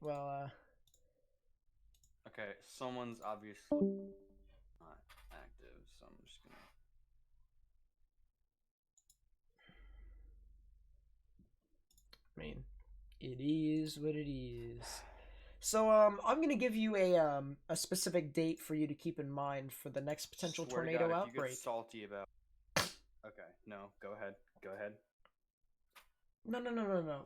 right. Well, Okay, someone's obviously not active, so I'm just gonna. I mean, it is what it is. So, I'm gonna give you a specific date for you to keep in mind for the next potential Swear to God, tornado if you get outbreak. salty about. Okay, no, go ahead. Go ahead. No.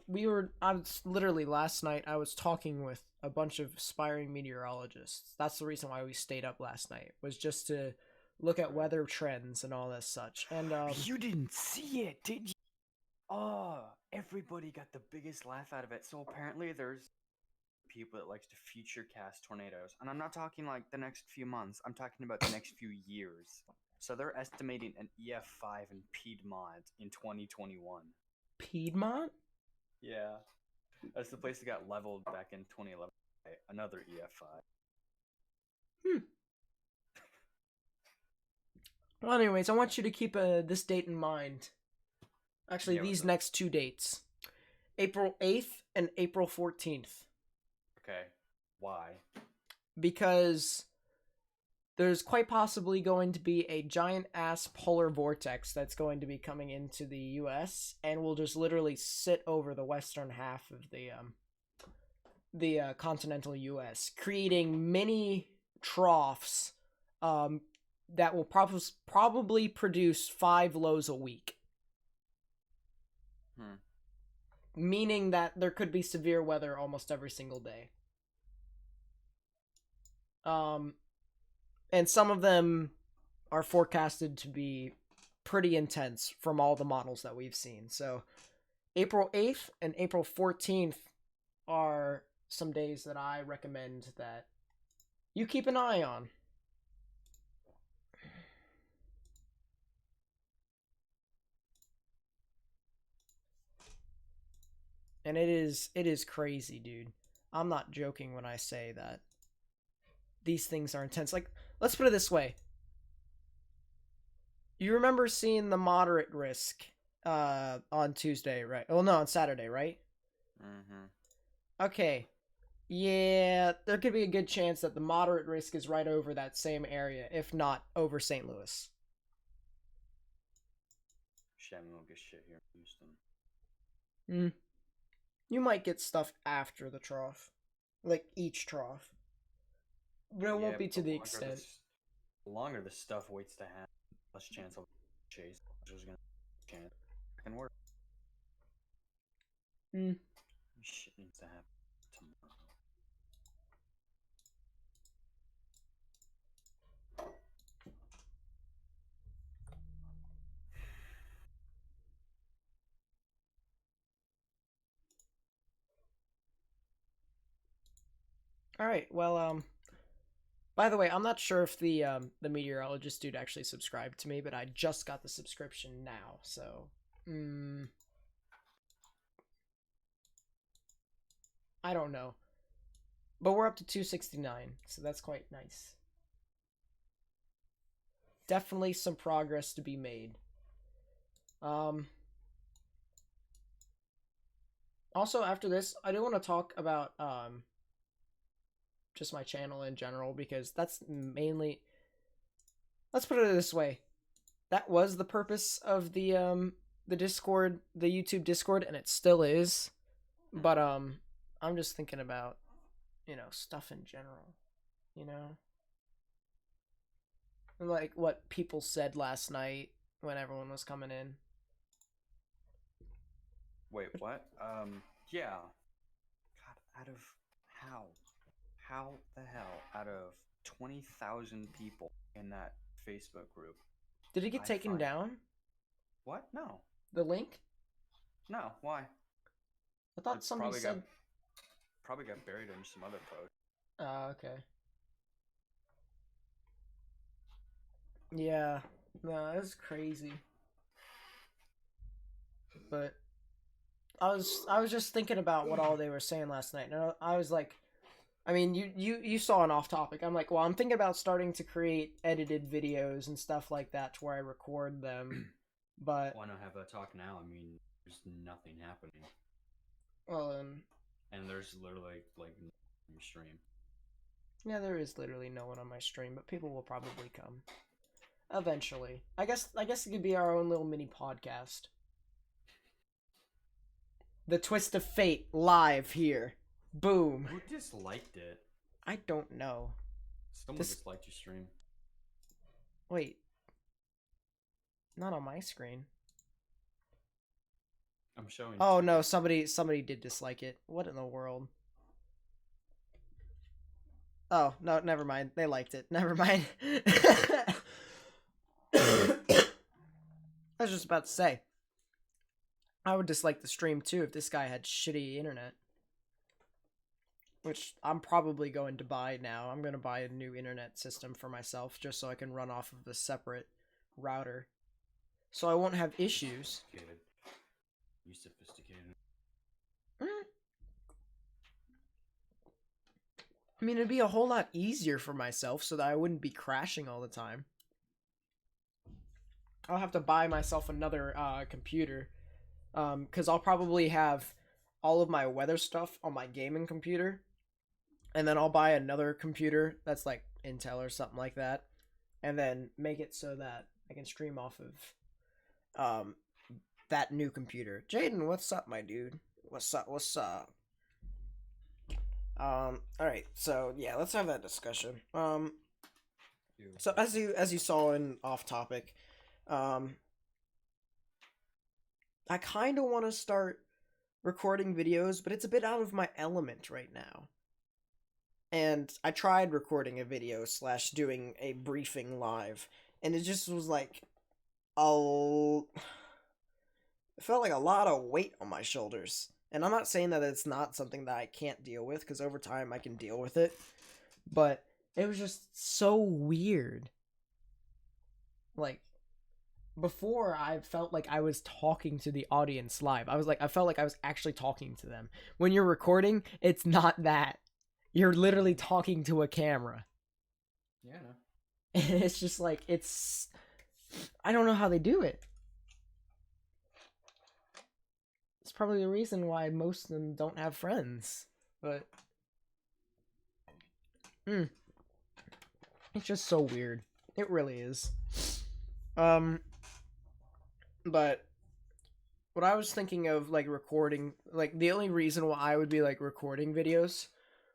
I was literally last night. I was talking with a bunch of aspiring meteorologists. That's the reason why we stayed up last night. Was just to look at Right. weather trends and all this such. And You didn't see it, did you? Oh, everybody got the biggest laugh out of it. So apparently, there's people that likes to future cast tornadoes, and I'm not talking like the next few months. I'm talking about the next few years. So they're estimating an EF5 in Piedmont in 2021. Piedmont. Yeah, that's the place that got leveled back in 2011. Another EF5. Hmm. Well, anyways, I want you to keep this date in mind. Actually, Yeah, what's these up? next two dates: April 8th and April 14th, Okay, why? because there's quite possibly going to be a giant ass polar vortex that's going to be coming into the US and will just literally sit over the western half of the continental US, creating mini troughs um, that will probably produce 5 lows a week, Hmm. meaning that there could be severe weather almost every single day. Um, and some of them are forecasted to be pretty intense from all the models that we've seen. So April 8th and April 14th are some days that I recommend that you keep an eye on. And it is crazy, dude. I'm not joking when I say that these things are intense. Like, let's put it this way. You remember seeing the moderate risk on Tuesday, right? Well, no, on Saturday, right? Mm-hmm. Okay. Yeah, there could be a good chance that the moderate risk is right over that same area, if not over St. Louis. Shit, we won't get shit here in Houston. Hmm. You might get stuff after the trough, like each trough, but it Yeah, won't be but to the extent. the longer this stuff waits to happen, less chance of chase. Which is gonna chance. Can work. Hmm. Shit needs to happen tomorrow. All right. Well, by the way, I'm not sure if the meteorologist dude actually subscribed to me, but I just got the subscription now, so I don't know. But we're up to 269, so that's quite nice. Definitely some progress to be made. Um, Also, after this, I do want to talk about just my channel in general because that's mainly. Let's put it this way: that was the purpose of the Discord, the YouTube Discord, and it still is. But Mm-hmm. I'm just thinking about stuff in general. You know, like what people said last night when everyone was coming in. Wait, what? Yeah. God, out of how? How the hell out of 20,000 people in that Facebook group, Did it get I taken find down? what? No, The link? no. Why? I thought It somebody said. probably got buried in some other post. Okay. Yeah. No, that's crazy. But I was just thinking about what all they were saying last night, and I was like, I mean, you saw an off topic. I'm like, well, I'm thinking about starting to create edited videos and stuff like that to where I record them, but Why not have a talk now? I mean, there's nothing happening. well, and there's literally like no stream. Yeah, there is literally no one on my stream, but people will probably come eventually. I guess it could be our own little mini podcast. The Twist of Fate live here. Boom. Who disliked it? I don't know. Someone disliked your stream. Wait. Not on my screen. I'm showing. Oh no, somebody did dislike it. What in the world? Oh, no, never mind. They liked it. Never mind. I was just about to say. I would dislike the stream too if this guy had shitty internet. Which I'm probably going to buy now. I'm going to buy a new internet system for myself just so I can run off of a separate router. So I won't have issues. You sophisticated. I mean, it'd be a whole lot easier for myself so that I wouldn't be crashing all the time. I'll have to buy myself another computer. Because I'll probably have all of my weather stuff on my gaming computer. And then I'll buy another computer that's like Intel or something like that. And then make it so that I can stream off of that new computer. Jaden, what's up, my dude? What's up? Alright, so yeah, let's have that discussion. So as you saw in Off Topic, I kind of want to start recording videos, but it's a bit out of my element right now. And I tried recording a video / doing a briefing live, and it just was like, it felt like a lot of weight on my shoulders. And I'm not saying that it's not something that I can't deal with, because over time I can deal with it. But it was just so weird. Like, before I felt like I was talking to the audience live. I felt like I was actually talking to them. When you're recording, it's not that. You're literally talking to a camera. Yeah. And it's just like, I don't know how they do it. It's probably the reason why most of them don't have friends. But it's just so weird. It really is. But what I was thinking of, like, recording, like, the only reason why I would be, like, recording videos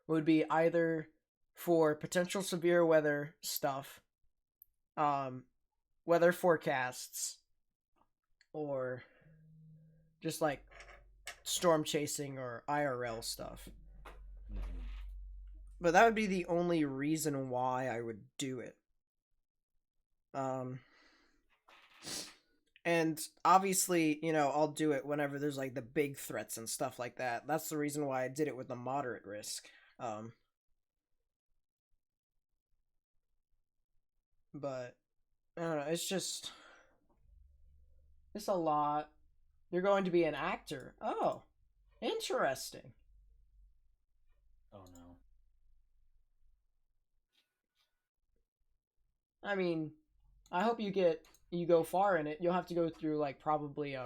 would be either for potential severe weather stuff, weather forecasts, or just, like, storm chasing or IRL stuff. But that would be the only reason why I would do it. And obviously, you know, I'll do it whenever there's like the big threats and stuff like that. That's the reason why I did it with the moderate risk. But I don't know, it's a lot. You're going to be an actor. Oh, interesting. Oh no. I mean, I hope you go far in it. You'll have to go through like probably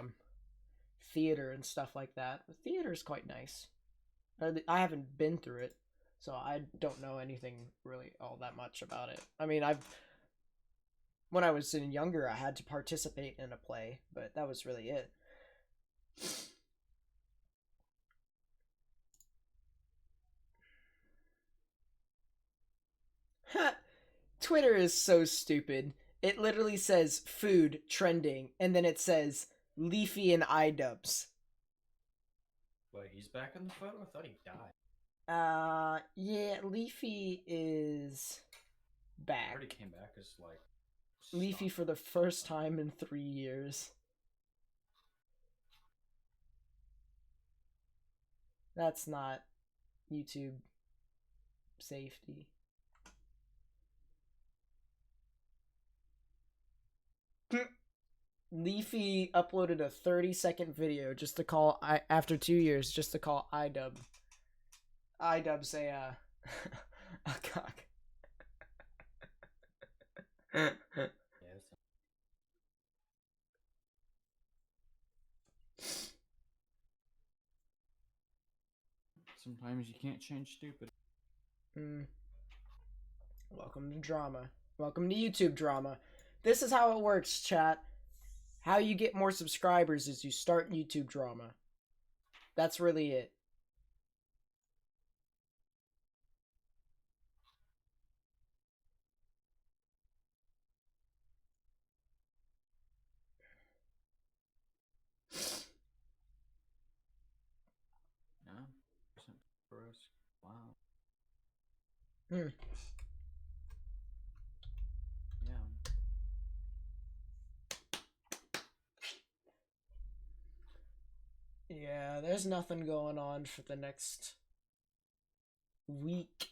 theater and stuff like that. The theater is quite nice. I haven't been through it, so I don't know anything really all that much about it. I mean, when I was younger, I had to participate in a play, but that was really it. Twitter is so stupid. It literally says food trending, and then it says Leafy and iDubbbz. Wait, he's back in the photo? I thought he died. Yeah, Leafy is back. I already came back as like Leafy for the first time in 3 years. That's not YouTube safety. Leafy uploaded a 30-second video just to call after 2 years just to call iDubbbz a a cock. Sometimes you can't change stupid. Mm. Welcome to drama. Welcome to YouTube drama. This is how it works, chat. How you get more subscribers is you start YouTube drama. That's really it. Yeah. For us. Wow. Hmm. Yeah. Yeah, there's nothing going on for the next week.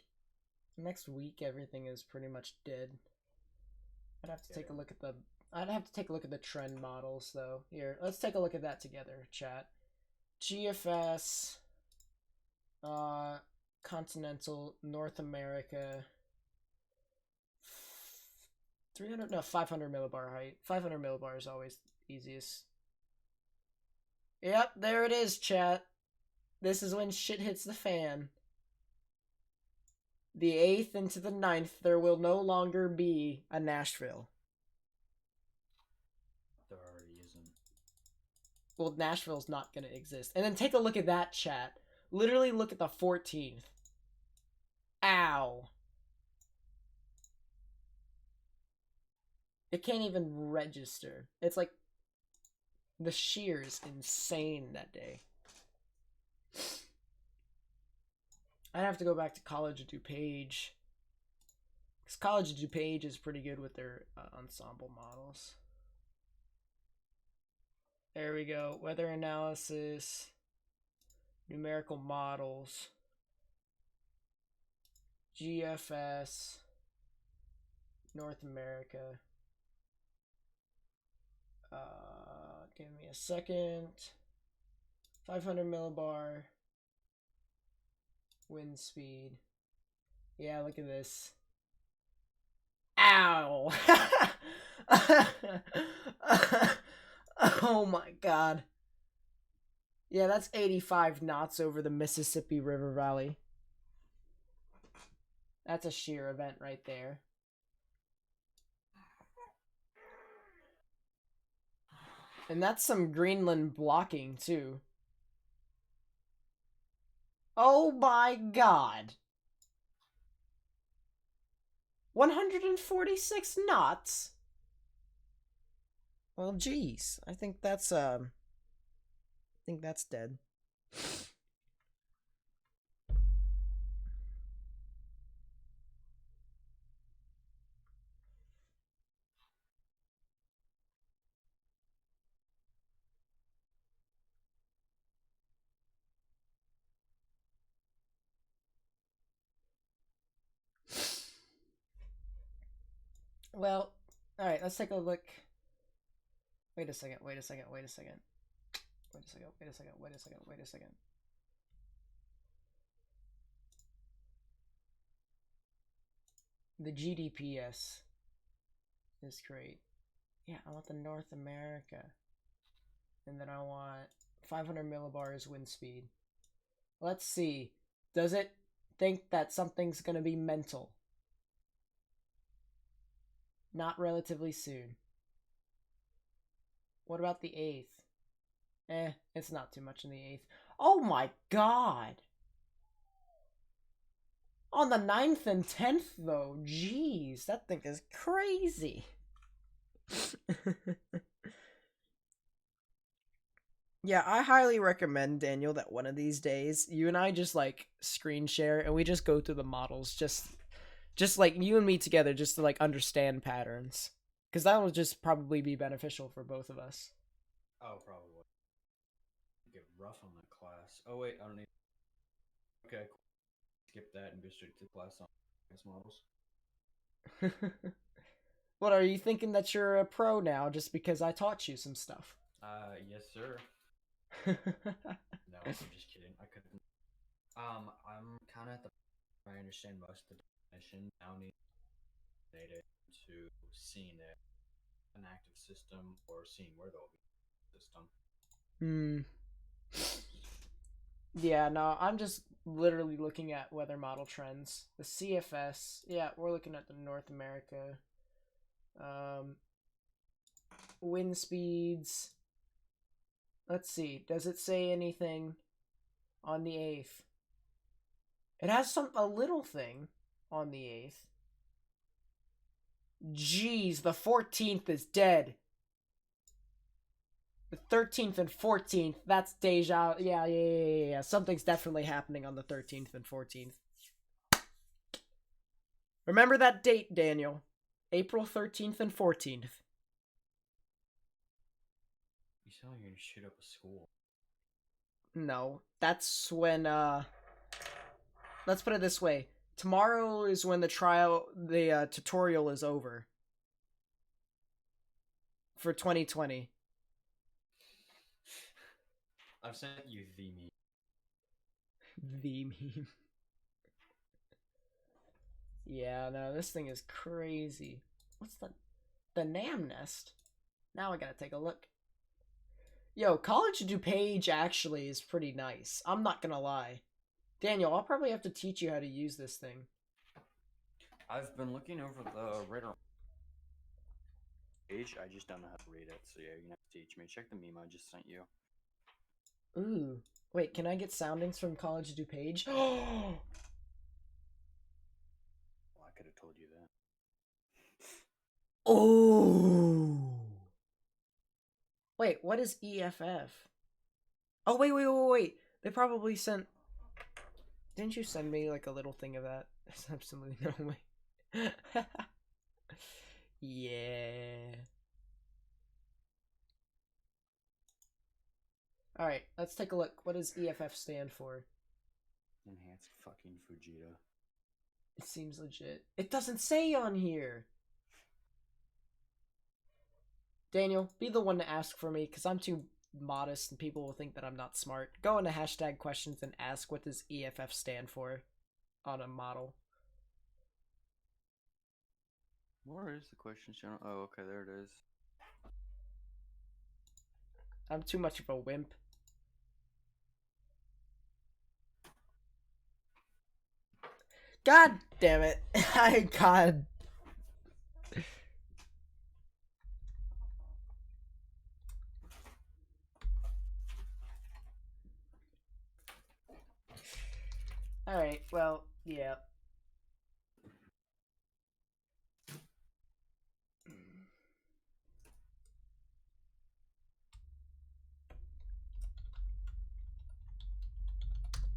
Next week, everything is pretty much dead. I'd have to take a look at the. I'd have to take a look at the trend models, though. Here, let's take a look at that together, chat. GFS, continental North America, 300 no 500 millibar height. 500 millibar is always easiest. Yep, there it is, chat. This is when shit hits the fan. The 8th into the 9th, there will no longer be a Nashville. There already isn't. Well, Nashville's not going to exist. And then take a look at that, chat. Literally look at the 14th. Ow. It can't even register. It's like the shear is insane that day. I'd have to go back to College of DuPage. Because College of DuPage is pretty good with their ensemble models. There we go. Weather analysis. Numerical models. GFS. North America. Give me a second. 500 millibar. Wind speed. Yeah, look at this. Ow! Oh my god. Yeah, that's 85 knots over the Mississippi River Valley. That's a shear event right there. And that's some Greenland blocking, too. Oh my god. 146 knots? Well, geez. I think that's dead. Well, alright, let's take a look. Wait a second, wait a second, wait a second. Wait a second, wait a second, wait a second, wait a second. The GDPS is great. Yeah, I want the North America. And then I want 500 millibars wind speed. Let's see. Does it think that something's gonna be mental? Not relatively soon. What about the 8th? It's not too much in the 8th. Oh my god! On the 9th and 10th, though, jeez, that thing is crazy. Yeah, I highly recommend, Daniel, that one of these days you and I just like screen share and we just go through the models, just like you and me together, just to like understand patterns, because that will just probably be beneficial for both of us. Oh, probably. Get rough on that class. Oh wait, I don't need. Okay, cool. Skip that and go straight to class on models. What are you thinking that you're a pro now just because I taught you some stuff? Yes, sir. No, I'm just kidding. I couldn't. I'm kind of at the. I understand most of the definition. Now need data to seeing it, an active system, or seeing where there'll be a system. Hmm. Yeah, no, I'm just literally looking at weather model trends. The CFS, yeah, we're looking at the North America. Um, Wind speeds. Let's see. Does it say anything on the 8th? It has a little thing on the 8th. Jeez, the 14th is dead. The 13th and 14th, that's deja. Yeah. Something's definitely happening on the 13th and 14th. Remember that date, Daniel. April 13th and 14th. You sound like you're gonna shoot up a school. No, that's when, let's put it this way. Tomorrow is when the tutorial is over. For 2020. I've sent you the meme. The meme. Yeah, no, this thing is crazy. What's the Nam Nest? Now I gotta take a look. Yo, College DuPage actually is pretty nice. I'm not gonna lie. Daniel, I'll probably have to teach you how to use this thing. I've been looking over the radar page. I just don't know how to read it. So yeah, you're gonna have to teach me. Check the meme I just sent you. Ooh. Wait, can I get soundings from College DuPage? Well, I could have told you that. Oh. Wait, what is EFF? Oh, wait. They probably sent... Didn't you send me, like, a little thing of that? There's absolutely no way. Yeah. Alright, let's take a look. What does EFF stand for? Enhanced fucking Fujita. It seems legit. It doesn't say on here! Daniel, be the one to ask for me, because I'm too modest and people will think that I'm not smart. Go into hashtag questions and ask what does EFF stand for on a model. Where is the question channel? Oh, okay, there it is. I'm too much of a wimp. God damn it. God. Alright, well, yeah.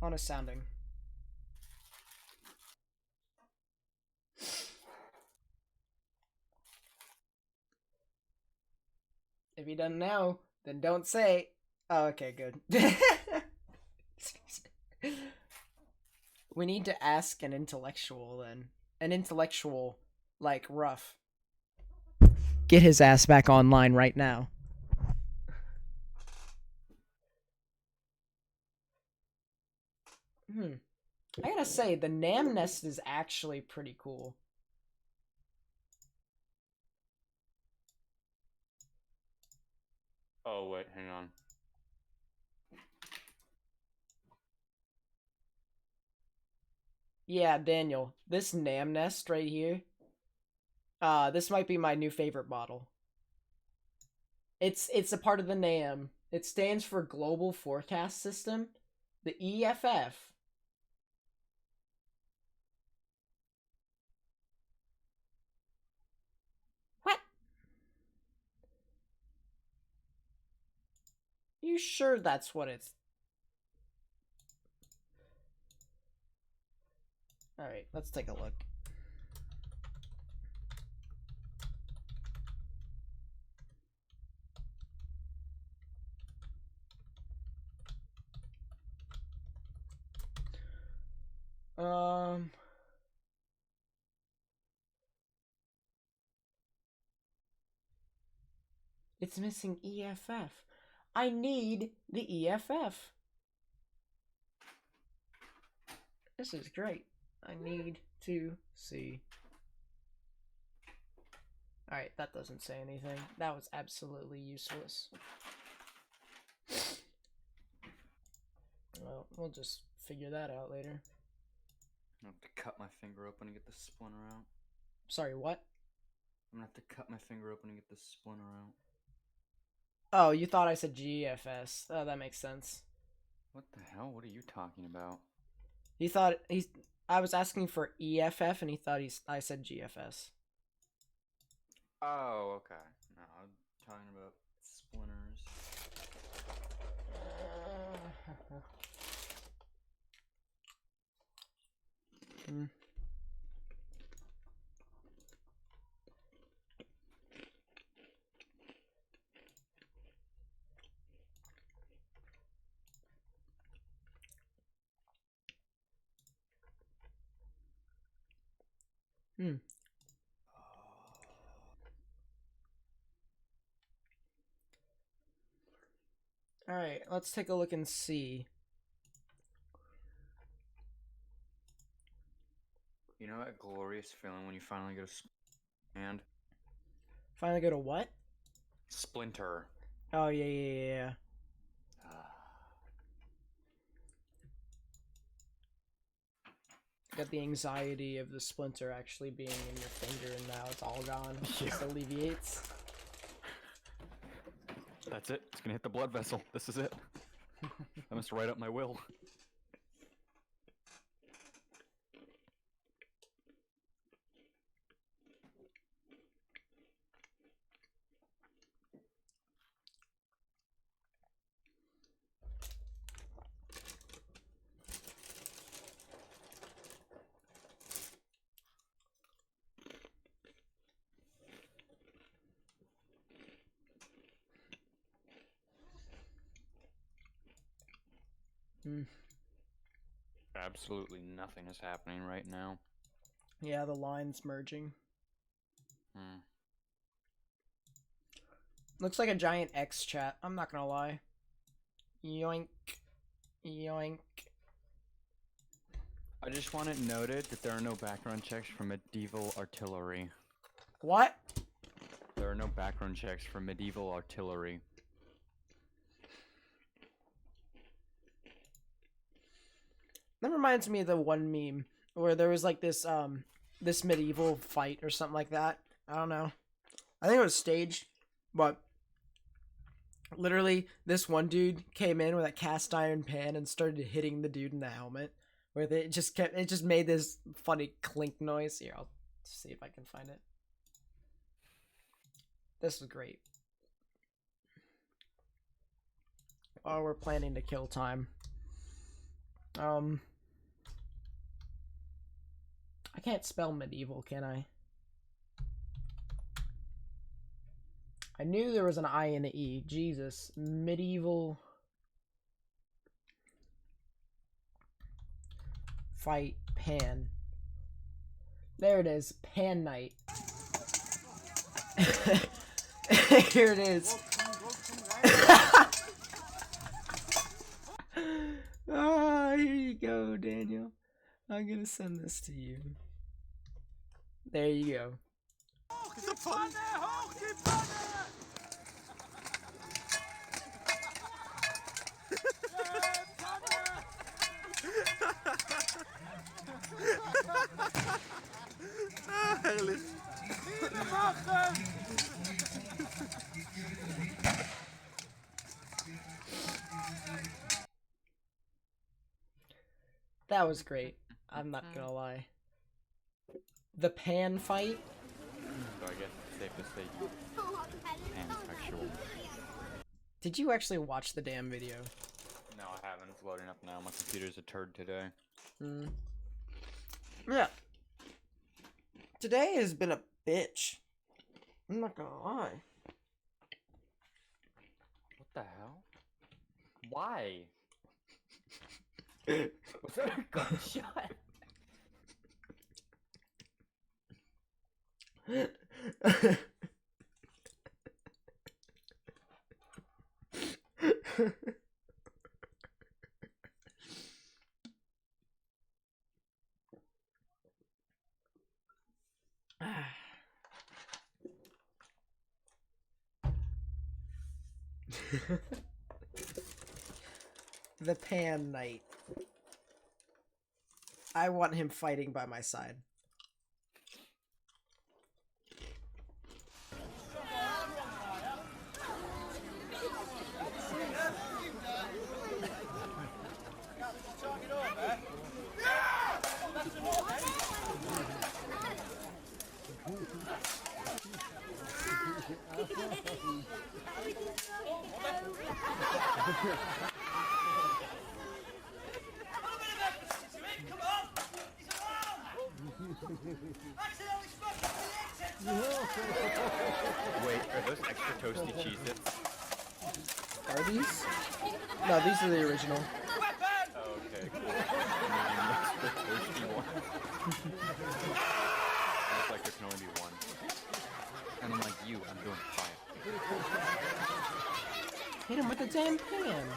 On a sounding. If you don't know, then don't say. Oh, okay, good. We need to ask an intellectual then. An intellectual, like Ruff. Get his ass back online right now. I gotta say, the Nam Nest is actually pretty cool. Oh, wait, hang on. Yeah, Daniel, this Nam Nest right here, this might be my new favorite model. It's a part of the NAM. It stands for Global Forecast System. The EFF. What? You sure that's what it's... Alright, let's take a look. It's missing EFF. I need the EFF. This is great. I need to see. Alright, that doesn't say anything. That was absolutely useless. Well, we'll just figure that out later. I have to cut my finger open and get the splinter out. Sorry, what? I'm gonna have to cut my finger open and get the splinter out. Oh, you thought I said GFS. Oh, that makes sense. What the hell? What are you talking about? He thought I was asking for EFF, and he thought I said GFS. Oh, okay. No, I'm talking about splinters. Hmm. Hmm. All right, let's take a look and see. You know that glorious feeling when you finally get a hand? Finally go to what? Splinter. Oh, yeah. Got the anxiety of the splinter actually being in your finger, and now it's all gone. Yeah. Just alleviates. That's it. It's gonna hit the blood vessel. This is it. I must write up my will. Hmm. Absolutely nothing is happening right now. Yeah, the lines merging. Looks like a giant X chat. I'm not gonna lie. Yoink. Yoink. I just want it noted that there are no background checks for medieval artillery. What? There are no background checks for medieval artillery. That reminds me of the one meme where there was like this medieval fight or something like that. I don't know. I think it was staged, but literally this one dude came in with a cast iron pan and started hitting the dude in the helmet, where it just made this funny clink noise. Here, I'll see if I can find it. This is great. Oh, we're planning to kill time. I can't spell medieval, can I? I knew there was an I and an E. Jesus. Medieval fight pan. There it is. Pan night. Here it is. Ah, here you go, Daniel. I'm gonna send this to you. There you go. That was great. I'm not gonna lie. The pan fight? So I guess it's safe to say pansexual. Did you actually watch the damn video? No, I haven't. It's loading up now. My computer's a turd today. Yeah. Today has been a bitch. I'm not gonna lie. What the hell? Why? Was that a gunshot? The Pan Knight. I want him fighting by my side. Wait, are those extra toasty Cheez-Its? Are these? No, these are the original. Oh, okay, cool. And then you mix the toasty one. Looks like there can only be one. And I'm like, you, I'm doing fire. Hit him with the damn pan.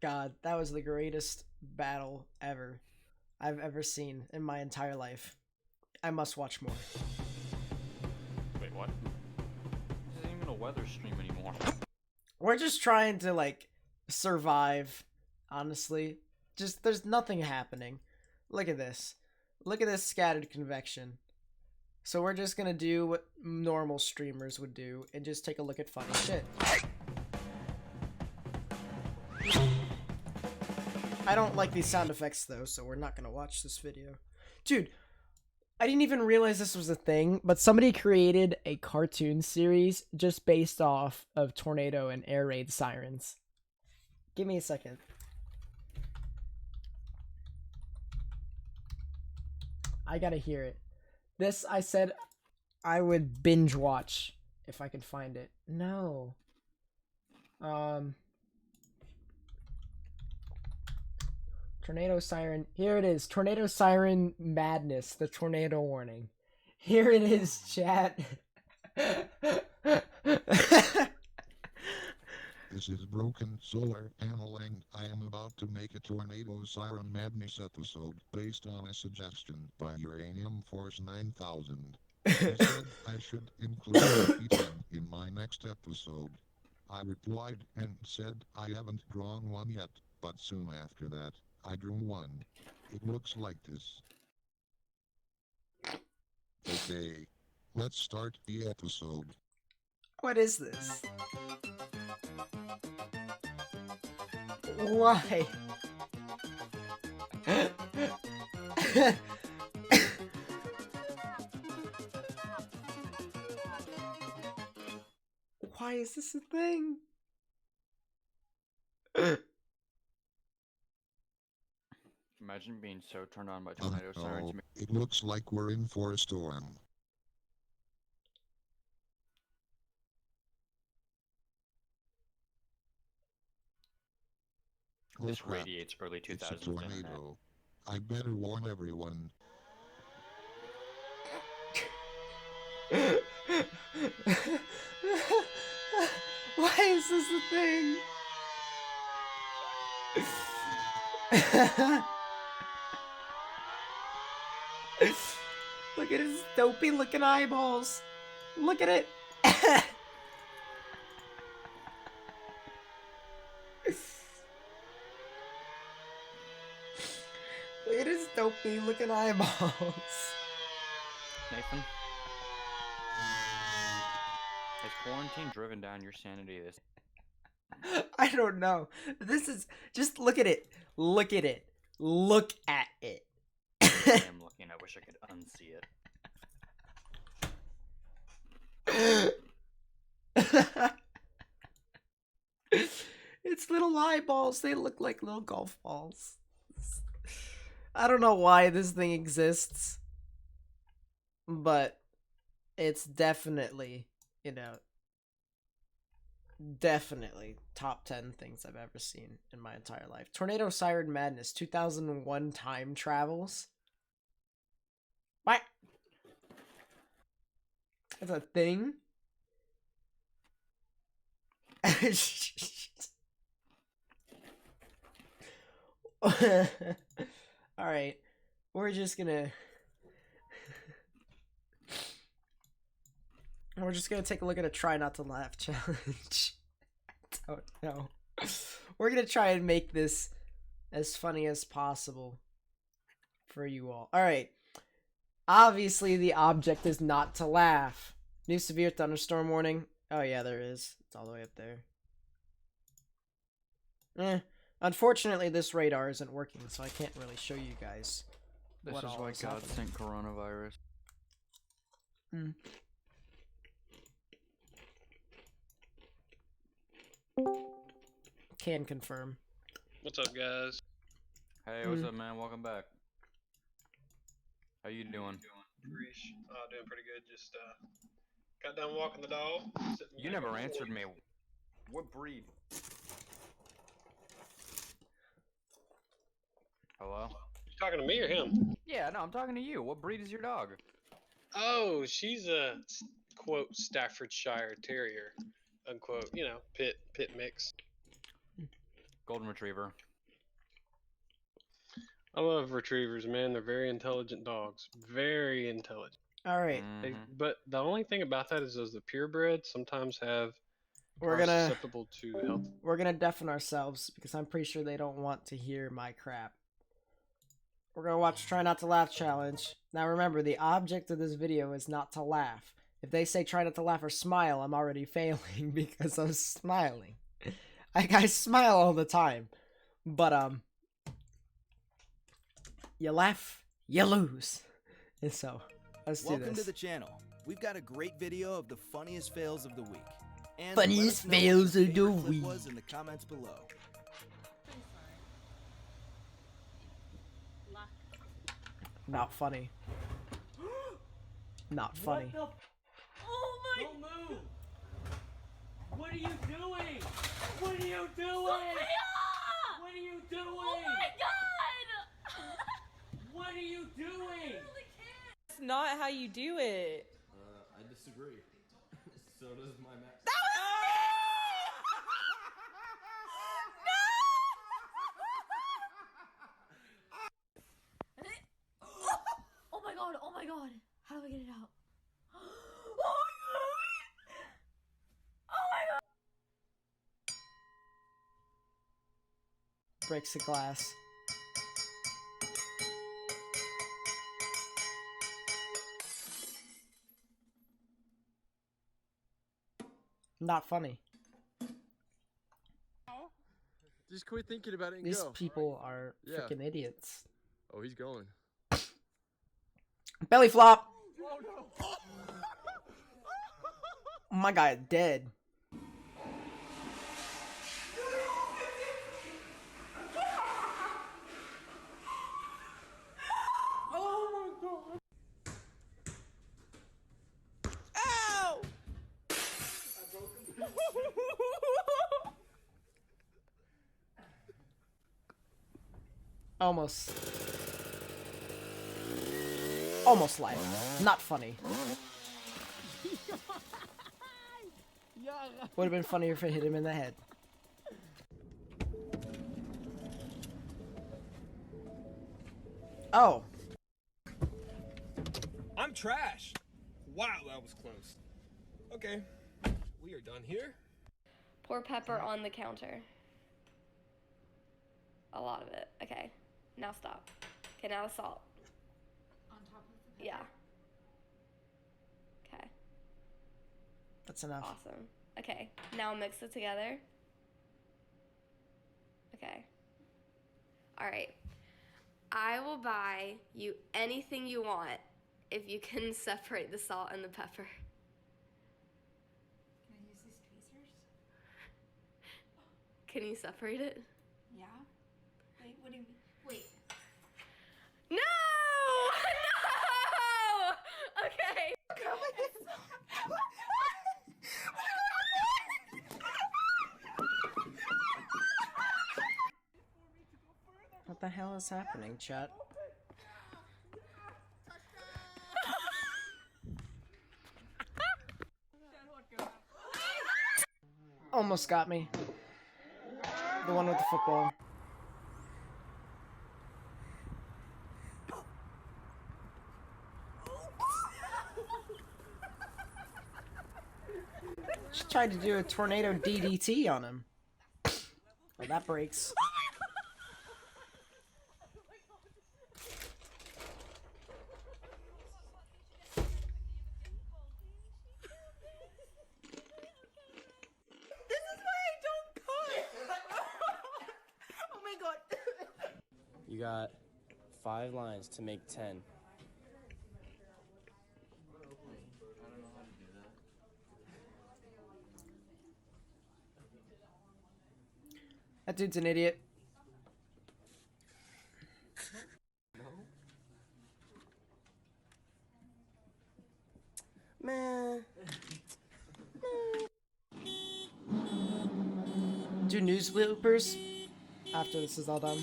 God, that was the greatest battle ever I've ever seen in my entire life. I must watch more. Wait, what? This isn't even a weather stream anymore. We're just trying to, like, survive, honestly. Just, there's nothing happening. Look at this. Look at this scattered convection. So we're just gonna do what normal streamers would do and just take a look at funny shit. I don't like these sound effects though, so we're not gonna watch this video. Dude, I didn't even realize this was a thing, but somebody created a cartoon series just based off of tornado and air raid sirens. Give me a second. I gotta hear it. This, I said I would binge watch if I could find it. No. Tornado siren. Here it is. Tornado siren madness. The tornado warning. Here it is, chat. This is Broken Solar Paneling. I am about to make a Tornado Siren Madness episode based on a suggestion by Uranium Force 9000. He said I should include a P10 in my next episode. I replied and said I haven't drawn one yet, but soon after that, I drew one. It looks like this. Okay, let's start the episode. What is this? Why? Why is this a thing? Imagine being so turned on by tornado sirens. It looks like we're in for a storm. This crap. radiates early 2000s. It's a tornado. I better warn everyone. Why is this a thing? Look at his dopey looking eyeballs. Look at it. Look at his dopey looking eyeballs. Nathan? Has quarantine driven down your sanity this? I don't know. This is just look at it. Look at it. Look at it. I am looking. I wish I could unsee it. It's little eyeballs. They look like little golf balls. I don't know why this thing exists, but it's definitely, you know, definitely top 10 things I've ever seen in my entire life. Tornado Siren Madness 2001 time travels. What? That's a thing? Alright. We're just gonna take a look at a try not to laugh challenge. I don't know. We're gonna try and make this as funny as possible for you all. Alright. Obviously the object is not to laugh. New severe thunderstorm warning. Oh yeah, there is. It's all the way up there. Unfortunately this radar isn't working, so I can't really show you guys This what is all why is God happening. sent coronavirus. Can confirm. What's up, guys? Hey, what's up, man? Welcome back. How you doing? Reesh, doing pretty good. Just got done walking the dog. You never answered me. What breed? Hello? You talking to me or him? Yeah, no, I'm talking to you. What breed is your dog? Oh, she's a quote Staffordshire Terrier, unquote. You know, pit mix. Golden Retriever. I love retrievers, man. They're very intelligent dogs. Very intelligent. Alright. But the only thing about that is those the purebred sometimes are We're gonna susceptible to health. We're gonna deafen ourselves because I'm pretty sure they don't want to hear my crap. We're gonna watch Try Not to Laugh challenge. Now remember, the object of this video is not to laugh. If they say try not to laugh or smile, I'm already failing because I'm smiling. I smile all the time. But you laugh, you lose. And so, let's do Welcome this. to the channel. We've got a great video of the funniest fails of the week. And Funniest let us know what fails your of the favorite clip week. was in the comments below. Not funny. Not funny. Oh my! Don't move! What are you doing? What are you doing? Sophia! What are you doing? Oh my god! What are you doing? That's not how you do it. I disagree. So does my max. Oh my god, oh my god. How do I get it out? Breaks the glass. Not funny. Just quit thinking about it and These go. people are Yeah. freaking idiots. Oh, he's going. Belly flop! Oh my god, dead. Almost. Almost life. Not funny. Would have been funnier if it hit him in the head. Oh. I'm trash. Wow, that was close. Okay, we are done here. Pour pepper on the counter. A lot of it. Okay. Now stop. Okay, now the salt. On top of the pepper? Yeah. Okay. That's enough. Awesome. Okay. Now mix it together. Okay. Alright. I will buy you anything you want if you can separate the salt and the pepper. Can I use these tweezers? Can you separate it? Yeah. Wait, what do you mean? Wait. No! No! Okay. What the hell is happening, chat? Almost got me. The one with the football. She tried to do a tornado DDT on him. Well, that breaks. You got 5 lines to make 10. That dude's an idiot. Man. Do news bloopers after this is all done.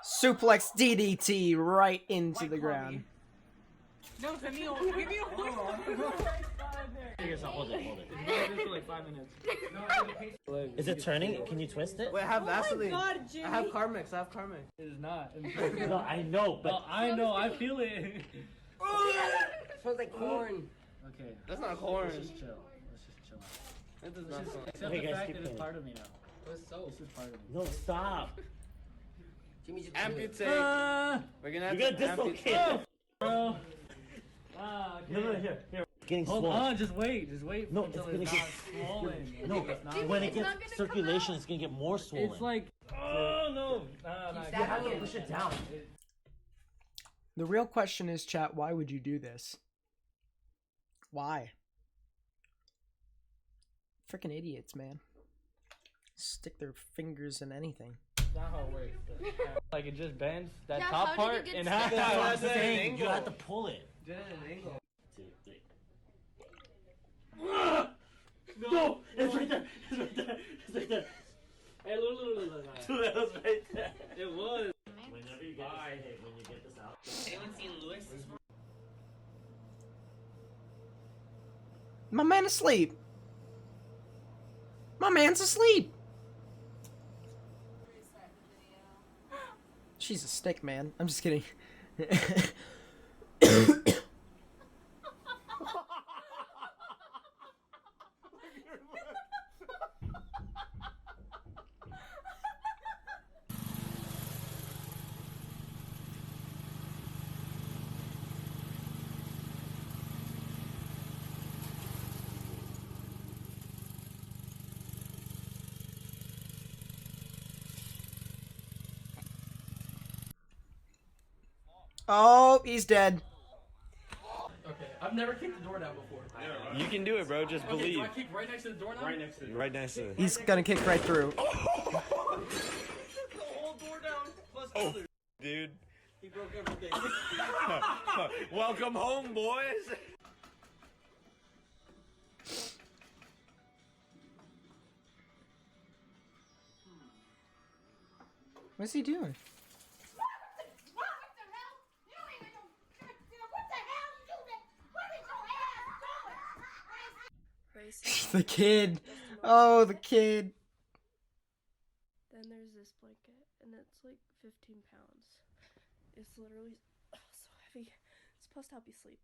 Suplex DDT right into the ground. No, Camille, give me a Hold it. It's for like 5 minutes. Is it turning? Can you twist it? Wait, I have Vaseline. God, Jimmy. I have Carmex. It is not. No, I know, but... No, I know, I feel it. It smells like corn. Okay. That's not corn. Let's just chill. That does not smell. Accept Okay, the guys, fact keep that it's playing. part of me now. This is part of me. No, stop. Jimmy, just amputate. We're gonna have You're to gonna amputate. dislocate. Bro. Ah, okay. No, here. It's getting Hold swollen. on, just wait. No, until it's gonna it's get... not swollen. No, It's not. when it It's gets not gonna circulation, come it's gonna get more swollen. It's like, oh no. You have to push it down. The real question is, chat, why would you do this? Why? Freaking idiots, man. Stick their fingers in anything. That's not how it works. Like it just bends that Yeah, top how did part it get in stuck? half. That's what I'm That's an saying. You angle. have to pull it. Do it at an angle. 2, 3. No! It's right there! Hey, look. That was right there. It was. Whenever you get this, when you get this out. Anyone seen Lewis? My man asleep. My man's asleep. She's a stick, man. I'm just kidding. Oh, he's dead. Okay, I've never kicked the door down before. You can do it, bro. Just Okay, believe. do I kick right next to the door now? Right next to it. Right next to it. He's gonna kick right through. The whole door down plus others. Dude. He broke everything. Welcome home, boys. What's he doing? The kid. Oh, the kid. Then there's this blanket, and it's like 15 pounds. It's literally so heavy. It's supposed to help you sleep.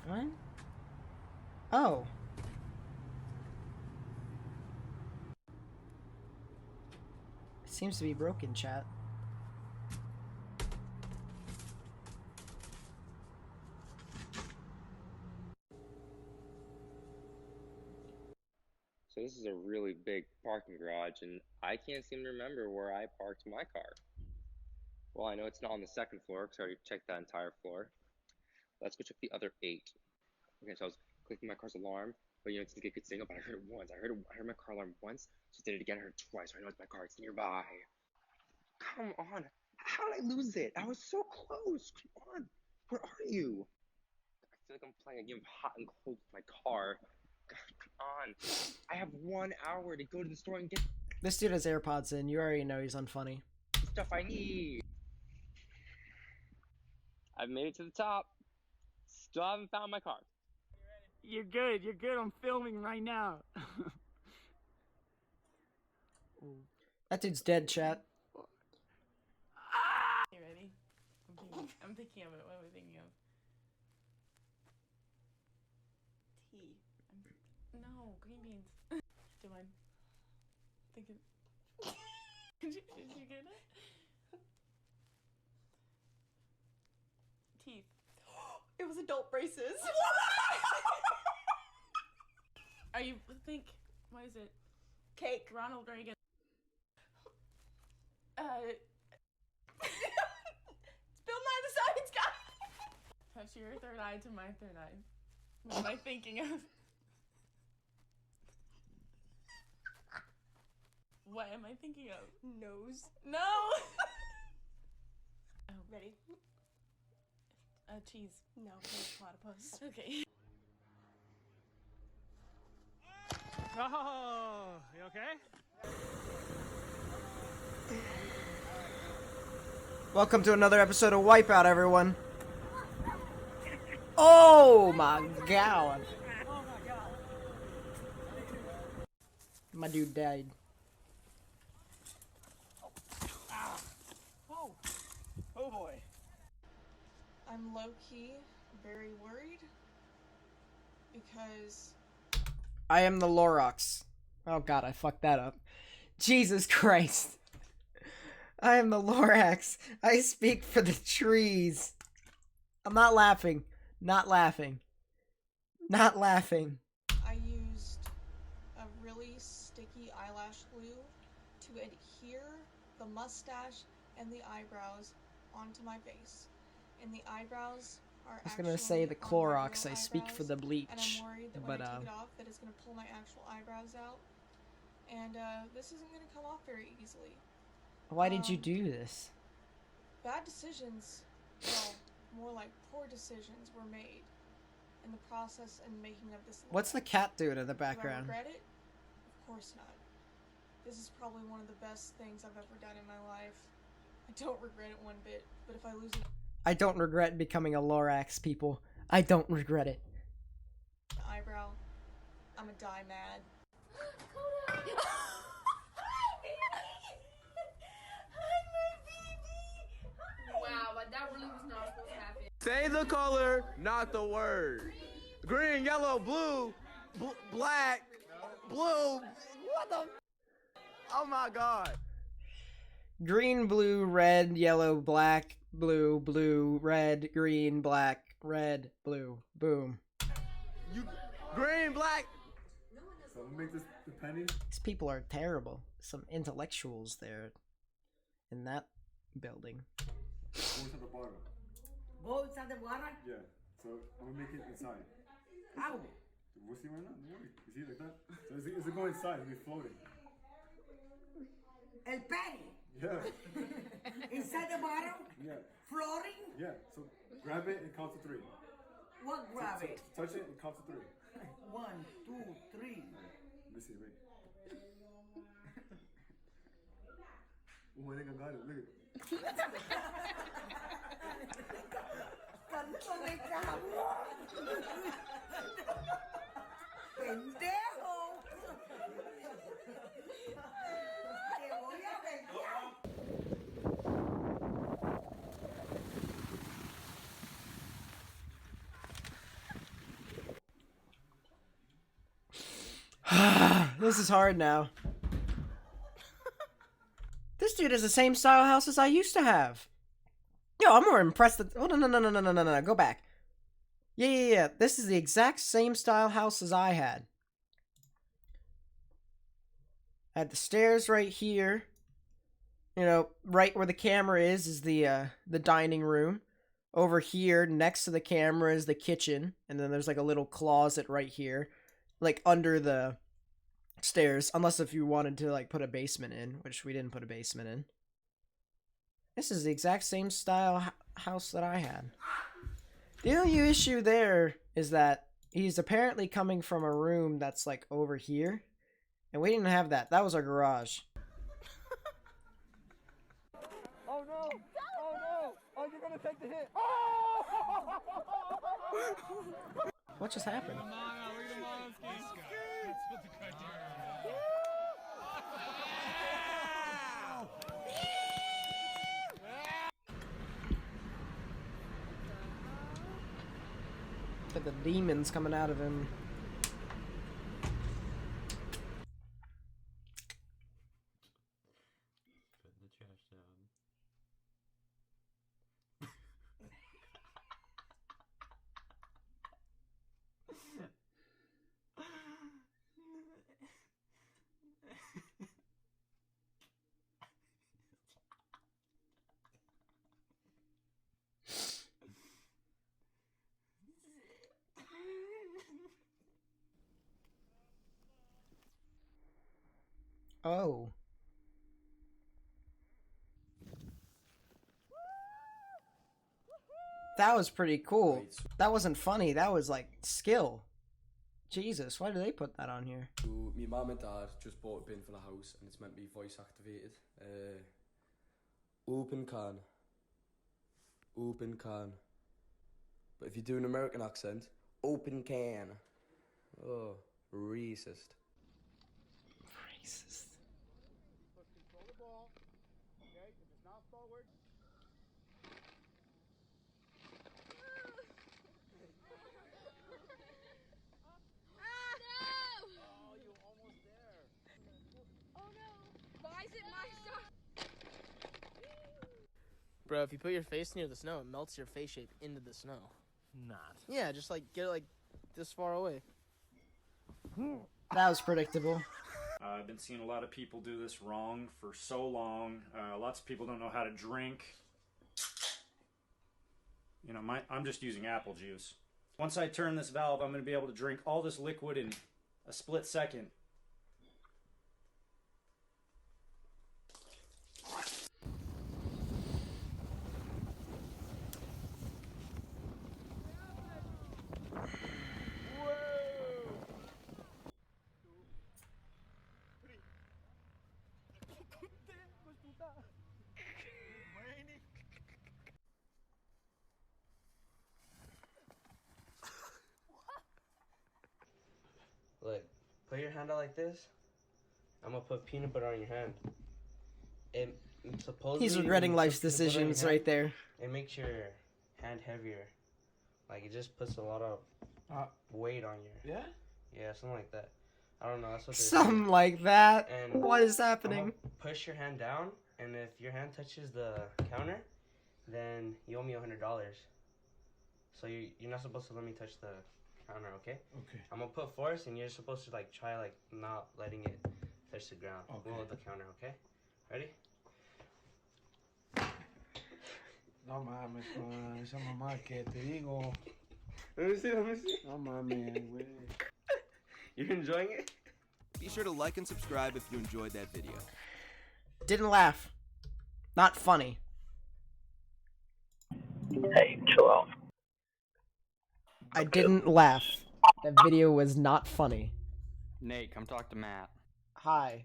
What? Oh. It seems to be broken, chat. So this is a really big parking garage, and I can't seem to remember where I parked my car. Well, I know it's not on the second floor because I already checked that entire floor. Let's go check the other 8. Okay, so I was clicking my car's alarm, but you know, it didn't get a good signal, but I heard it once. I heard my car alarm once, so I did it again, I heard it twice, so I know it's my car, it's nearby. Come on, how did I lose it? I was so close, come on, where are you? I feel like I'm playing a game of hot and cold with my car. God, come on, I have 1 hour to go to the store and get This dude has AirPods in. You already know he's unfunny. the stuff I need. I've made it to the top. Still haven't found my car. You're good. You're good. I'm filming right now. That dude's dead, chat. You ready? I'm thinking of it. What am I thinking of? Tea. No, green beans. Do you mind? Thinking. Did you get it? Teeth. It was adult braces. Are you think? What is it? Cake. Ronald Reagan. It's Bill Nye the Science Guy. Touch your third eye to my third eye. What am I thinking of? What am I thinking of? Nose. No! Oh. Ready? Cheese. No, it's platypus. Okay. Oh, you okay? Welcome to another episode of Wipeout, everyone. Oh my god. My dude died. Oh boy. I'm low-key very worried because I am the Lorax. Oh god, I fucked that up. Jesus Christ. I am the Lorax. I speak for the trees. I'm not laughing. Not laughing. Not laughing. I used a really sticky eyelash glue to adhere the mustache and the eyebrows onto my face. And the eyebrows are I was gonna say the Clorox. I speak for the bleach. And I'm worried that but when I take it off, that it's gonna pull my actual eyebrows out. And this isn't gonna come off very easily. why did you do this? Bad decisions, well, more like poor decisions were made in the process and making of this. What's the cat doing in the Do I background? regret it? Of course not. This is probably one of the best things I've ever done in my life. I don't regret it one bit, but if I lose I don't regret becoming a Lorax, people. I don't regret it. an eyebrow, I'ma die mad. Wow, but that really was not supposed to happen. Say the color, not the word. Green, yellow, blue, black, blue. What the? Oh my god. Green, blue, red, yellow, black, blue, blue, red, green, black, red, blue. Boom. You green, black. So I'm gonna make this the penny. These people are terrible. Some intellectuals there in that building. What's at the bottom? Boats at the water? Yeah. So I'm gonna make it inside. How? We'll see right now. Don't worry. You see like that? So is it going inside? It'll be floating. El penny. Yeah. Inside the bottom? Yeah. Floating? Yeah. So grab it and count to 3. What grab it? Touch it and count to 3. 1, 2, 3. Let me see. Wait. Oh, I think I got it. Look at it. ¡Tanto de cabrón! ¡Pendejo! ¡Te voy a This is hard now. This dude has the same style house as I used to have. Yo, I'm more impressed that. Oh, no. Go back. Yeah. This is the exact same style house as I had. I had the stairs right here. You know, right where the camera is the dining room. Over here, next to the camera, is the kitchen, and then there's like a little closet right here, like under the stairs. Unless if you wanted to like put a basement in, which we didn't put a basement in. This is the exact same style house that I had. The only issue there is that he's apparently coming from a room that's like over here, and we didn't have that. That was our garage. Oh no! Oh no! Oh, you're gonna take the hit! Oh! What just happened? But the demons coming out of him. Putting the trash down. Oh. That was pretty cool. That wasn't funny. That was like skill. Jesus, why do they put that on here? So, my mum and dad just bought a bin for the house and it's meant to be voice activated. Open can. Open can. But if you do an American accent, open can. Oh, racist. Racist. Control the ball. Okay, if it's not forward. Bro, if you put your face near the snow, it melts your face shape into the snow. Not. Yeah, just like get it like this far away. That was predictable. I've been seeing a lot of people do this wrong for so long. Lots of people don't know how to drink. You know, I'm just using apple juice. Once I turn this valve, I'm going to be able to drink all this liquid in a split second. Look, put your hand out like this. I'm gonna put peanut butter on your hand. It supposedly He's regretting when you life's put peanut butter on your decisions hand, right there. It makes your hand heavier. Like it just puts a lot of weight on your. Yeah? Yeah, something like that. I don't know. That's what they're Something saying. like that. And What is I'm happening? gonna push your hand down, and if your hand touches the counter, then you owe me $100. So you're not supposed to let me touch the counter, okay? Okay. I'm gonna put force, and you're supposed to like try like not letting it touch the ground. Okay. Well, the counter, okay? Ready? No mames, man. Esa mamá que te digo. Let me see, let me see. No mames, güey. You're enjoying it? Be sure to like and subscribe if you enjoyed that video. Didn't laugh. Not funny. Hey, chill out. I didn't laugh. That video was not funny. Nate, come talk to Matt. Hi.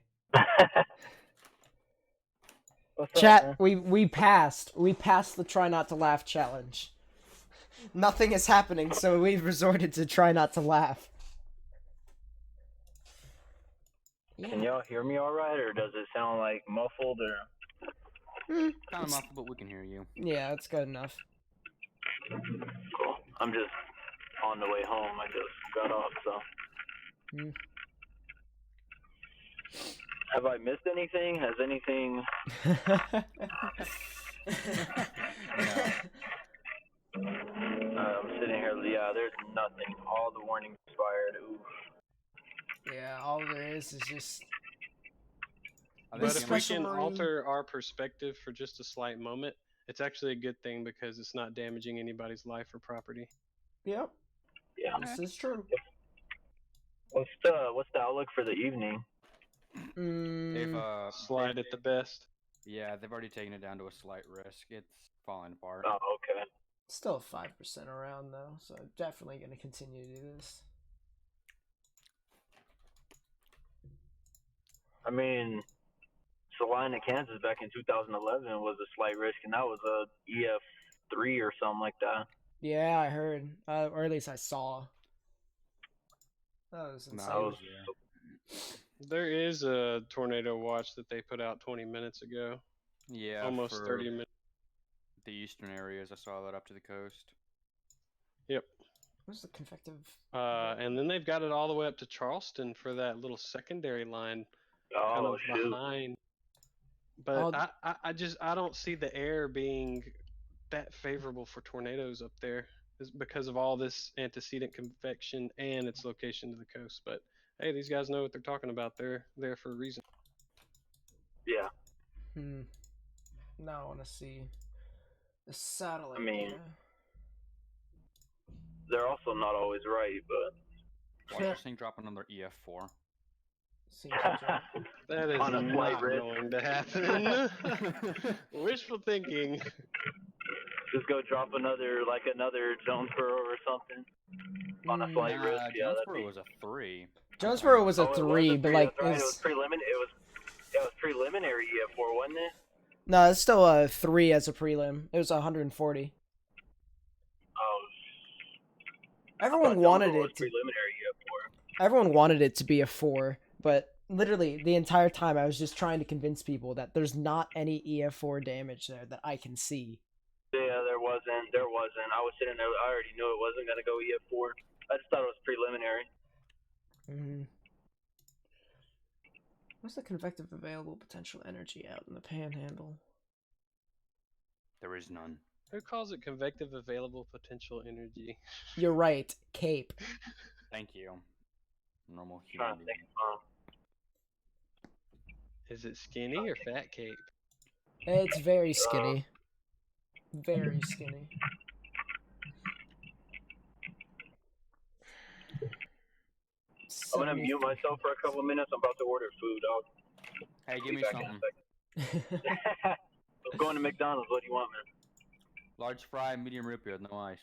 What's Chat, up, man? we passed. We passed the try not to laugh challenge. Nothing is happening, so we've resorted to try not to laugh. Can y'all hear me alright, or does it sound like muffled, or? Kind of muffled, but we can hear you. Yeah, that's good enough. Cool. I'm just on the way home. I just got off, so. Have I missed anything? Has anything? I'm sitting here. Yeah, there's nothing. All the warnings expired. Oof. Yeah, all there is just But if we can alter our perspective for just a slight moment, it's actually a good thing because it's not damaging anybody's life or property. Yep. Yeah. This is true. What's the outlook for the evening? They've Slide at the best. Yeah, they've already taken it down to a slight risk. It's falling apart. Oh, okay. Still 5% around though, so definitely going to continue to do this. I mean, Salina, Kansas back in 2011 was a slight risk, and that was a EF3 or something like that. Yeah, I heard, or at least I saw. That was insane. There is a tornado watch that they put out 20 minutes ago. Yeah, almost for 30 minutes. The eastern areas, I saw that up to the coast. Yep. What's the convective? And then they've got it all the way up to Charleston for that little secondary line, kind Oh, of shoot. behind. But I don't see the air being that favorable for tornadoes up there, because of all this antecedent convection and its location to the coast. But hey, these guys know what they're talking about. They're there for a reason. Yeah. Now I want to see the satellite data. They're also not always right, but Watch this thing drop another EF4. That is On a slight not risk. going to happen. Wishful thinking. Just go drop another Jonesboro or something on a slight risk. Yeah, Jonesboro was a 3. Jonesboro was a Oh, it 3, but like that's right. It was preliminary. It was preliminary EF4, wasn't it? no, it's still a 3 as a prelim. It was 140. Oh. Everyone wanted Jonesboro was it to. Preliminary EF4. Everyone wanted it to be a 4, but literally the entire time I was just trying to convince people that there's not any EF4 damage there that I can see. Yeah, there wasn't. I was sitting there. I already knew it wasn't gonna go EF4. I just thought it was preliminary. What's the convective available potential energy out in the panhandle? There is none. Who calls it convective available potential energy? You're right, Cape. Thank you. Normal human being. Is it skinny or fat Cape? It's very skinny. Very skinny. I'm gonna mute myself for a couple minutes. I'm about to order food. Hey, give me something. I'm going to McDonald's. What do you want, man? Large fry, medium root beer, no ice.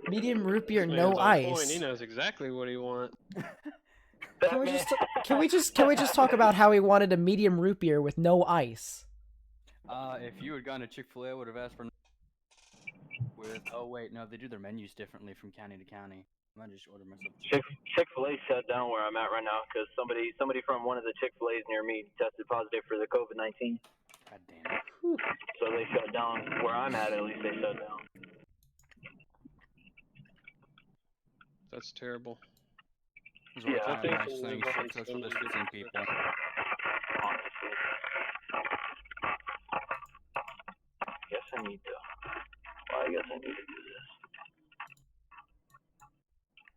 Medium root beer, This no man's on point. ice. He knows exactly what he wants. Can we just talk about how he wanted a medium root beer with no ice? If you had gone to Chick-fil-A, I would have asked for with. Oh wait, no, they do their menus differently from county to county. I might just order myself. Chick-fil-A shut down where I'm at right now because somebody from one of the Chick-fil-A's near me tested positive for the COVID-19. God damn it. So they shut down where I'm at least they shut down. That's terrible. Yeah, I think nice things for social distancing people. I need to. Well, I guess I need to do this.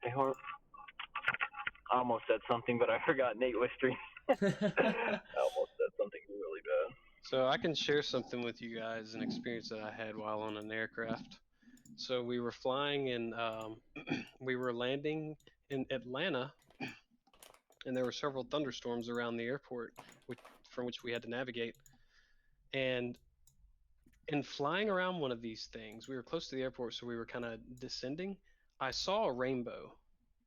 Hey, I almost said something, but I forgot Nate was streaming. I almost said something really bad. So I can share something with you guys, an experience that I had while on an aircraft. So we were flying and we were landing in Atlanta, and there were several thunderstorms around the airport from which we had to navigate. And in flying around one of these things, we were close to the airport, so we were kind of descending. I saw a rainbow.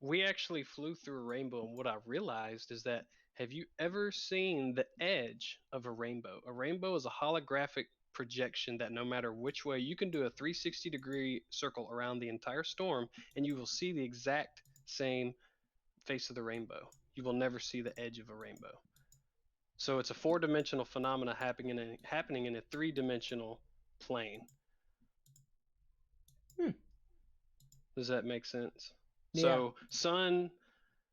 We actually flew through a rainbow, and what I realized is that, have you ever seen the edge of a rainbow? A rainbow is a holographic projection that no matter which way, you can do a 360-degree circle around the entire storm, and you will see the exact same face of the rainbow. You will never see the edge of a rainbow. So it's a 4-dimensional phenomena happening in a 3-dimensional plane. Does that make sense? Yeah. So sun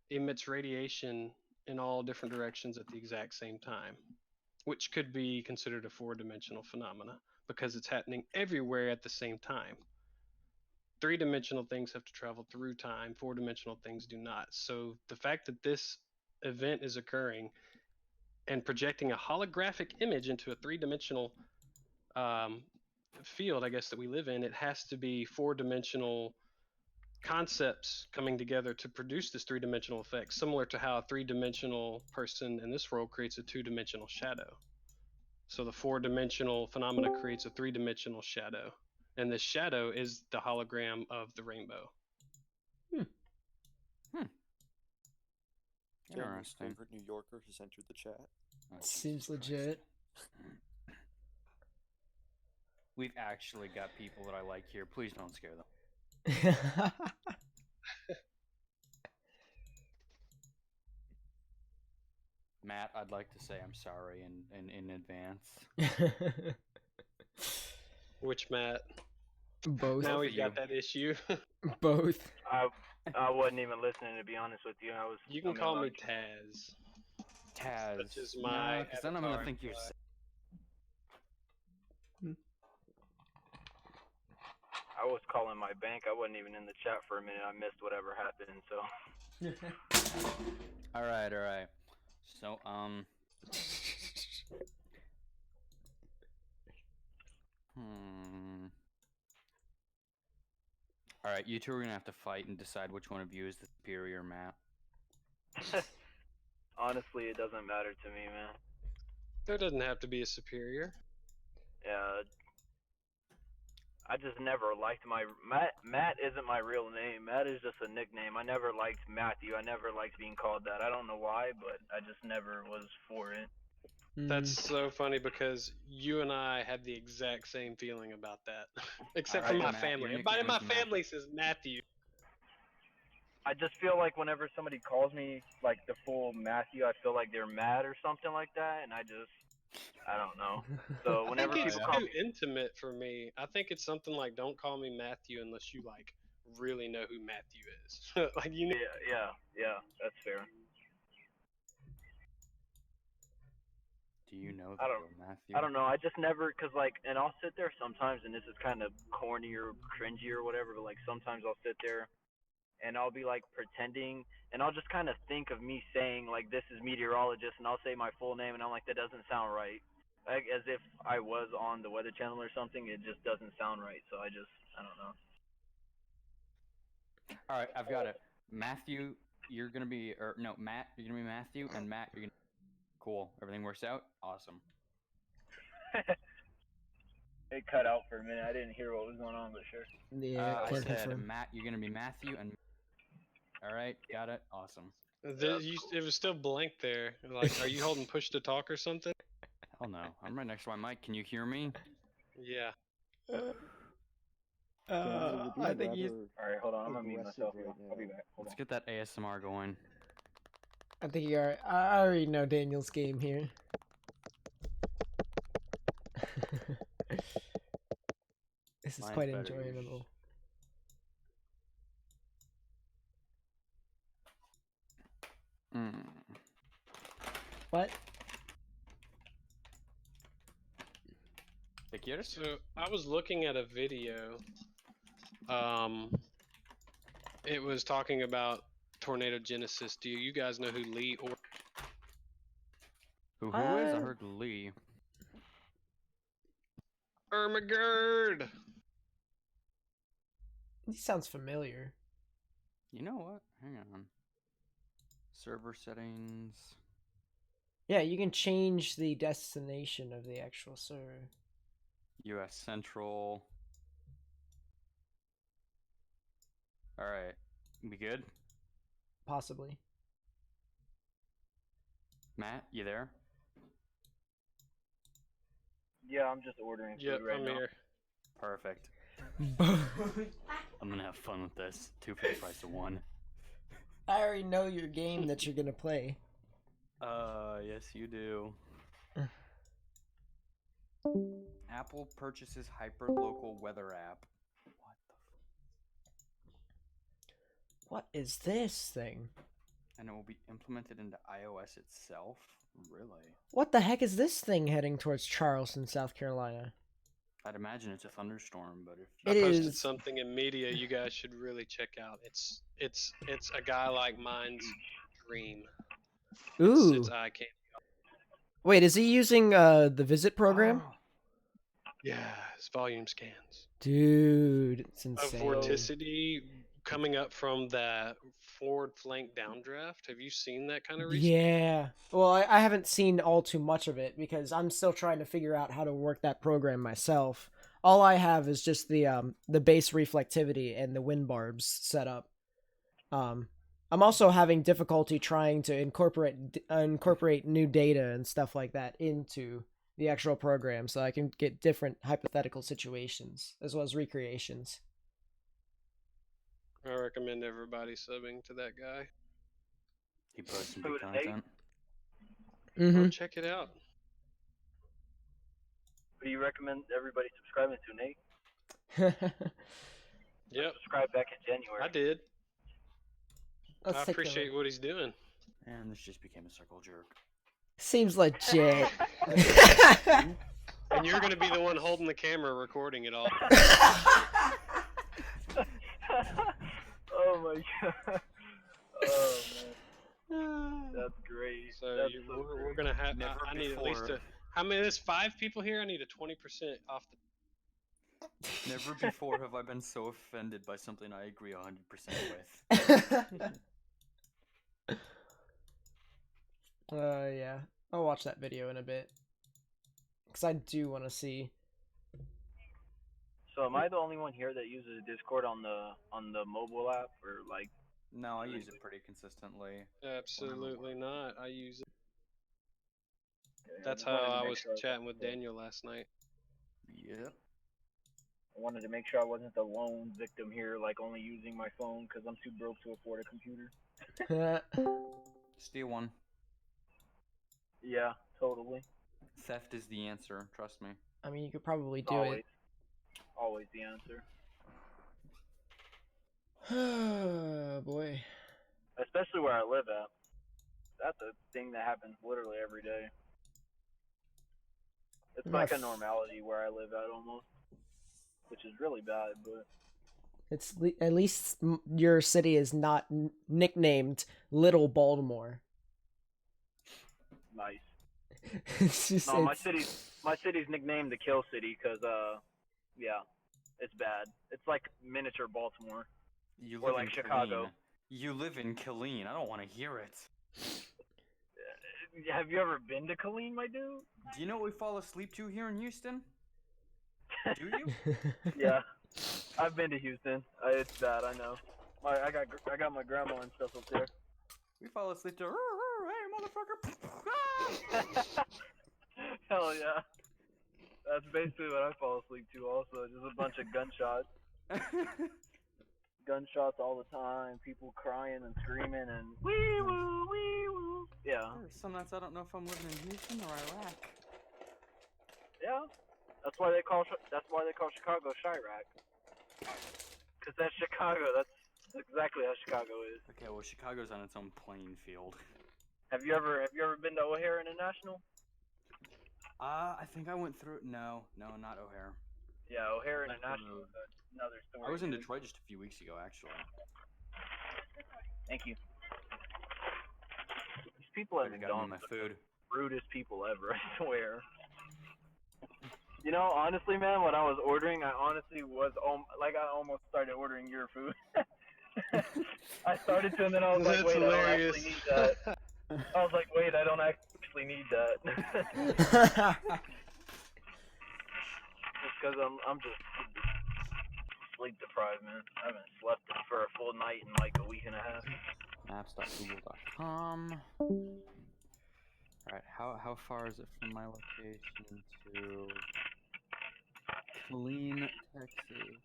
emits radiation in all different directions at the exact same time, which could be considered a 4-dimensional phenomena because it's happening everywhere at the same time. 3-dimensional things have to travel through time, 4-dimensional things do not. So the fact that this event is occurring and projecting a holographic image into a three-dimensional field, I guess, that we live in, it has to be four-dimensional concepts coming together to produce this three-dimensional effect, similar to how a three-dimensional person in this world creates a two-dimensional shadow. So the four-dimensional phenomena creates a three-dimensional shadow, and this shadow is the hologram of the rainbow. Jeremy's Interesting. favorite New Yorker has entered the chat. Oh, Seems legit. We've actually got people that I like here. Please don't scare them. Matt, I'd like to say I'm sorry in advance. Which Matt? Both. Now Both we've of got you. that issue. Both. I wasn't even listening, to be honest with you. I was. You can I'm call me lunch. Taz. Taz. Such is my because then I'm avatar gonna think you're. in I was calling my bank. I wasn't even in the chat for a minute. I missed whatever happened. So. All right. So All right, you two are gonna have to fight and decide which one of you is the superior, Matt. Honestly, it doesn't matter to me, man. There doesn't have to be a superior. Yeah. I just never liked my Matt isn't my real name. Matt is just a nickname. I never liked Matthew. I never liked being called that. I don't know why, but I just never was for it. That's so funny because you and I had the exact same feeling about that. Except All for right, my Matt, family. your Everybody in my nickname is family says Matthew. I just feel like whenever somebody calls me like the full Matthew, I feel like they're mad or something like that, and I don't know. So I whenever think it's people call too me, intimate for me. I think it's something like don't call me Matthew unless you like really know who Matthew is. Like you know. yeah, that's fair. Do you know the I don't, real Matthew? I don't know. I just never, cause like, and I'll sit there sometimes, and this is kind of corny or cringy or whatever, but like sometimes I'll sit there, and I'll be like pretending, and I'll just kind of think of me saying like this is meteorologist, and I'll say my full name, and I'm like that doesn't sound right, like as if I was on the Weather Channel or something. It just doesn't sound right, so I don't know. All right, I've got it. Matthew, you're gonna be, or no, Matt, you're gonna be Matthew, and Matt, you're gonna. Cool. Everything works out. Awesome. It cut out for a minute. I didn't hear what was going on, but sure. Yeah, I can't said, confirm. Matt, you're gonna be Matthew, and. All right, got it. Awesome. It was still blank there. Like, are you holding push to talk or something? Hell no. I'm right next to my mic. Can you hear me? Yeah. I think he's. Alright, hold on. I'm gonna mute myself. I'll be back. Hold Let's on. get that ASMR going. I think you are. I already know Daniel's game here. This is Mine's quite better enjoyable. What? So I was looking at a video. It was talking about tornado genesis. Do you guys know who Lee or? Who is? I heard Lee. Ermagerd. He sounds familiar. You know what? Hang on. Server settings. Yeah, you can change the destination of the actual server. US Central. Alright. We good? Possibly. Matt, you there? Yeah, I'm just ordering food right now. Here. Perfect. I'm gonna have fun with this. 2 for the price of 1. I already know your game that you're gonna play. Yes you do. Apple purchases hyper-local weather app. What is this thing? And it will be implemented into iOS itself? Really? What the heck is this thing heading towards Charleston, South Carolina? I'd imagine it's a thunderstorm, but if I posted something in media you guys should really check out. It's a guy like mine's dream. Ooh. Sits eye candy. Wait, is he using the Visit program? Yeah, it's volume scans. Dude, it's Of insane. vorticity coming up from that forward flank downdraft. Have you seen that kind of recently? Yeah. Well, I haven't seen all too much of it because I'm still trying to figure out how to work that program myself. All I have is just the base reflectivity and the wind barbs set up. I'm also having difficulty trying to incorporate new data and stuff like that into the actual program so I can get different hypothetical situations as well as recreations. I recommend everybody subbing to that guy. He posts some good content. Oh, check it out. What do you recommend everybody subscribing to, Nate? Yep. Subscribe back in January. I did. Let's I take a appreciate what he's doing. And this just became a circle jerk. Seems legit. And you're going to be the one holding the camera recording it all. Oh my god. Oh man. That's great. So That's we're going to have, I need at least a, how many, there's 5 people here? I need a 20% off the. Never before have I been so offended by something I agree 100% with. Yeah. I'll watch that video in a bit. Because I do want to see. So am I the only one here that uses Discord on the mobile app, or like? No, I use it pretty consistently. Absolutely not. I use it. Okay, That's just how wanted to I make was sure chatting with Daniel last night. Yep. I wanted to make sure I wasn't the lone victim here, like only using my phone because I'm too broke to afford a computer. Steal one. Yeah, totally. Theft is the answer, trust me. I mean, you could probably do Always. Always the answer. it. Oh, boy. Especially where I live at. That's a thing that happens literally every day. It's like a normality where I live at almost. Which is really bad, but... It's at least your city is not nicknamed Little Baltimore. Nice. It's just, no, my city's nicknamed the Kill City because, yeah, it's bad. It's like miniature Baltimore. You or live like in Chicago. Killeen. You live in Killeen. I don't want to hear it. Have you ever been to Killeen, my dude? Do you know what we fall asleep to here in Houston? Do you? Yeah, I've been to Houston. It's bad, I know. I got my grandma and stuff up there. We fall asleep to hey motherfucker. Hell yeah. That's basically what I fall asleep to also, just a bunch of gunshots. Gunshots all the time, people crying and screaming and wee woo, wee woo. Yeah. Some nights I don't know if I'm living in Houston or Iraq. Yeah. That's why they call Chicago Chirac. Cause that's Chicago. That's exactly how Chicago is. Okay, well Chicago's on its own playing field. Have you ever been to O'Hare International? I think I went through. No, not O'Hare. Yeah, O'Hare International is another story. I was in Detroit just a few weeks ago, actually. Thank you. These people at McDonald's my food. Rudest people ever, I swear. You know, honestly, man, when I was ordering, I honestly was I almost started ordering your food. I started to, and then I was like, wait, hilarious. I don't actually need that. I was like, wait, I don't actually need that. Just because I'm just sleep deprived, man. I haven't slept for a full night in like a week and a half. Maps.google.com. Alright, how far is it from my location to Killeen, Texas?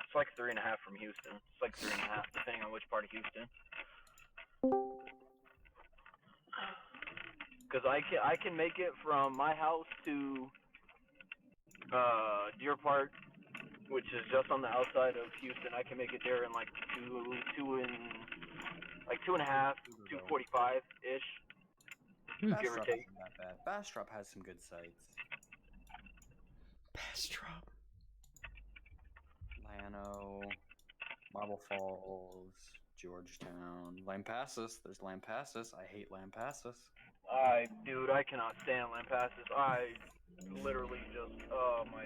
It's like 3.5 from Houston. It's like 3.5, depending on which part of Houston. Because I can make it from my house to Deer Park, which is just on the outside of Houston. I can make it there in like 2.5, 2:45 ish. Give or take. Not bad. Bastrop has some good sites. Bastrop. Llano, Marble Falls, Georgetown. Lampasas. There's Lampasas. I hate Lampasas. Dude, I cannot stand Lampasas. I literally just, oh my.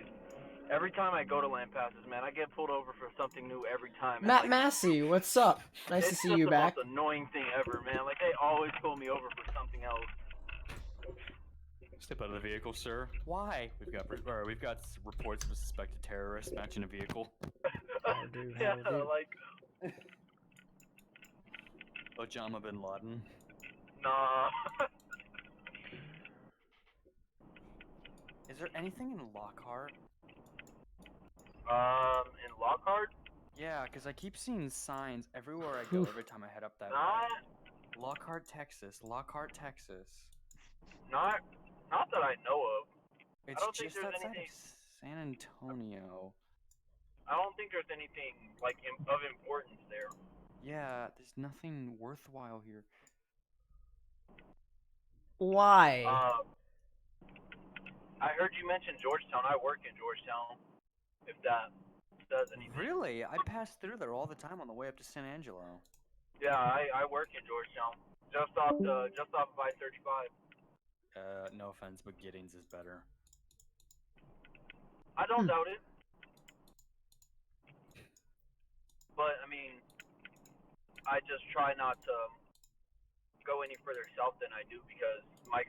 Every time I go to Lampasas, man, I get pulled over for something new every time. And, Matt like, Massey, what's up? Nice to it's see just you the back. most annoying thing ever, man. Like, they always pull me over for something else. Step out of the vehicle, sir. Why? We've got reports of a suspected terrorist matching a vehicle. Yeah, like, Osama bin Laden. nah. Is there anything in Lockhart? In Lockhart? Yeah, because I keep seeing signs everywhere I go every time I head up that way. Lockhart, Texas. Lockhart, Texas. Not that I know of. It's I don't think just there's outside anything. of San Antonio. I don't think there's anything like of importance there. Yeah, there's nothing worthwhile here. Why? I heard you mention Georgetown. I work in Georgetown. If that does anything. Really? I pass through there all the time on the way up to San Angelo. Yeah, I work in Georgetown. Just off of I-35. No offense, but Giddings is better. I don't doubt it. But I mean, I just try not to go any further south than I do because my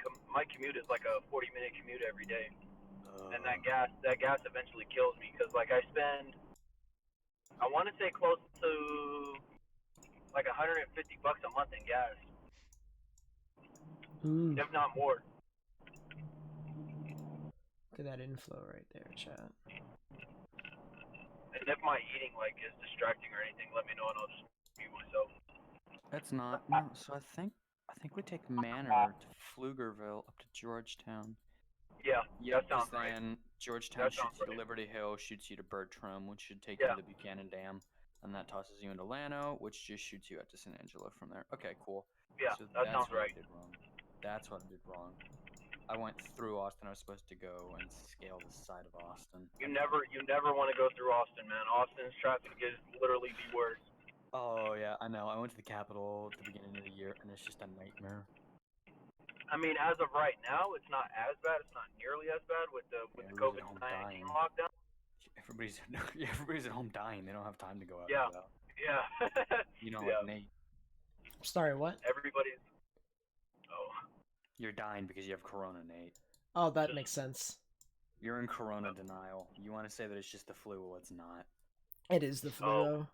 commute is like a 40-minute commute every day, and that gas eventually kills me because like I spend, I want to say close to like $150 a month in gas, if not more. Look at that inflow right there, chat. And if my eating like is distracting or anything, let me know and I'll just mute myself. That's not no. So I think we take Manor to Pflugerville up to Georgetown. Yeah, Yep, that sounds then Georgetown shoots you to Liberty Hill, shoots you to Bertram, which should take you to the Buchanan Dam, and that tosses you into Llano, which just shoots you out to San Angelo from there. Okay, cool. Yeah, so that sounds what right. I did wrong. That's what I did wrong. I went through Austin. I was supposed to go and scale the side of Austin. You never want to go through Austin, man. Austin's traffic is literally the worst. Oh yeah, I know. I went to the Capitol at the beginning of the year, and it's just a nightmare. I mean, as of right now, it's not as bad. It's not nearly as bad with the COVID-19 lockdown. Everybody's at home dying. They don't have time to go out. Yeah, and about. yeah. You know, like Nate. Sorry, what? Everybody's. Oh. You're dying because you have Corona, Nate. Oh, that makes sense. You're in Corona denial. You want to say that it's just the flu? Well, it's not. It is the flu, though.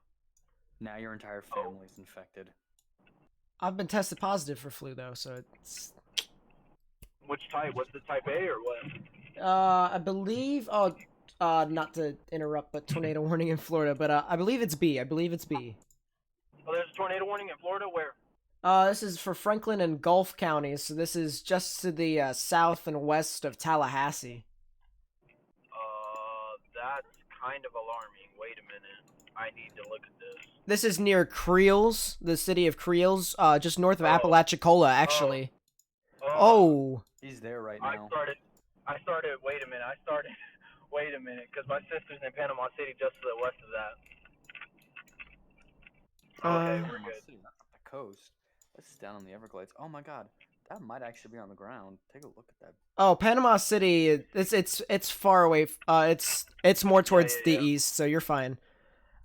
Now your entire family's infected. I've been tested positive for flu, though, so it's... Which type? What's the type A or what? I believe... Oh, not to interrupt, but tornado warning in Florida, but I believe it's B. I believe it's B. Oh, there's a tornado warning in Florida? Where? This is for Franklin and Gulf counties, so this is just to the south and west of Tallahassee. That's kind of alarming. Wait a minute. I need to look at this. This is near Creels, the city of Creels, just north of Apalachicola, actually. Oh. He's there right now. Wait a minute, because my sister's in Panama City just to the west of that. Okay, we're good. City, not up the coast. This is down on the Everglades. Oh my god. That might actually be on the ground. Take a look at that. Oh, Panama City, it's far away. It's more towards the east, so you're fine.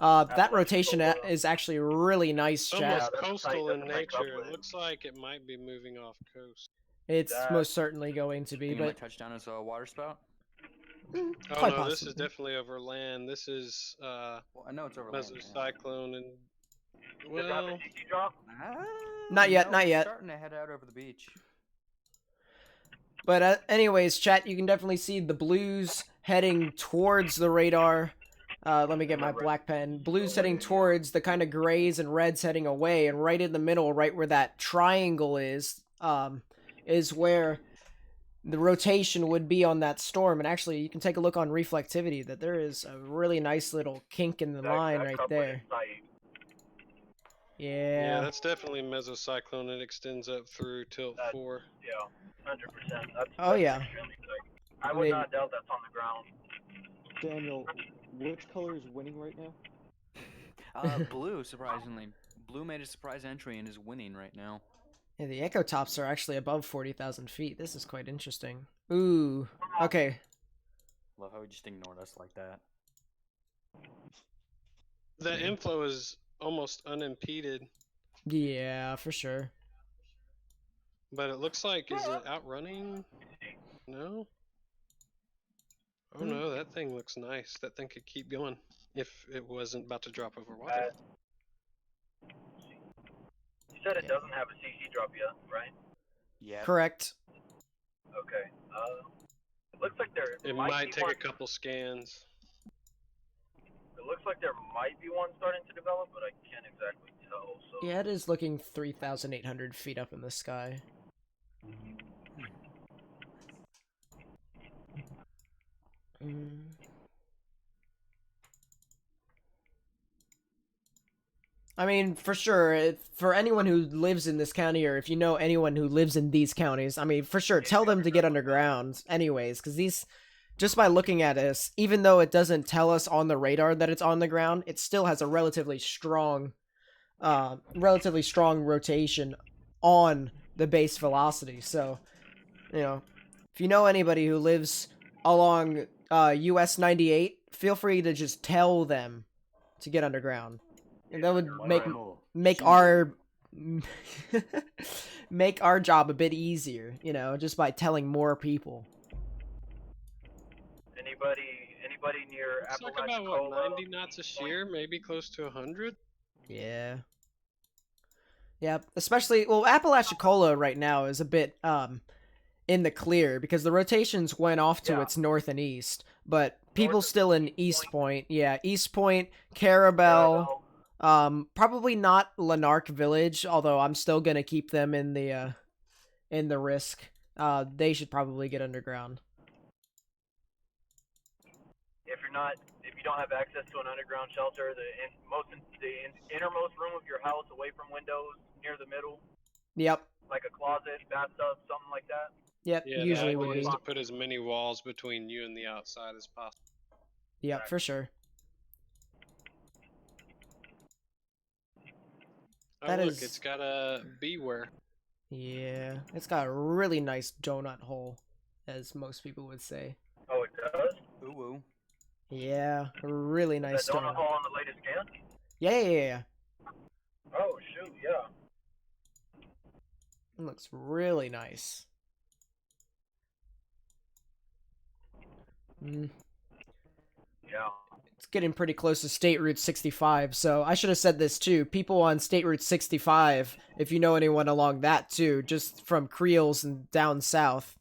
That rotation is actually really nice, chat. Almost coastal in nature. It looks like it might be moving off coast. It's most certainly going to be, Think but... it might touch down as a water spout? Oh Quite no, possibly. this is definitely over land. This is well, I know it's over land. Mesocyclone and well. Not yet, no, not yet. Starting to head out over the beach. But anyways, chat, you can definitely see the blues heading towards the radar. Let me get my black pen. Blues heading towards the kind of grays and reds heading away, and right in the middle, right where that triangle is where the rotation would be on that storm. And actually, you can take a look on reflectivity that there is a really nice little kink in the line right there. Yeah, that's definitely mesocyclone. It extends up through tilt 4. Yeah, 100%. Oh yeah. I would not doubt that's on the ground. Daniel, which color is winning right now? Blue, surprisingly. Blue made a surprise entry and is winning right now. Yeah, the Echo Tops are actually above 40,000 feet. This is quite interesting. Ooh. Okay. Love how he just ignored us like that. The inflow is almost unimpeded. Yeah, for sure. But it looks like, is it outrunning? No? Oh no, that thing looks nice. That thing could keep going if it wasn't about to drop over water. You said it doesn't have a CC drop yet, right? Yeah. Correct. Okay. It looks like there It might take a couple scans. It looks like there might be one starting to develop, but I can't exactly tell. So. Yeah, it is looking 3,800 feet up in the sky. I mean, for sure, for anyone who lives in this county, or if you know anyone who lives in these counties, I mean, for sure, tell them to get underground anyways, because these, just by looking at this, even though it doesn't tell us on the radar that it's on the ground, it still has a relatively strong rotation on the base velocity. So, you know, if you know anybody who lives along US 98, feel free to just tell them to get underground. And that would make our make our job a bit easier, you know, just by telling more people. Anybody near It's like about what, 90 knots a shear, maybe close to 100. Yeah. Yeah, especially, well, Apalachicola right now is a bit in the clear because the rotations went off to its north and east, but people still in East Point. Yeah, East Point, Carabel, probably not Lanark Village, although I'm still gonna keep them in the risk. They should probably get underground. If you don't have access to an underground shelter, the innermost room of your house, away from windows, near the middle. Yep. Like a closet, bathtub, something like that. Yep. Yeah, usually the would idea be. is to put as many walls between you and the outside as possible. Yep, for sure. Oh, look, it's got a beware. Yeah, it's got a really nice donut hole, as most people would say. Oh, it does? Ooh. Yeah, a really nice That donut donut. hole on the latest scan? Yeah. Oh, shoot, yeah. It looks really nice. Yeah. It's getting pretty close to State Route 65, so I should have said this too. People on State Route 65, if you know anyone along that too, just from Creels and down south,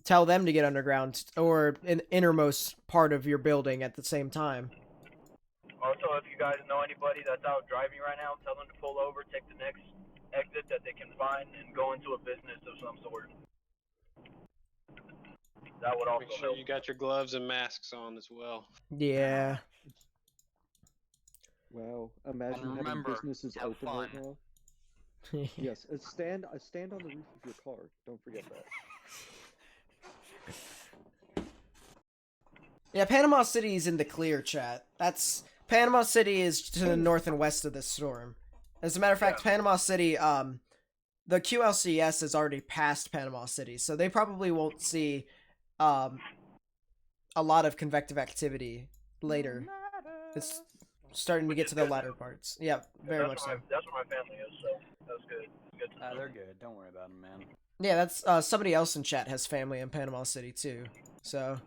tell them to get underground or in the innermost part of your building at the same time. Also, if you guys know anybody that's out driving right now, tell them to pull over, take the next exit that they can find, and go into a business of some sort. That would also Make sure you got your gloves and masks on as well. Yeah. Wow, imagine having businesses open right now. Yes, stand on the roof of your car. Don't forget that. Yeah, Panama City is in the clear, chat. Panama City is to the north and west of this storm. As a matter of fact, Panama City, the QLCS has already passed Panama City, so they probably won't see a lot of convective activity later. It's starting to get to the latter parts. Yeah, very much so. That's where my family is, so that's good. They're good. Don't worry about them, man. Yeah, that's somebody else in chat has family in Panama City too. So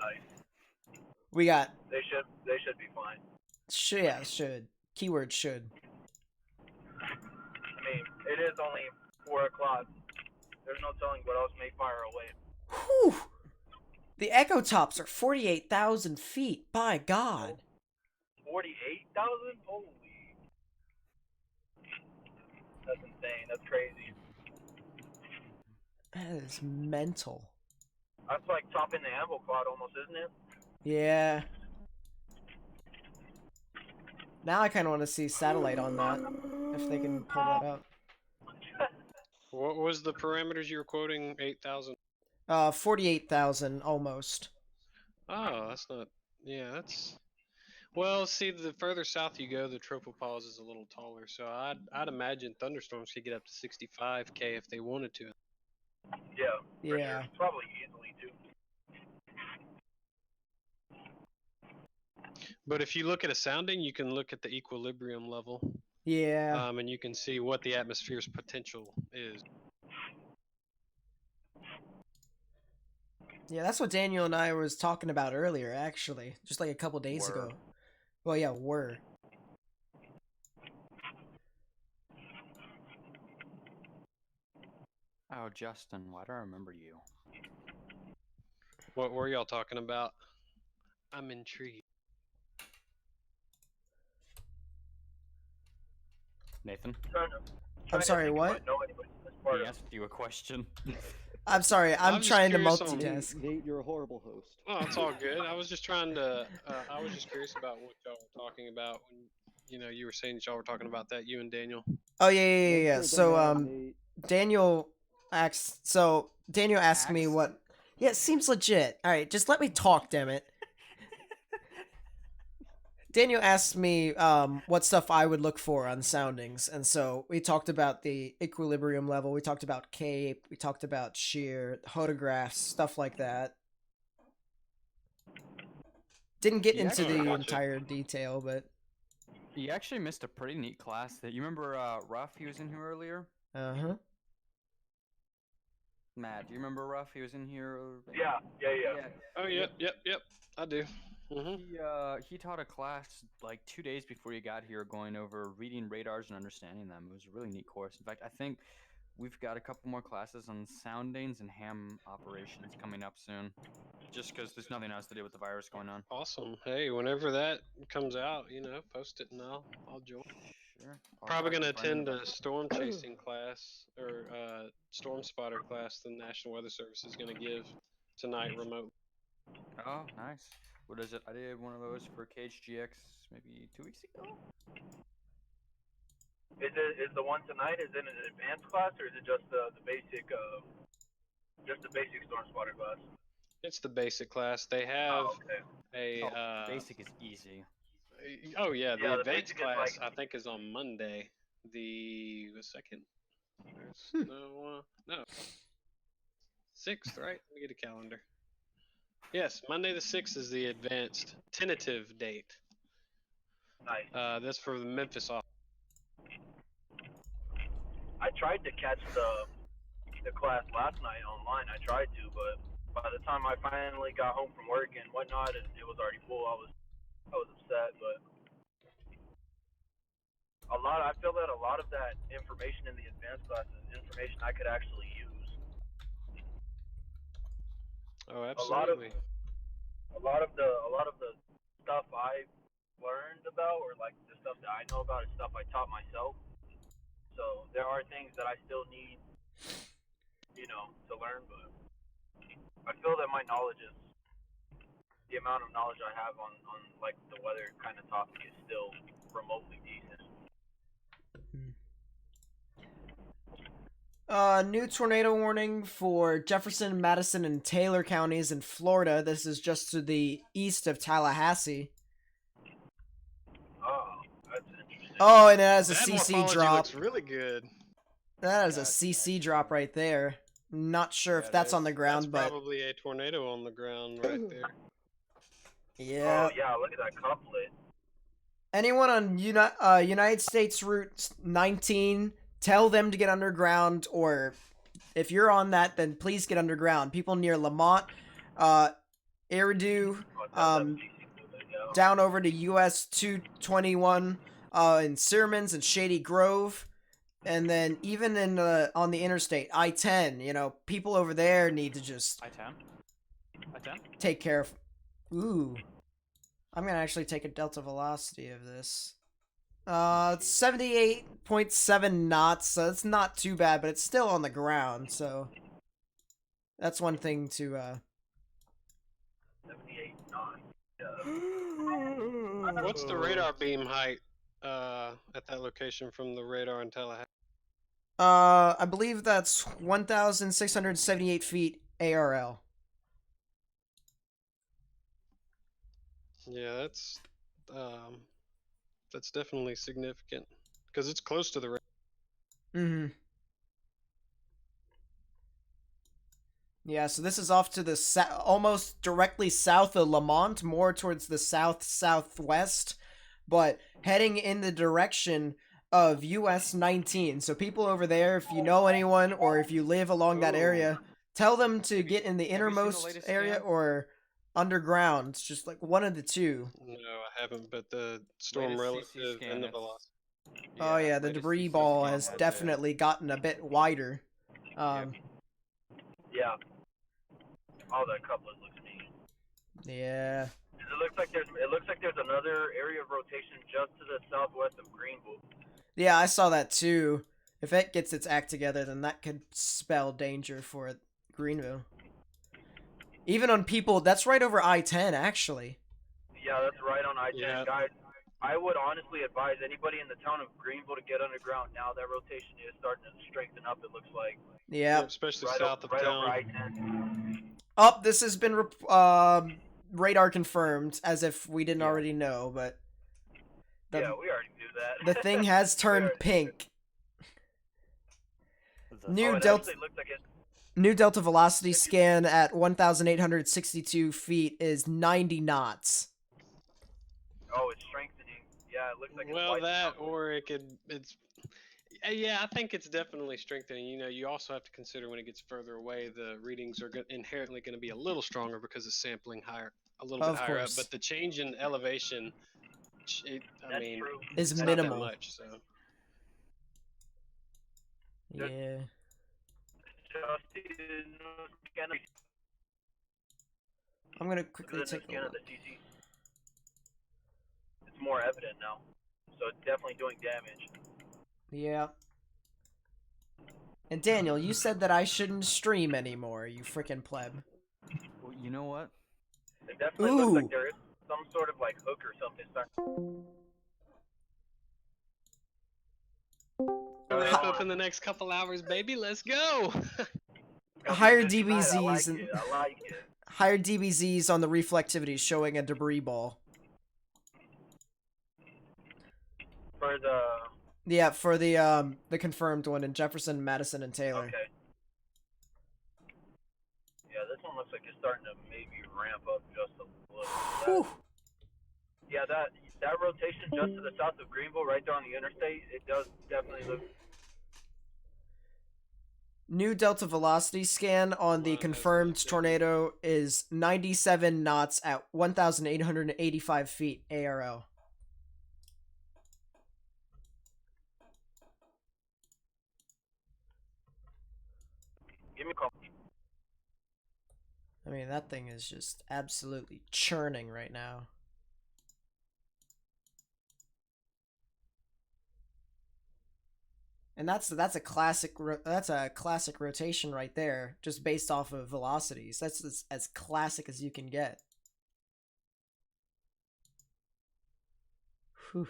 we got. They should be fine. Should. Keyword should. I mean, it is only 4 o'clock. There's no telling what else may fire away. Whew. The Echo Tops are 48,000 feet. By God. 48,000? Holy. That's insane. That's crazy. That is mental. That's like topping the Anvil Cloud almost, isn't it? Yeah. Now I kind of want to see satellite on that, if they can pull that up. What was the parameters you were quoting? 8,000? 48,000 almost. Oh, that's not. Yeah, that's. Well, see, the further south you go, the tropopause is a little taller. So I'd imagine thunderstorms could get up to 65K if they wanted to. Yeah. Yeah. Sure. Probably easily too. But if you look at a sounding, you can look at the equilibrium level. Yeah. And you can see what the atmosphere's potential is. Yeah, that's what Daniel and I was talking about earlier, actually, just like a couple days ago. Well, yeah, were. Oh, Justin, why do I remember you? What were y'all talking about? I'm intrigued. Nathan? I'm sorry, what? He asked you a question. I'm sorry, I'm trying to multitask. Nate, you're a horrible host. Oh, it's all good. I was just trying to. I was just curious about what y'all were talking about when you were saying y'all were talking about that. You and Daniel. Oh yeah. So Daniel asked. So Daniel asked me what. Yeah, it seems legit. All right, just let me talk, damn it. Daniel asked me what stuff I would look for on soundings, and so we talked about the equilibrium level, we talked about cape, we talked about shear, photographs, stuff like that. Didn't get into the entire detail, but... You actually missed a pretty neat class. That you remember Ruff, he was in here earlier? Uh-huh. Matt, do you remember Ruff? He was in here. Yeah. Oh, yep. I do. He taught a class like 2 days before you got here, going over reading radars and understanding them. It was a really neat course. In fact, I think we've got a couple more classes on soundings and ham operations coming up soon. Just because there's nothing else to do with the virus going on. Awesome. Hey, whenever that comes out, post it and I'll join. Sure. Probably gonna attend a storm chasing class or storm spotter class the National Weather Service is gonna give tonight remote. Oh, nice. What is it? I did one of those for Cage GX maybe 2 weeks ago. Is the one tonight? Is it an advanced class or is it just the basic storm spotter class? It's the basic class. They have basic is easy. Oh yeah, the advanced class like... I think is on Monday. The second. There's no 6th, right? Let me get a calendar. Yes, Monday the 6th is the advanced tentative date. Nice. That's for the Memphis office. I tried to catch the class last night online. I tried to, but by the time I finally got home from work and whatnot, it was already full. I was upset, but I feel that a lot of that information in the advanced class is information I could actually use. Oh, absolutely. A lot of the stuff I learned about, or like the stuff that I know about, is stuff I taught myself. So there are things that I still need, to learn, but I feel that my knowledge is, the amount of knowledge I have on like the weather kind of topic is still remotely decent. New tornado warning for Jefferson, Madison, and Taylor counties in Florida. This is just to the east of Tallahassee. Oh, that's interesting. Oh, and it has a that CC drop. Looks really good. That is a CC drop right there. Not sure if that's on the ground, but probably a tornado on the ground right there. Yeah. Oh yeah, look at that couplet. Anyone on United States Route 19, tell them to get underground, or if you're on that, then please get underground. People near Lamont, Eridu, down over to US 221 in Sirmans and Shady Grove, and then even in on the interstate I-10. People over there need to just I-10 take care of. Ooh. I'm gonna actually take a delta velocity of this. It's 78.7 knots, so it's not too bad, but it's still on the ground, so that's one thing to 78 knots. What's the radar beam height at that location from the radar in Tallahassee? I believe that's 1,678 feet ARL. Yeah, that's that's definitely significant because it's close to the. Mm-hmm. Yeah, so this is off to the almost directly south of Lamont, more towards the south-southwest, but heading in the direction of US 19. So people over there, if you know anyone or if you live along that area, tell them to get in the innermost area or underground. It's just like one of the two. No, I haven't, but the storm Latest CC relative scan, and the it's- velocity. Oh yeah, the latest debris CC ball scan has has it. definitely gotten a bit wider. Yeah. All that couplet looks neat. Yeah. It looks like there's another area of rotation just to the southwest of Greenville. Yeah, I saw that too. If it gets its act together, then that could spell danger for Greenville. Even on people, that's right over I-10, actually. Yeah, that's right on I-10. Yeah. Guys, I would honestly advise anybody in the town of Greenville to get underground now. That rotation is starting to strengthen up, it looks like. Yeah. Especially Right south of right town. over I-10. Oh, this has been radar confirmed, as if we didn't already know, but... Yeah, we already knew that. The thing has turned pink. New delta... New delta velocity scan at 1,862 feet is 90 knots. Oh, it's strengthening. Yeah, it looks like Well, that or it's. Yeah, I think it's definitely strengthening. You know, you also have to consider when it gets further away, the readings are inherently going to be a little stronger because it's sampling higher, a little bit higher up. But the change in elevation, I mean, is it's minimal. Not that much, so. Yeah. I'm gonna quickly take a look. It's more evident now, so it's definitely doing damage. Yeah. And Daniel, you said that I shouldn't stream anymore, you frickin' pleb. Well, you know what? It definitely looks like there is some sort of like hook or something. Ramp up in the next couple hours, baby. Let's go. Higher DBZs and I like it. higher DBZs on the reflectivity showing a debris ball. For the Yeah, for the confirmed one in Jefferson, Madison, and Taylor. Okay. Yeah, this one looks like it's starting to maybe ramp up just a little. Yeah, that rotation just to the south of Greenville, right there on the interstate, it does definitely look. New delta velocity scan on the confirmed tornado is 97 knots at 1,885 feet ARL. Give me a call. I mean, that thing is just absolutely churning right now. And that's a classic rotation right there, just based off of velocities. That's as classic as you can get. Whew.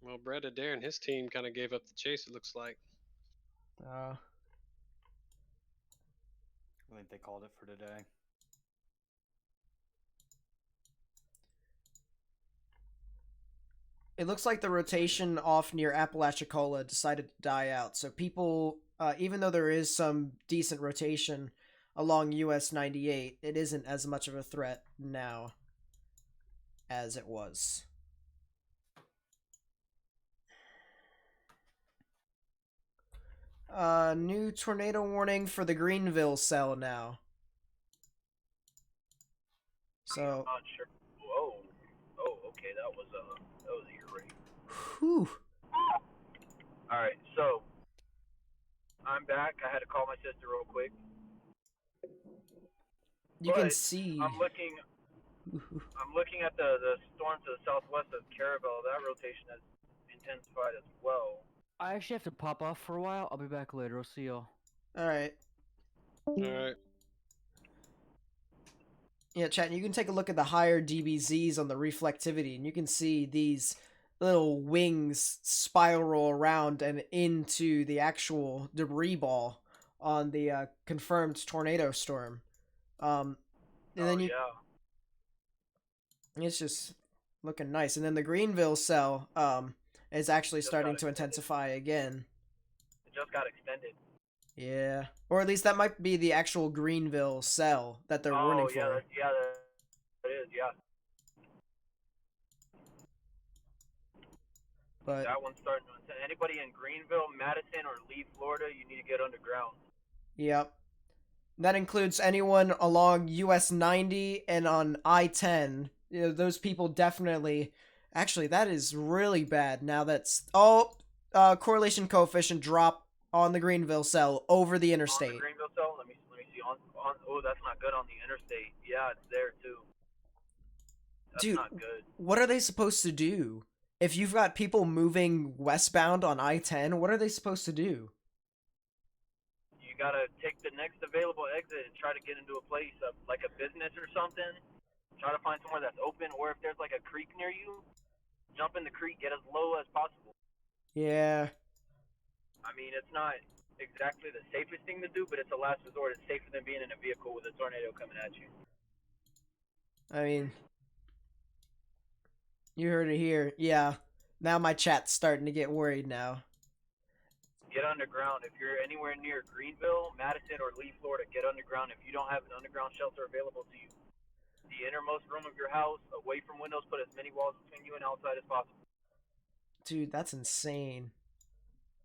Well, Brett Adair and his team kind of gave up the chase, it looks like. I think they called it for today. It looks like the rotation off near Apalachicola decided to die out. So people, even though there is some decent rotation along US 98, it isn't as much of a threat now as it was. New tornado warning for the Greenville cell now. So. I'm not sure. Whoa. Oh, okay. That was a ear rape. Whew. All right, so I'm back. I had to call my sister real quick. You can see. I'm looking at the storm to the southwest of Caravel. That rotation has intensified as well. I actually have to pop off for a while. I'll be back later. I'll see y'all. Alright. Alright. Yeah, chat, you can take a look at the higher DBZs on the reflectivity, and you can see these little wings spiral around and into the actual debris ball on the confirmed tornado storm. And then it's just looking nice. And then the Greenville cell is actually starting to intensify again. It just got extended. Yeah, or at least that might be the actual Greenville cell that they're warning for. That is, yeah. But that one's starting to intend. Anybody in Greenville, Madison, or Lee, Florida, you need to get underground. Yep. That includes anyone along US 90 and on I-10. You know, those people definitely... Actually, that is really bad now that's... correlation coefficient drop on the Greenville cell over the interstate. On the Greenville cell? Let me see. That's not good on the interstate. Yeah, it's there too. That's Dude, not good. What are they supposed to do? If you've got people moving westbound on I-10, what are they supposed to do? You gotta take the next available exit and try to get into a place, like a business or something. Try to find somewhere that's open, or if there's like a creek near you, jump in the creek, get as low as possible. Yeah. I mean, it's not exactly the safest thing to do, but it's a last resort. It's safer than being in a vehicle with a tornado coming at you. I mean, you heard it here. Yeah. Now my chat's starting to get worried now. Get underground. If you're anywhere near Greenville, Madison, or Lee, Florida, get underground. If you don't have an underground shelter available to you, the innermost room of your house, away from windows, put as many walls between you and outside as possible. Dude, that's insane.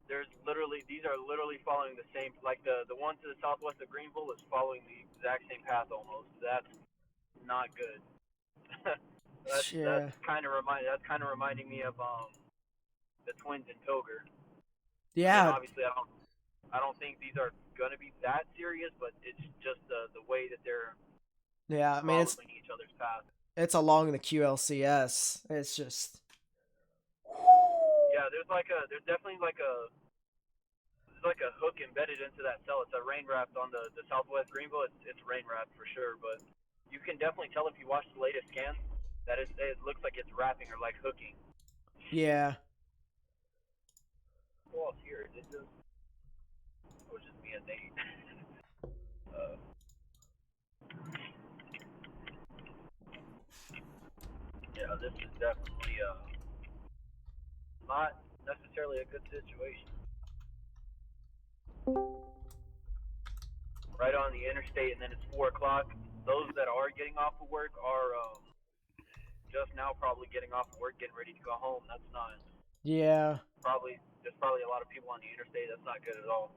These are literally following the same, like the one to the southwest of Greenville is following the exact same path almost. That's not good. that's kind of reminding me of the twins in Pilger. Yeah. And obviously, I don't think these are gonna be that serious, but it's just the way that they're I mean following each other's path. It's along the QLCS. It's just there's definitely like a hook embedded into that cell. It's a rain raft on the southwest Greenville. It's rain raft for sure, but you can definitely tell if you watch the latest scans that it looks like it's wrapping or like hooking. Yeah. Who else here? It was just me and Nate. Yeah, this is definitely not necessarily a good situation. Right on the interstate, and then it's 4 o'clock. Those that are getting off of work are just now probably getting off of work, getting ready to go home. That's not. Yeah. There's probably a lot of people on the interstate. That's not good at all.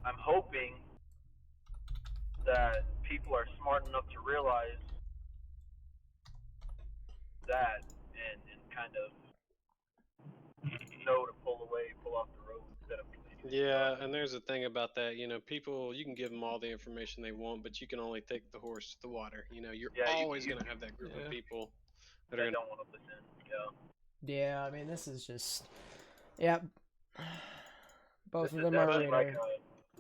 I'm hoping that people are smart enough to realize that and kind of know to pull off the road instead of continuing. Yeah, and there's a thing about that, people, you can give them all the information they want, but you can only take the horse to the water. You're always going to have that group of people that are don't want to listen. Yeah, I mean, this is just... Yeah. Both of them are radar.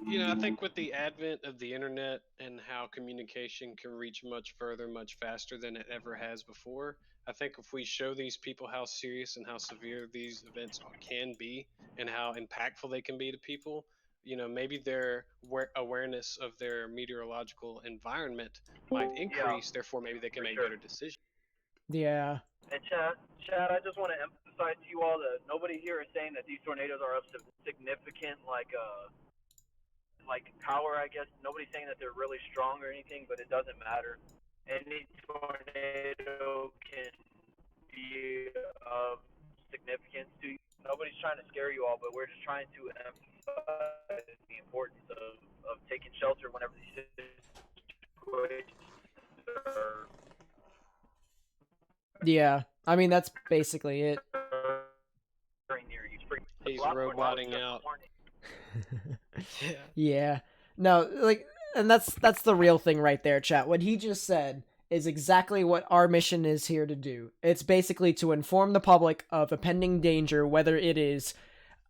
I think with the advent of the internet and how communication can reach much further, much faster than it ever has before, I think if we show these people how serious and how severe these events can be and how impactful they can be to people, maybe their awareness of their meteorological environment might increase, therefore maybe they can make better decisions. Yeah. And Chad, I just want to emphasize to you all that nobody here is saying that these tornadoes are of significant, like power, I guess. Nobody's saying that they're really strong or anything, but it doesn't matter. Any tornado can be of significance to you. Nobody's trying to scare you all, but we're just trying to emphasize the importance of taking shelter whenever these situations are. Yeah, I mean, that's basically it. He's roboting out. Yeah. No, and that's the real thing right there, chat. What he just said is exactly what our mission is here to do. It's basically to inform the public of a pending danger, whether it is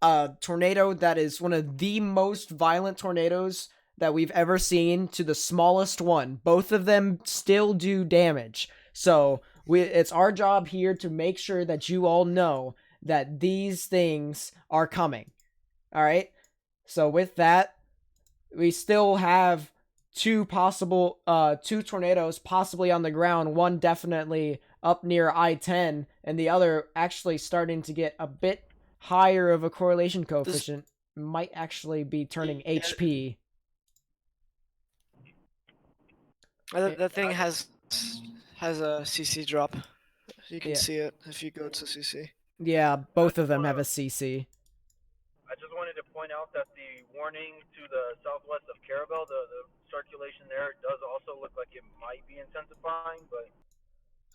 a tornado that is one of the most violent tornadoes that we've ever seen to the smallest one. Both of them still do damage. So it's our job here to make sure that you all know that these things are coming. All right. So with that, we still have two tornadoes possibly on the ground. One definitely up near I-10, and the other actually starting to get a bit higher of a correlation coefficient. Might actually be turning HP. That thing has a CC drop. You can Yeah. see it if you go to CC. Yeah, both of them have a CC. I just wanted to point out that the warning to the southwest of Carabel, the circulation there does also look like it might be intensifying, but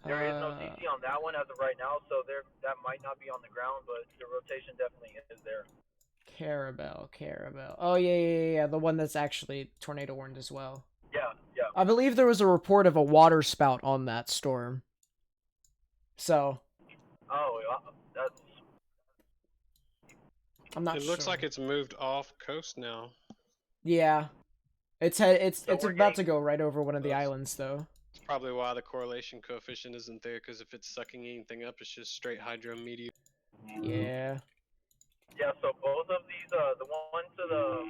there is no CC on that one as of right now, so that might not be on the ground, but the rotation definitely is there. Carabel. Oh, yeah. The one that's actually tornado warned as well. Yeah. I believe there was a report of a water spout on that storm. So. Oh, that's... I'm not sure. It looks like it's moved off coast now. Yeah. It's about to go right over one of the islands, though. It's probably why the correlation coefficient isn't there, because if it's sucking anything up, it's just straight hydrometeor. Yeah. Yeah, so both of these, the one to the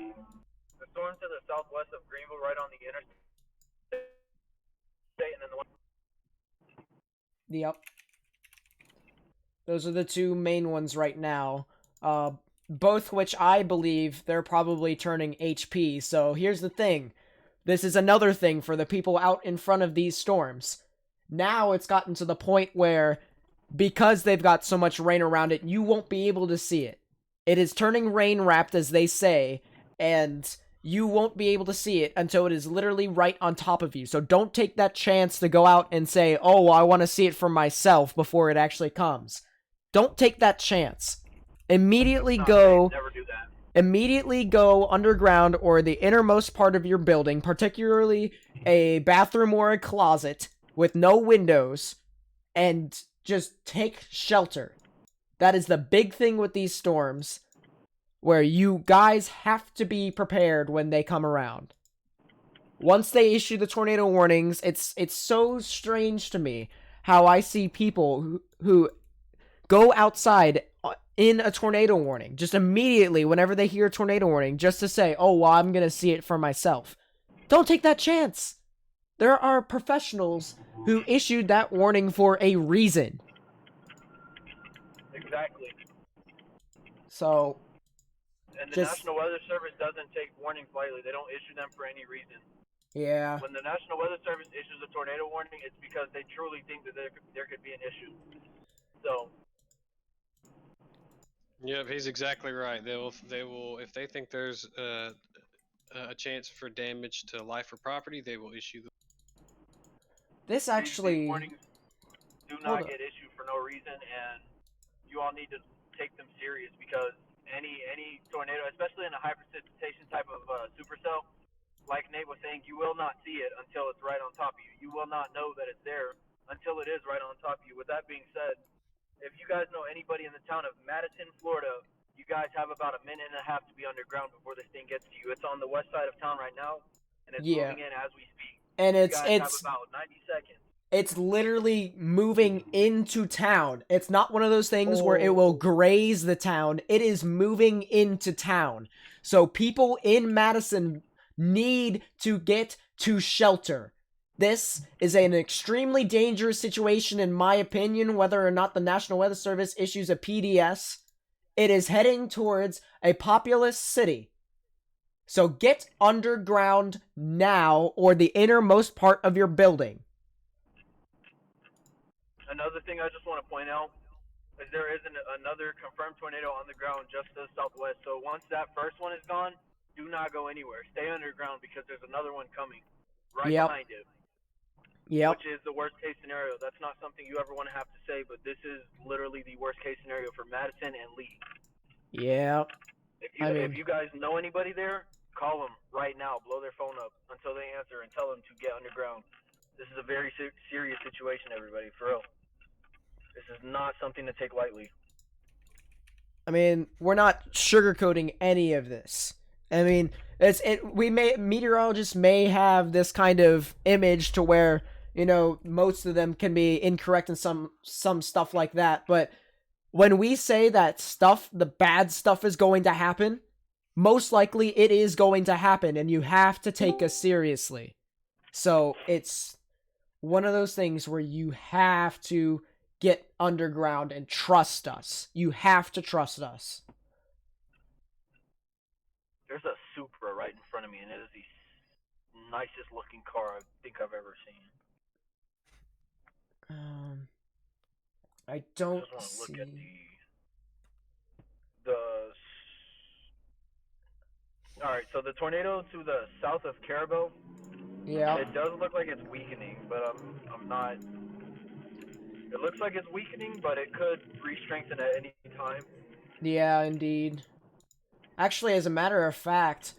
storm to the southwest of Greenville, right on the interstate, and then the one... Yep. Those are the two main ones right now. Both which I believe they're probably turning HP. So here's the thing. This is another thing for the people out in front of these storms. Now it's gotten to the point where, because they've got so much rain around it, you won't be able to see it. It is turning rain-wrapped, as they say, and you won't be able to see it until it is literally right on top of you. So don't take that chance to go out and say, oh, I want to see it for myself before it actually comes. Don't take that chance. Immediately go underground or the innermost part of your building, particularly a bathroom or a closet with no windows, and just take shelter. That is the big thing with these storms, where you guys have to be prepared when they come around. Once they issue the tornado warnings, it's so strange to me how I see people who go outside in a tornado warning, just immediately whenever they hear a tornado warning, just to say, oh, well, I'm going to see it for myself. Don't take that chance. There are professionals who issued that warning for a reason. Exactly. So, and the National Weather Service doesn't take warnings lightly. They don't issue them for any reason. Yeah. When the National Weather Service issues a tornado warning, it's because they truly think that there could be an issue. So. Yep, he's exactly right. They will if they think there's a chance for damage to life or property, they will issue them. This actually these warnings do not get issued for no reason, and you all need to take them serious, because any tornado, especially in a high precipitation type of supercell, like Nate was saying, you will not see it until it's right on top of you. You will not know that it's there until it is right on top of you. With that being said, if you guys know anybody in the town of Madison, Florida, you guys have about a minute and a half to be underground before this thing gets to you. It's on the west side of town right now, and it's moving in as we speak. And you guys have about 90 seconds. It's literally moving into town. It's not one of those things where it will graze the town. It is moving into town. So people in Madison need to get to shelter. This is an extremely dangerous situation, in my opinion, whether or not the National Weather Service issues a PDS. It is heading towards a populous city. So get underground now, or the innermost part of your building. Another thing I just want to point out is there is another confirmed tornado on the ground just to the southwest. So once that first one is gone, do not go anywhere. Stay underground, because there's another one coming right behind it. Yep. Which is the worst case scenario. That's not something you ever want to have to say, but this is literally the worst case scenario for Madison and Lee. Yeah. If you guys know anybody there, call them right now. Blow their phone up until they answer and tell them to get underground. This is a very serious situation, everybody, for real. This is not something to take lightly. I mean, we're not sugarcoating any of this. I mean, meteorologists may have this kind of image to where, you know, most of them can be incorrect in some stuff like that, but when we say that the bad stuff is going to happen, most likely it is going to happen, and you have to take us seriously. So it's one of those things where you have to get underground and trust us. You have to trust us. There's a Supra right in front of me, and it is the nicest looking car I think I've ever seen. I don't just want to look see. at the. All right, so the tornado to the south of Caribou. Yeah. It does look like it's weakening, but I'm not. It looks like it's weakening, but it could re-strengthen at any time. Yeah, indeed. Actually, as a matter of fact,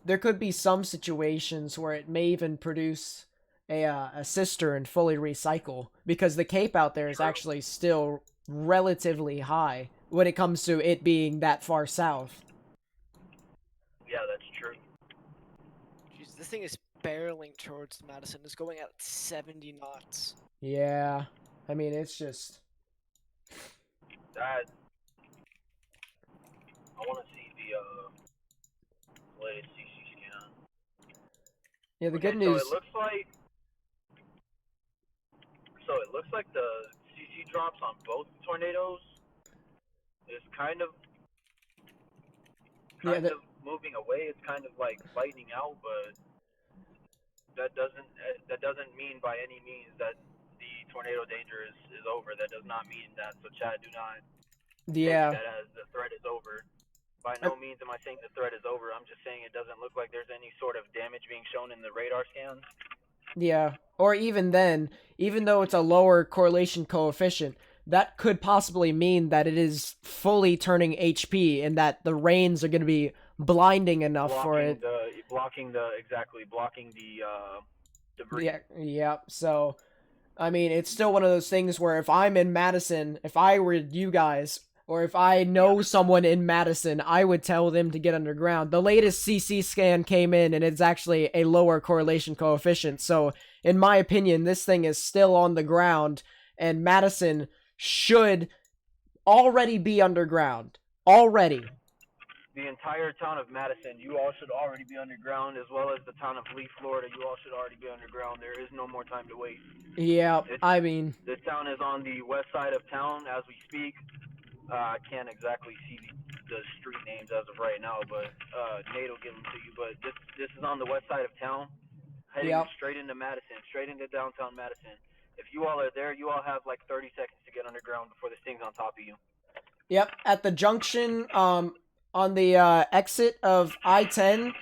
there could be some situations where it may even produce a sister and fully recycle, because the cape out there is actually still relatively high when it comes to it being that far south. Yeah, that's true. Jeez, this thing is barreling towards Madison. It's going at 70 knots. Yeah, I mean, it's just... That... I want to see the latest CC scan. Yeah, the good So news... it looks like the CC drops on both tornadoes is kind of moving away. It's kind of like lightening out, but that doesn't mean by any means that the tornado danger is over. That does not mean that. So Chad, do not take that as the threat is over. By no means am I saying the threat is over. I'm just saying it doesn't look like there's any sort of damage being shown in the radar scans. Yeah, or even then, even though it's a lower correlation coefficient, that could possibly mean that it is fully turning HP and that the rains are going to be blinding enough for it. Blocking the debris. Yeah, so, I mean, it's still one of those things where if I'm in Madison, if I were you guys, or if I know someone in Madison, I would tell them to get underground. The latest CC scan came in, and it's actually a lower correlation coefficient. So, in my opinion, this thing is still on the ground, and Madison should already be underground. Already. The entire town of Madison, you all should already be underground, as well as the town of Lee, Florida, you all should already be underground. There is no more time to wait. Yeah, I mean... The town is on the west side of town as we speak. I can't exactly see the street names as of right now, but Nate will give them to you. But this is on the west side of town, heading straight into Madison, straight into downtown Madison. If you all are there, you all have like 30 seconds to get underground before this thing's on top of you. Yep, at the junction, on the exit of I-10,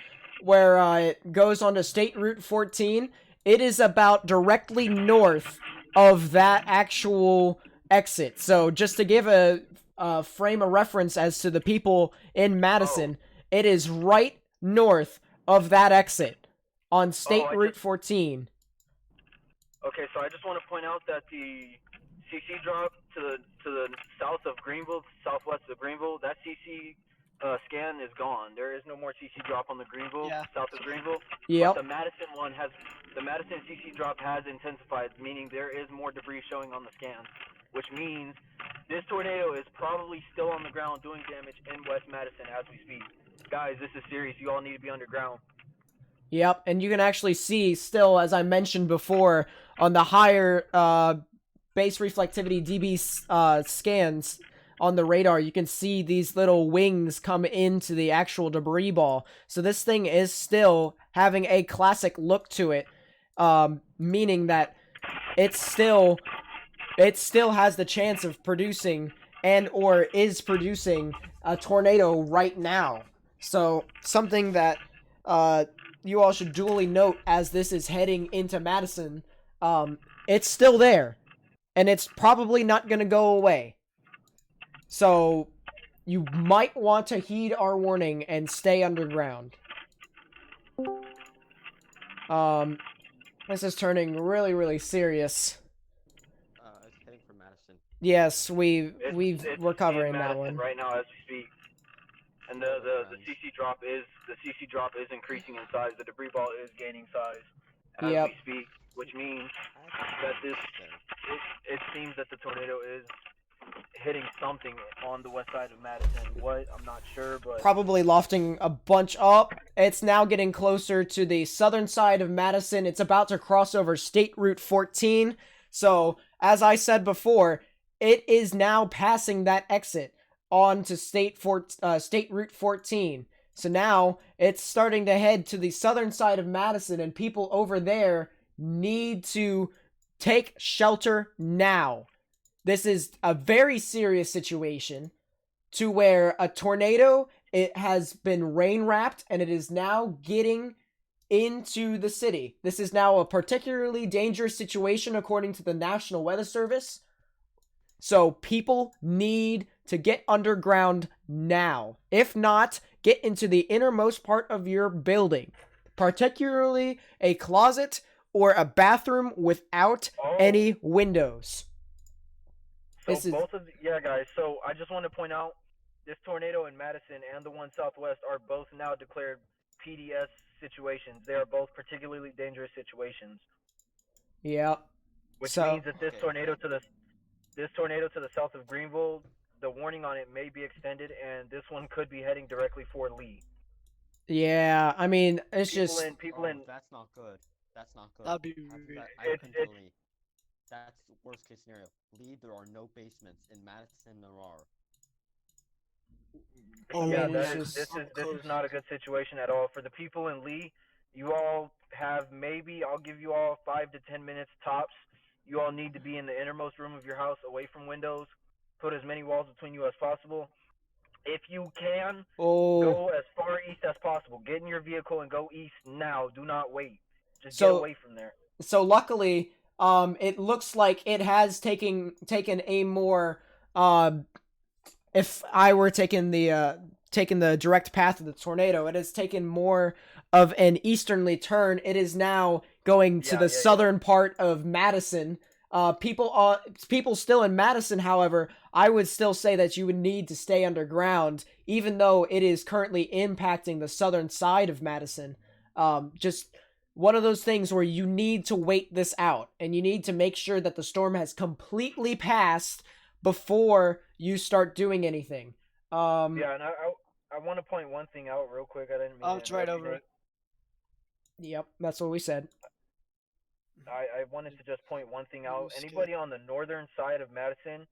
where it goes onto State Route 14, it is about directly north of that actual exit. So just to give a frame of reference as to the people in Madison, it is right north of that exit on State Route 14. Okay, so I just want to point out that the CC drop to the south of Greenville, southwest of Greenville, that CC scan is gone. There is no more CC drop on the Greenville, south of Greenville. Yep. But the Madison CC drop has intensified, meaning there is more debris showing on the scan, which means this tornado is probably still on the ground doing damage in West Madison as we speak. Guys, this is serious. You all need to be underground. Yep, and you can actually see still, as I mentioned before, on the higher base reflectivity dB scans on the radar, you can see these little wings come into the actual debris ball. So this thing is still having a classic look to it, meaning that it still has the chance of producing and or is producing a tornado right now. So something that you all should duly note as this is heading into Madison, it's still there, and it's probably not going to go away. So you might want to heed our warning and stay underground. This is turning really, really serious. It's heading for Madison. Yes, we're covering Madison that one right now as we speak. And the CC drop is increasing in size. The debris ball is gaining size as we speak, which means that this it seems that the tornado is hitting something on the west side of Madison. What? I'm not sure, but Probably lofting a bunch up. It's now getting closer to the southern side of Madison. It's about to cross over State Route 14. So, as I said before, it is now passing that exit on to State Route 14. So now it's starting to head to the southern side of Madison, and people over there need to take shelter now. This is a very serious situation to where a tornado, it has been rain wrapped and it is now getting into the city. This is now a particularly dangerous situation according to the National Weather Service. So people need to get underground now. If not, get into the innermost part of your building, particularly a closet or a bathroom without any windows. So guys. So I just want to point out, this tornado in Madison and the one southwest are both now declared PDS situations. They are both particularly dangerous situations. Yeah. Which means that this tornado to the south of Greenville, the warning on it may be extended, and this one could be heading directly for Lee. Yeah, I mean, it's That's not good. That's not good. That'd be I've been to Lee. That's worst case scenario. Lee, there are no basements. In Madison, there are. This is not a good situation at all for the people in Lee. You all have I'll give you all 5 to 10 minutes tops. You all need to be in the innermost room of your house, away from windows. Put as many walls between you as possible. If you can, go as far east as possible. Get in your vehicle and go east now. Do not wait. Just get away from there. So luckily, it looks like it has taken a more if I were taking the direct path of the tornado, it has taken more of an easterly turn. It is now going to the southern part of Madison. People still in Madison, however, I would still say that you would need to stay underground, even though it is currently impacting the southern side of Madison. Just one of those things where you need to wait this out, and you need to make sure that the storm has completely passed before you start doing anything. And I want to point one thing out real quick. I didn't mean it's right over it. Yep, that's what we said. I wanted to just point one thing out. Anybody on the northern side of Madison,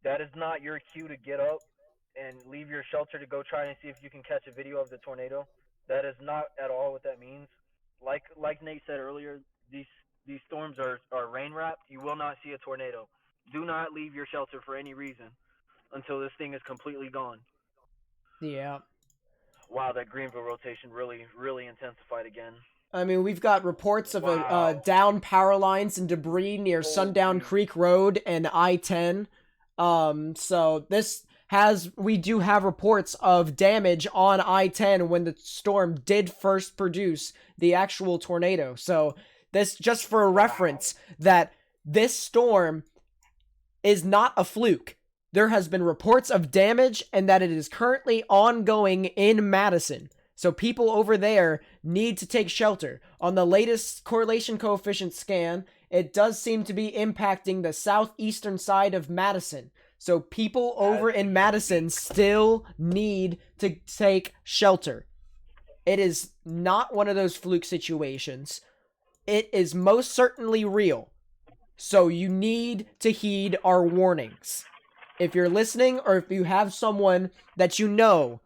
that is not your cue to get up and leave your shelter to go try and see if you can catch a video of the tornado. That is not at all what that means. Like Nate said earlier, these storms are rain wrapped. You will not see a tornado. Do not leave your shelter for any reason until this thing is completely gone. Yeah. Wow, that Greenville rotation really, really intensified again. I mean, we've got reports of down power lines and debris near Sundown Creek Road and I-10. So we do have reports of damage on I-10 when the storm did first produce the actual tornado. So this, just for a reference, that this storm is not a fluke. There has been reports of damage and that it is currently ongoing in Madison. So people over there need to take shelter. On the latest correlation coefficient scan, it does seem to be impacting the southeastern side of Madison. So people over in Madison still need to take shelter. It is not one of those fluke situations. It is most certainly real. So you need to heed our warnings. If you're listening, or if you have someone that you know,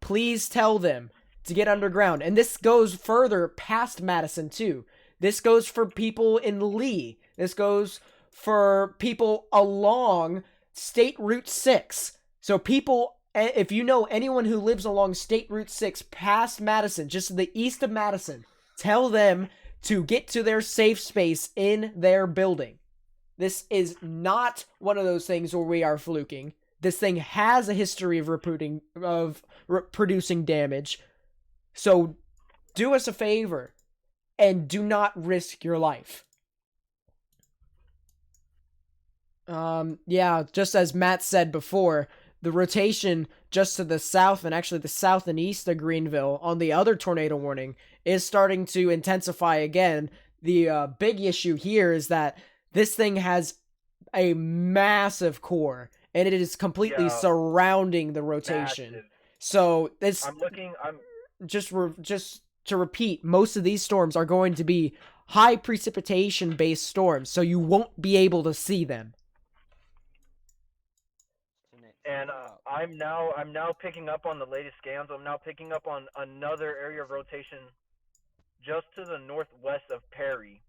please tell them to get underground. And this goes further past Madison too. This goes for people in Lee. This goes for people along State Route 6. So people, if you know anyone who lives along State Route 6 past Madison, just to the east of Madison, tell them to get to their safe space in their building. This is not one of those things where we are fluking. This thing has a history of producing damage. So do us a favor and do not risk your life. Yeah, just as Matt said before, the rotation just to the south, and actually the south and east of Greenville on the other tornado warning, is starting to intensify again. The big issue here is that this thing has a massive core, and it is completely Yeah. surrounding the rotation. Massive. So this I'm looking. I'm just to repeat, most of these storms are going to be high precipitation based storms, so you won't be able to see them. and I'm now picking up on the latest scans. I'm now picking up on another area of rotation just to the northwest of Perry.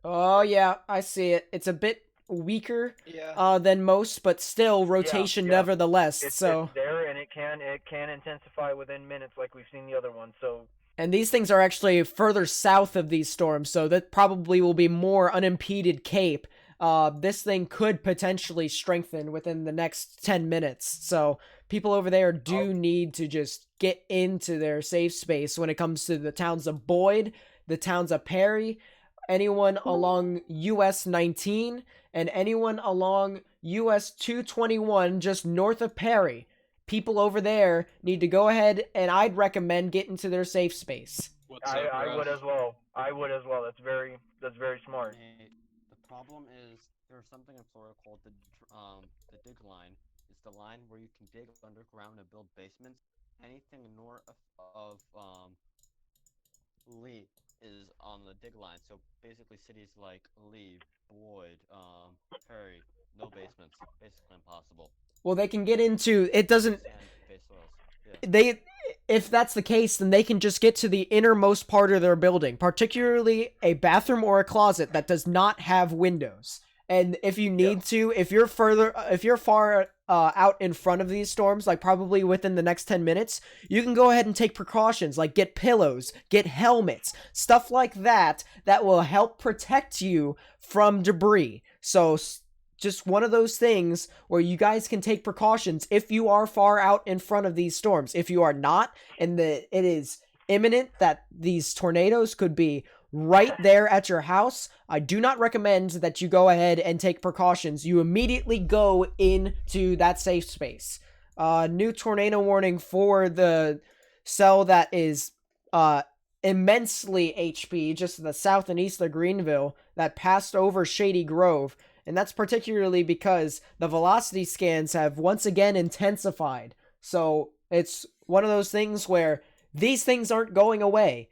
Oh yeah, I see it. It's a bit weaker Yeah. than most, but still rotation Yeah. nevertheless. It's So there, and it can intensify within minutes, like we've seen the other one. So and these things are actually further south of these storms, so that probably will be more unimpeded cape. This thing could potentially strengthen within the next 10 minutes. So people over there do need to just get into their safe space when it comes to the towns of Boyd, the towns of Perry, anyone along US 19, and anyone along US 221 just north of Perry. People over there need to go ahead, and I'd recommend get into their safe space. I would as well. I would as well. That's very smart. The problem is there's something in Florida called the dig line. It's the line where you can dig underground and build basements. Anything north of Lee is on the dig line. So basically, cities like Lee, Boyd, Perry, no basements, basically impossible. Well, they can get into it. Doesn't Base soils. Yeah. they? If that's the case, then they can just get to the innermost part of their building, particularly a bathroom or a closet that does not have windows. And if you need to, if you're far out in front of these storms, like probably within the next 10 minutes, you can go ahead and take precautions, like get pillows, get helmets, stuff like that will help protect you from debris. So just one of those things where you guys can take precautions if you are far out in front of these storms. If you are not, and it is imminent that these tornadoes could be right there at your house, I do not recommend that you go ahead and take precautions. You immediately go into that safe space. New tornado warning for the cell that is immensely HP, just to the south and east of Greenville, that passed over Shady Grove. And that's particularly because the velocity scans have once again intensified. So it's one of those things where these things aren't going away.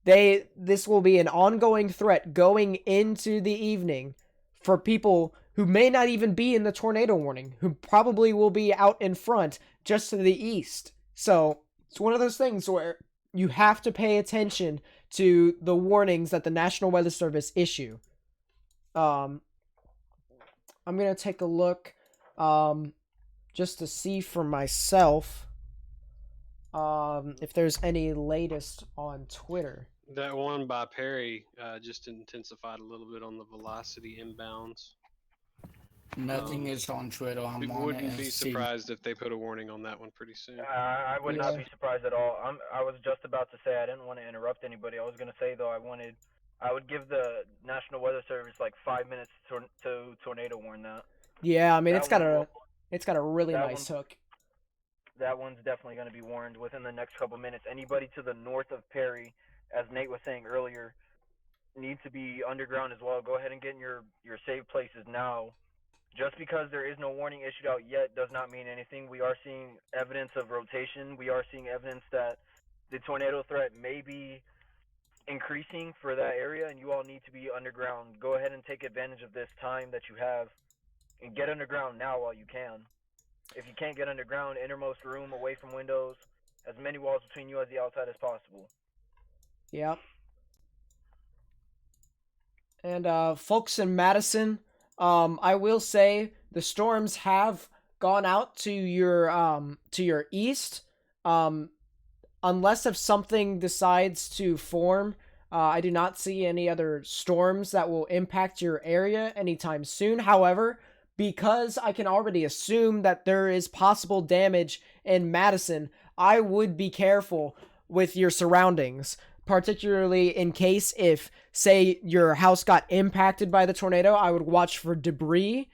This will be an ongoing threat going into the evening for people who may not even be in the tornado warning, who probably will be out in front just to the east. So it's one of those things where you have to pay attention to the warnings that the National Weather Service issue. I'm going to take a look just to see for myself if there's any latest on Twitter. That one by Perry just intensified a little bit on the velocity inbounds. Nothing is on Twitter. I'm We on it. wouldn't be see. surprised if they put a warning on that one pretty soon. I would not be surprised at all. I was just about to say, I didn't want to interrupt anybody. I was going to say, though, I would give the National Weather Service like 5 minutes to tornado warn that. Yeah, I mean, That it's got a really that nice hook. That one's definitely going to be warned within the next couple minutes. Anybody to the north of Perry, as Nate was saying earlier, needs to be underground as well. Go ahead and get in your safe places now. Just because there is no warning issued out yet does not mean anything. We are seeing evidence of rotation. We are seeing evidence that the tornado threat may be increasing for that area, and you all need to be underground. Go ahead and take advantage of this time that you have and get underground now while you can. If you can't get underground, innermost room, away from windows, as many walls between you as the outside as possible. Yep. And folks in Madison, I will say the storms have gone out to your east. Unless if something decides to form, I do not see any other storms that will impact your area anytime soon. However, because I can already assume that there is possible damage in Madison, I would be careful with your surroundings, particularly in case if, say, your house got impacted by the tornado. I would watch for debris,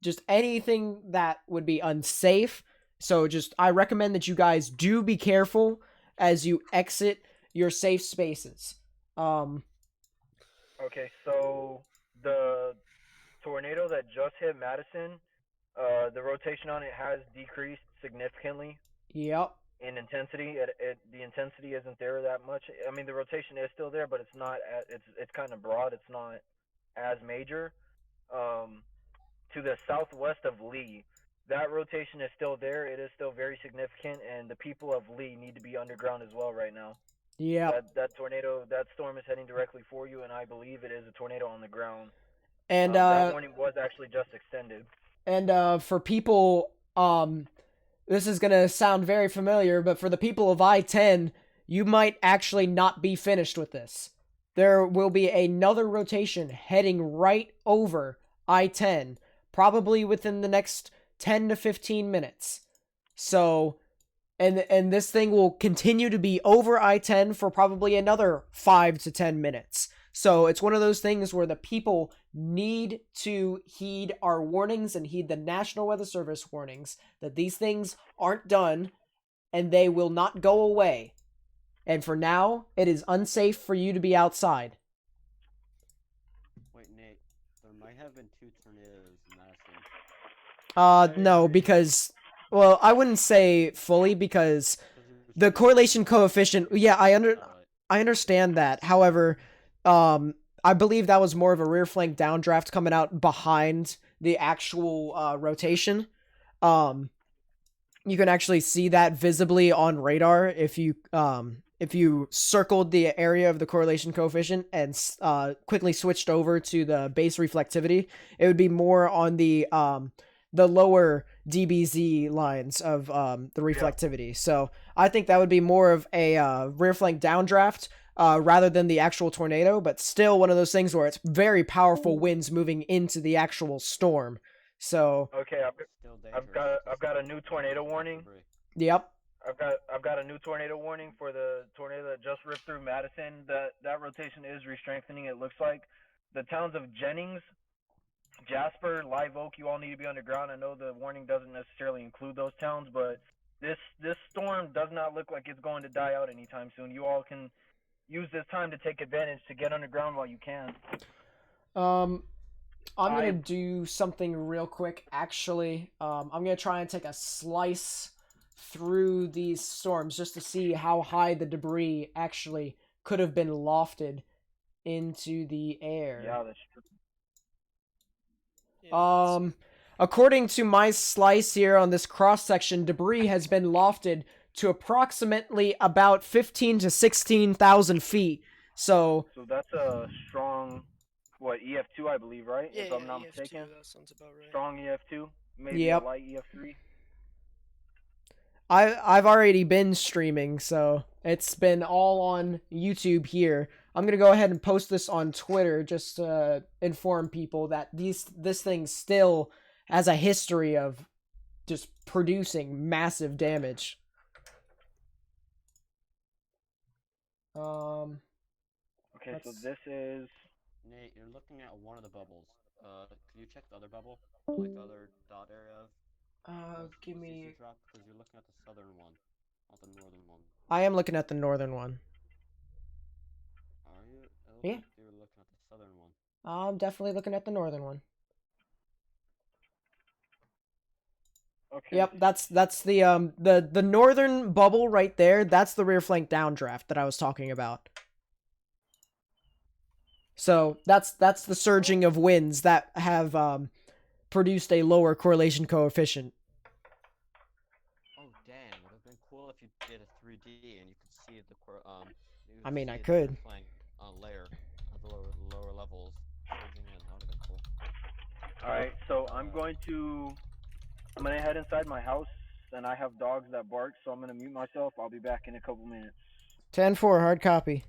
just anything that would be unsafe. So I recommend that you guys do be careful as you exit your safe spaces. Okay, so the tornado that just hit Madison, the rotation on it has decreased significantly Yep. in intensity. The intensity isn't there that much. I mean, the rotation is still there, but it's not. It's kind of broad. It's not as major. Um, to the southwest of Lee, that rotation is still there. It is still very significant, and the people of Lee need to be underground as well right now. Yep. That tornado, that storm is heading directly for you, and I believe it is a tornado on the ground. And that warning was actually just extended. And for people, this is gonna sound very familiar, but for the people of I-10, you might actually not be finished with this. There will be another rotation heading right over I-10, probably within the next 10 to 15 minutes. So, and this thing will continue to be over I-10 for probably another 5 to 10 minutes. So it's one of those things where the people need to heed our warnings and heed the National Weather Service warnings that these things aren't done and they will not go away. And for now, it is unsafe for you to be outside. Wait, Nate, there might have been 2 tornadoes in Madison. No, because, well, I wouldn't say fully because the correlation coefficient, yeah, I understand that. However, I believe that was more of a rear flank downdraft coming out behind the actual rotation. You can actually see that visibly on radar if you circled the area of the correlation coefficient and quickly switched over to the base reflectivity. It would be more on the lower DBZ lines of the reflectivity. So I think that would be more of a rear flank downdraft rather than the actual tornado, but still one of those things where it's very powerful winds moving into the actual storm. So okay, I've got a new tornado warning. Yep. I've got a new tornado warning for the tornado that just ripped through Madison. That rotation is re-strengthening. It looks like the towns of Jennings, Jasper, Live Oak, you all need to be underground. I know the warning doesn't necessarily include those towns, but this storm does not look like it's going to die out anytime soon. You all can use this time to take advantage to get underground while you can. I'm gonna do something real quick. Actually, I'm gonna try and take a slice through these storms just to see how high the debris actually could have been lofted into the air. Yeah, that's true. According to my slice here on this cross section, debris has been lofted to approximately about 15 to 16,000 feet. So that's a strong, what, EF2, I believe, right? Yeah, if I'm not EF2, mistaken. that sounds about right. Strong EF2, maybe Yep. a light EF3. I've already been streaming, so it's been all on YouTube here. I'm gonna go ahead and post this on Twitter just to inform people that this thing still has a history of just producing massive damage. Okay, so this is... Nate, you're looking at one of the bubbles. Can you check the other bubble? Like the other dot area? Give me... Drop, because you're looking at the southern one, not the northern one. I am looking at the northern one. Are you? Yeah. Like you were looking at the southern one. I'm definitely looking at the northern one. Okay. Yep, that's the northern bubble right there. That's the rear flank downdraft that I was talking about. So that's the surging of winds that have produced a lower correlation coefficient. Oh damn! Would have been cool if you did a 3D and you could see the I mean, I could. Flank layer at the lower levels surging in. That would have been cool. All right, so I'm gonna head inside my house, and I have dogs that bark, so I'm gonna mute myself. I'll be back in a couple minutes. 10-4, hard copy.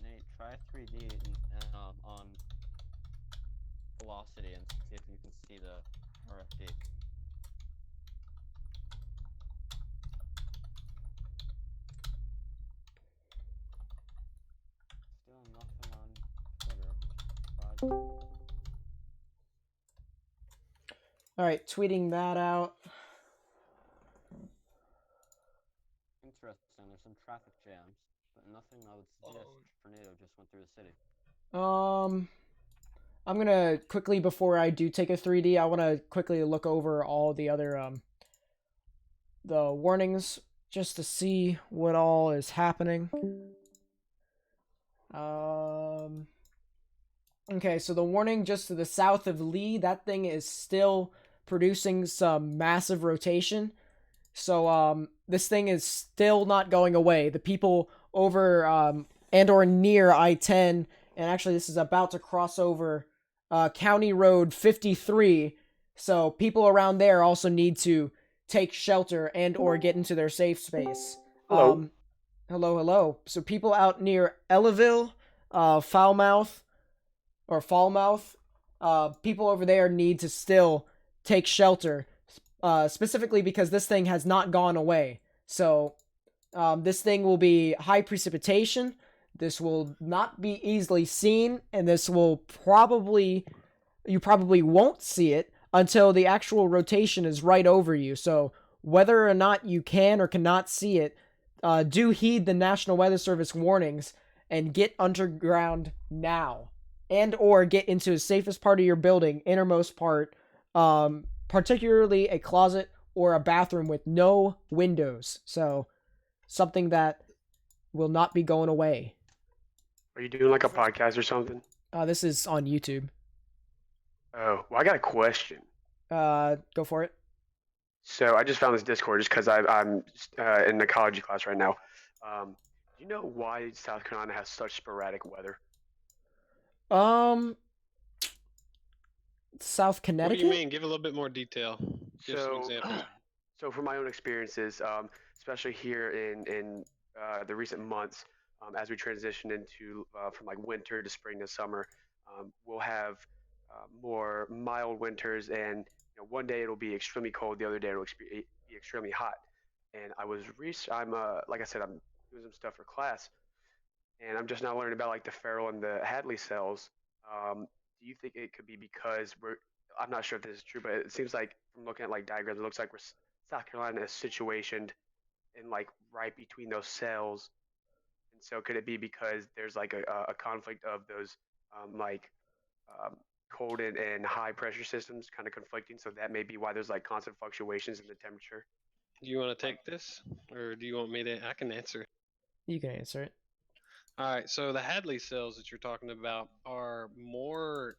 Nate, try 3D on velocity and see if you can see the RFD. Still nothing on Twitter. Alright, tweeting that out. Interesting, there's some traffic jams. but nothing I would suggest tornado just went through the city. I'm gonna quickly, before I do take a 3D, I want to quickly look over all the other the warnings just to see what all is happening. Okay, so the warning just to the south of Lee, that thing is still producing some massive rotation. So this thing is still not going away. The people over and or near I-10, and actually this is about to cross over County Road 53. So people around there also need to take shelter and or get into their safe space. Hello. Hello. So people out near Ellaville, Falmouth, people over there need to still take shelter, specifically because this thing has not gone away. So this thing will be high precipitation. This will not be easily seen, and you probably won't see it until the actual rotation is right over you. So whether or not you can or cannot see it, do heed the National Weather Service warnings and get underground now, and or get into the safest part of your building, innermost part, particularly a closet or a bathroom with no windows. So something that will not be going away. Are you doing like a podcast or something? This is on YouTube. Oh, well, I got a question. Go for it. So I just found this Discord just because I'm in the ecology class right now. Do you know why South Carolina has such sporadic weather? South Connecticut? What do you mean? Give a little bit more detail. Give some examples. So from my own experiences, especially here in the recent months, as we transition into from like winter to spring to summer, we'll have more mild winters, and one day it'll be extremely cold, the other day it'll be extremely hot. And I'm like I said, I'm doing some stuff for class, and I'm just now learning about like the Farrell and the Hadley cells. Do you think it could be because I'm not sure if this is true, but it seems like from looking at like diagrams, it looks like South Carolina is situated in like right between those cells. And so could it be because there's like a conflict of those like um, cold and high pressure systems kind of conflicting? So that may be why there's like constant fluctuations in the temperature. Do you want to take this, or do you want me to? I can answer. You can answer it. All right. So the Hadley cells that you're talking about are more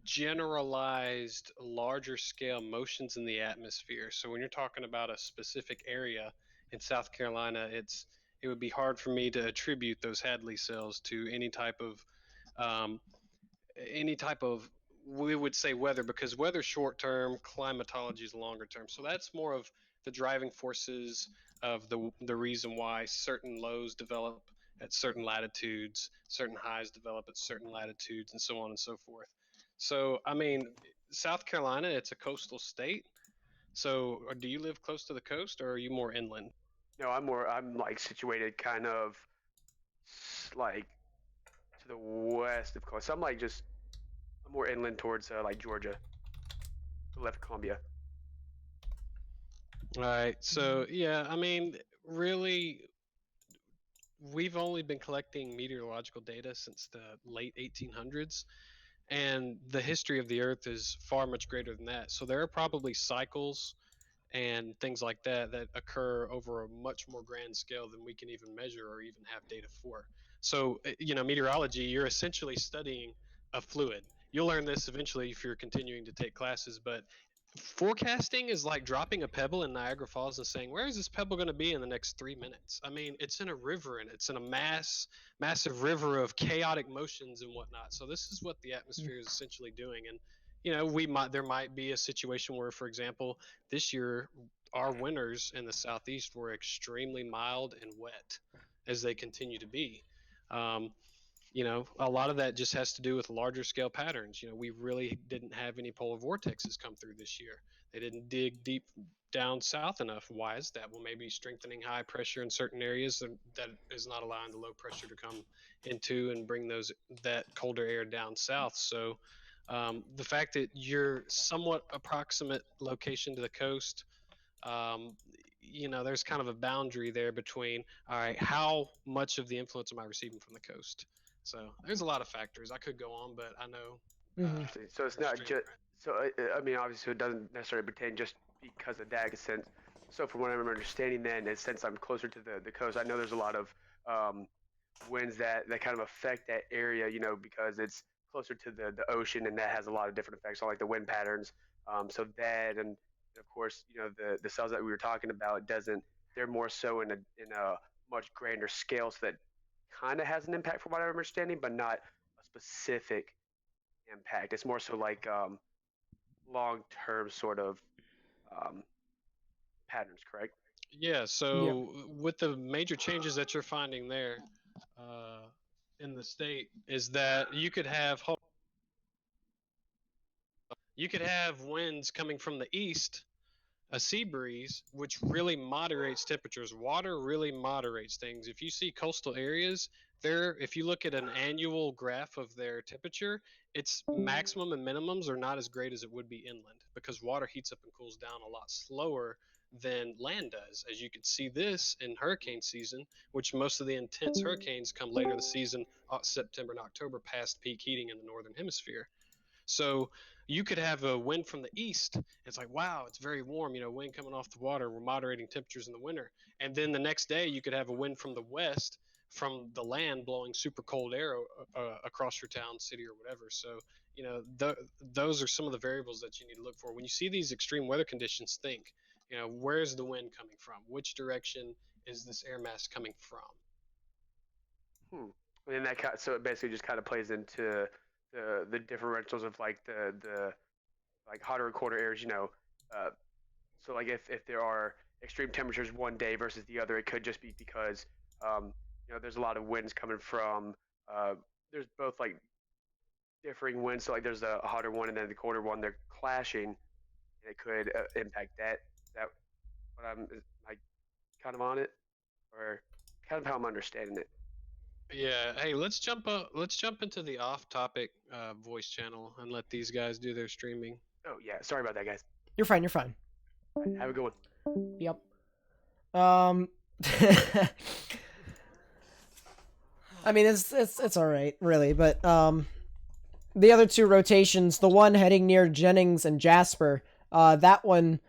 generalized, larger scale motions in the atmosphere. So when you're talking about a specific area in South Carolina, it would be hard for me to attribute those Hadley cells to um, any type of we would say weather, because weather short term, climatology is longer term. So that's more of the driving forces of the reason why certain lows develop at certain latitudes, certain highs develop at certain latitudes, and so on and so forth. So I mean, South Carolina, it's a coastal state. So do you live close to the coast, or are you more inland? No, I'm like situated kind of like to the west of coast. So I'm like I'm more inland towards like Georgia, the left of Columbia. All right. So yeah, I mean, really, we've only been collecting meteorological data since the late 1800s, and the history of the Earth is far much greater than that. So there are probably cycles and things like that that occur over a much more grand scale than we can even measure or even have data for. So, meteorology, you're essentially studying a fluid. You'll learn this eventually if you're continuing to take classes, but forecasting is like dropping a pebble in Niagara Falls and saying, where is this pebble going to be in the next 3 minutes? I mean, it's in a river, and it's in a massive river of chaotic motions and whatnot. So this is what the atmosphere is essentially doing. And there might be a situation where, for example, this year our winters in the southeast were extremely mild and wet, as they continue to be. Um, a lot of that just has to do with larger scale patterns. We really didn't have any polar vortexes come through this year. They didn't dig deep down south enough. Why is that? Well, maybe strengthening high pressure in certain areas that is not allowing the low pressure to come into and bring that colder air down south. So the fact that you're somewhat approximate location to the coast, there's kind of a boundary there between, all right, how much of the influence am I receiving from the coast? So there's a lot of factors. I could go on, but I know. So it's not just. So I mean, obviously, it doesn't necessarily pertain just because of that sense. So from what I'm understanding, then, is since I'm closer to the coast, I know there's a lot of winds that kind of affect that area. Because it's closer to the ocean, and that has a lot of different effects on like the wind patterns. So that, and of course, the cells that we were talking about doesn't. They're more so in a much grander scale, so that kind of has an impact from what I'm understanding, but not a specific impact. It's more so like long term sort of patterns, correct? Yeah. So with the major changes that you're finding there in the state, is that you could have winds coming from the east, a sea breeze, which really moderates temperatures. Water really moderates things. If you see coastal areas, if you look at an annual graph of their temperature, its maximum and minimums are not as great as it would be inland, because water heats up and cools down a lot slower than land does. As you can see this in hurricane season, which most of the intense hurricanes come later in the season, September and October, past peak heating in the northern hemisphere. So you could have a wind from the east. It's like, wow, it's very warm, wind coming off the water. We're moderating temperatures in the winter. And then the next day, you could have a wind from the west, from the land, blowing super cold air across your town, city, or whatever. So, those are some of the variables that you need to look for. When you see these extreme weather conditions, think, where's the wind coming from? Which direction is this air mass coming from? And then so it basically just kind of plays into the differentials of like the like hotter and colder areas. So like if there are extreme temperatures one day versus the other, it could just be because there's a lot of winds coming from there's both like differing winds. So like there's a hotter one and then the colder one. They're clashing, and it could impact that. What I'm like kind of on it, or kind of how I'm understanding it. Yeah. Hey, let's jump into the off-topic voice channel and let these guys do their streaming. Oh yeah, sorry about that, guys. You're fine. You're fine. Have a good one. Yep. I mean, it's all right, really, but the other two rotations, the one heading near Jennings and Jasper, that one,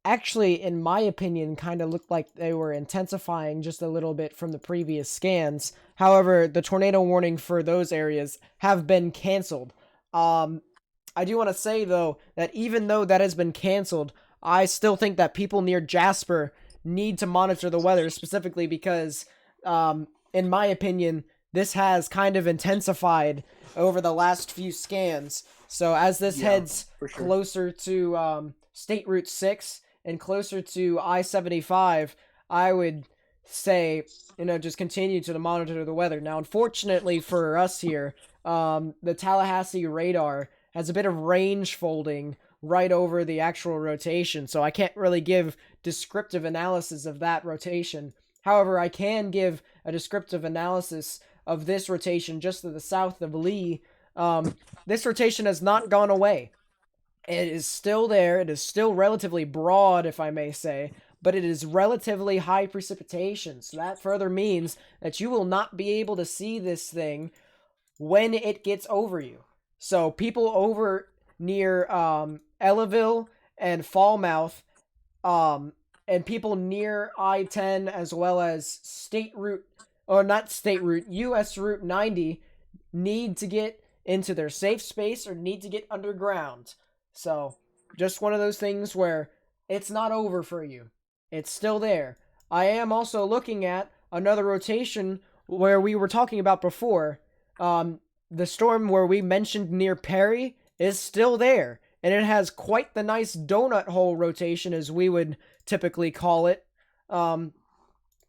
actually, in my opinion, kind of looked like they were intensifying just a little bit from the previous scans. However, the tornado warning for those areas have been canceled. I do want to say, though, that even though that has been canceled, I still think that people near Jasper need to monitor the weather, specifically because, in my opinion, this has kind of intensified over the last few scans. So as this heads closer to State Route 6 and closer to I-75, I would say, just continue to monitor the weather. Now, unfortunately for us here, the Tallahassee radar has a bit of range folding right over the actual rotation, so I can't really give descriptive analysis of that rotation. However, I can give a descriptive analysis of this rotation just to the south of Lee. This rotation has not gone away. It is still there. It is still relatively broad, if I may say, but it is relatively high precipitation. So that further means that you will not be able to see this thing when it gets over you. So people over near Ellaville and Falmouth, and people near I-10 as well as US Route 90 need to get into their safe space or need to get underground. So, just one of those things where it's not over for you. It's still there. I am also looking at another rotation where we were talking about before. The storm where we mentioned near Perry is still there. And it has quite the nice donut hole rotation, as we would typically call it.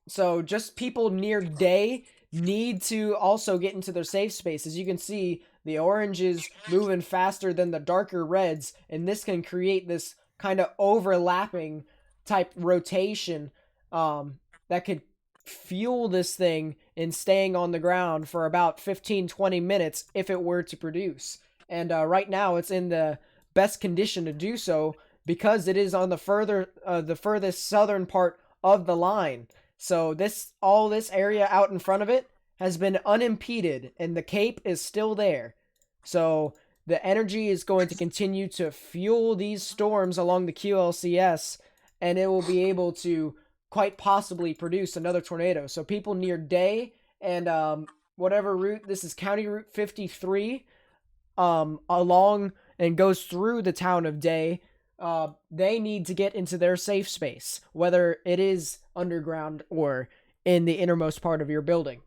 So just people near day need to also get into their safe space. As you can see, the orange is moving faster than the darker reds, and this can create this kind of overlapping type rotation that could fuel this thing in staying on the ground for about 15-20 minutes if it were to produce. And right now it's in the best condition to do so because it is on the furthest southern part of the line. So all this area out in front of it has been unimpeded, and the Cape is still there. So the energy is going to continue to fuel these storms along the QLCS, and it will be able to quite possibly produce another tornado. So people near Day and whatever route, this is County Route 53, along and goes through the town of Day. They need to get into their safe space, whether it is underground or in the innermost part of your building.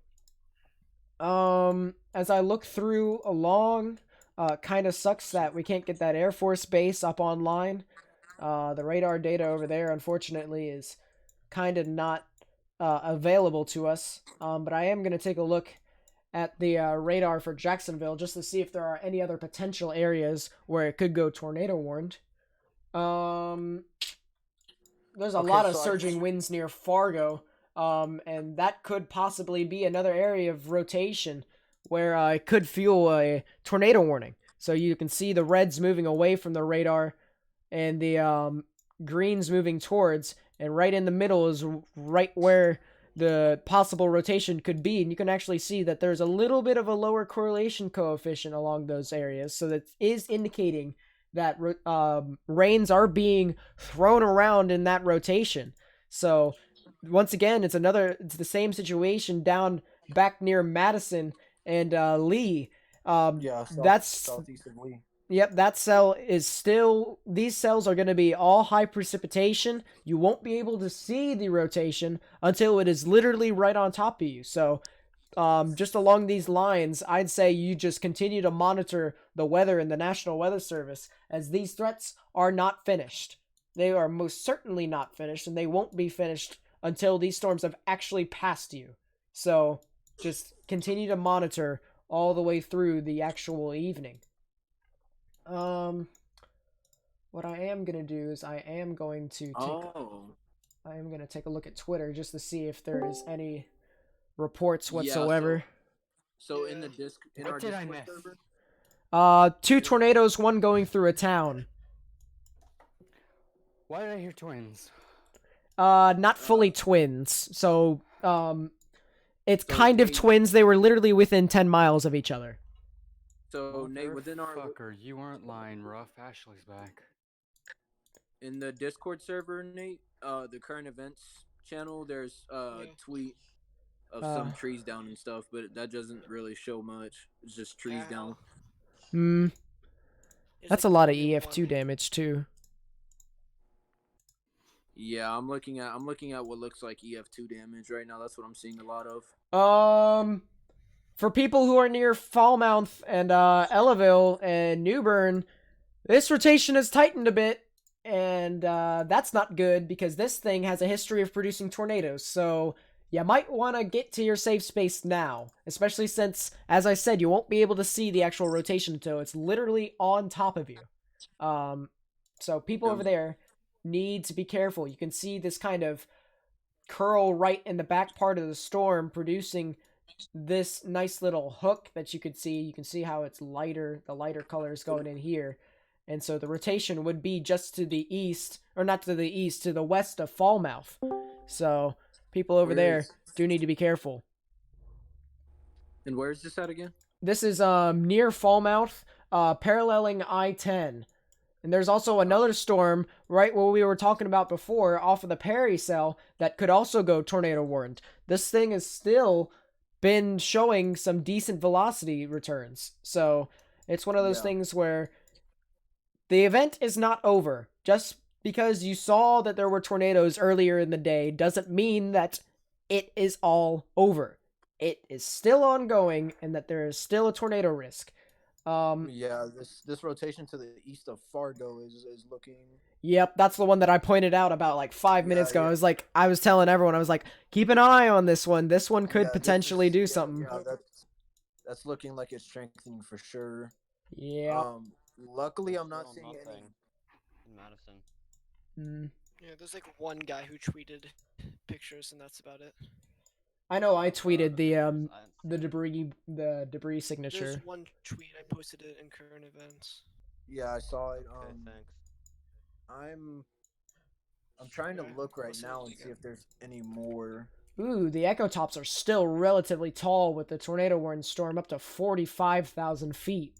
As I look through along, kind of sucks that we can't get that Air Force base up online. The radar data over there, unfortunately, is kind of not available to us. But I am going to take a look at the radar for Jacksonville just to see if there are any other potential areas where it could go tornado warned. There's a lot of surging winds near Fargo, and that could possibly be another area of rotation where it could fuel a tornado warning. So you can see the reds moving away from the radar and the greens moving towards, and right in the middle is right where the possible rotation could be, and you can actually see that there's a little bit of a lower correlation coefficient along those areas, so that is indicating that rains are being thrown around in that rotation. So once again, it's the same situation down back near Madison and Lee. That's southeast of Lee. Yep, that cell is still... These cells are going to be all high precipitation. You won't be able to see the rotation until it is literally right on top of you. So, just along these lines, I'd say you just continue to monitor the weather in the National Weather Service, as these threats are not finished. They are most certainly not finished, and they won't be finished until these storms have actually passed you. So, just continue to monitor all the way through the actual evening. What I am gonna do is I am going to take a look at Twitter just to see if there is any reports whatsoever. So in our Discord server? 2 tornadoes, one going through a town. Why did I hear twins? Not fully twins. So, it's kind of twins. They were literally within 10 miles of each other. So Nate, within our you weren't lying, rough. Ashley's back. In the Discord server, Nate, the current events channel, there's a tweet of some trees down and stuff, but that doesn't really show much. It's just trees down. That's a lot of EF2 damage too. Yeah, I'm looking at what looks like EF2 damage right now. That's what I'm seeing a lot of. For people who are near Falmouth and Ellaville and Newbern, this rotation has tightened a bit, and that's not good because this thing has a history of producing tornadoes. So you might want to get to your safe space now, especially since, as I said, you won't be able to see the actual rotation until it's literally on top of you. So people over there need to be careful. You can see this kind of curl right in the back part of the storm producing this nice little hook that you could see. You can see how it's lighter, the lighter colors going in here. And so the rotation would be just to the east, or not to the east, to the west of Falmouth. So people over there do need to be careful. And where is this at again? This is near Falmouth, paralleling I-10. And there's also another storm right where we were talking about before off of the Perry cell that could also go tornado warned. This thing is still been showing some decent velocity returns. So it's one of those things where the event is not over. Just because you saw that there were tornadoes earlier in the day doesn't mean that it is all over. It is still ongoing and that there is still a tornado risk. This rotation to the east of Fargo is looking... Yep, that's the one that I pointed out about like 5 minutes ago. I was telling everyone, I was like, keep an eye on this one. This one could potentially do something. Yeah, that's looking like it's strengthening for sure. Yeah. Luckily, I'm not seeing any in Madison. Yeah, there's like one guy who tweeted pictures, and that's about it. I know I tweeted the debris signature. There's one tweet, I posted it in current events. Yeah, I saw it. Thanks. I'm trying to look right now and see if there's any more. Ooh, the echo tops are still relatively tall with the tornado warning storm up to 45,000 feet.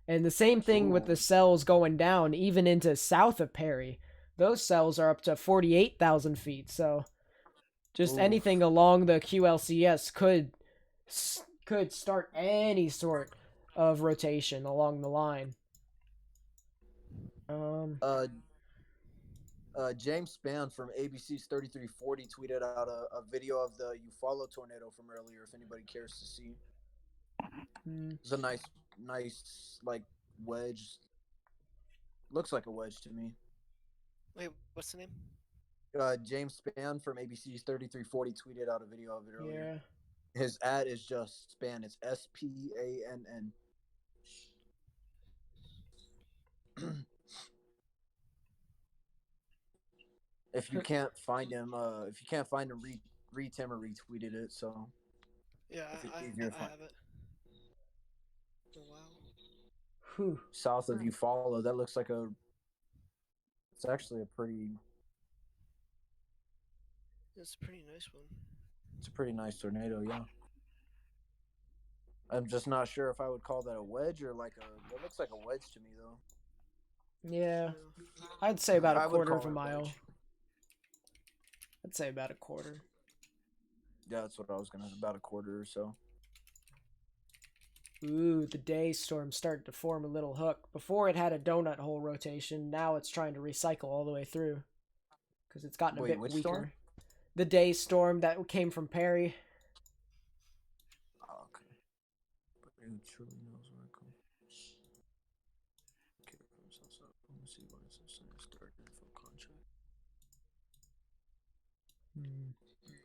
And the same thing with the cells going down, even into south of Perry. Those cells are up to 48,000 feet. So just anything along the QLCS could start any sort of rotation along the line. James Spann from ABC's 3340 tweeted out a video of the Eufollow tornado from earlier. If anybody cares to see, it's a nice like wedge. Looks like a wedge to me. Wait, what's the name? James Spann from ABC's 3340 tweeted out a video of it earlier. Yeah. His ad is just Spann. It's SPANN. If you can't find him, read Tim or retweeted it. So yeah, I have it. Oh, wow. Whew. South of Eufollow, that looks like it's actually a pretty. It's a pretty nice one. It's a pretty nice tornado, yeah. I'm just not sure if I would call that a wedge or like a. It looks like a wedge to me though. Yeah, I'd say about a quarter of a mile. I'd say about a quarter. Yeah, that's what I was gonna. About a quarter or so. Ooh, the day storm started to form a little hook. Before it had a donut hole rotation, now it's trying to recycle all the way through. Because it's gotten a bit weaker. Storm? The day storm that came from Perry. Oh, okay. But who truly knows where it comes? Okay, let me see what it's start info contract.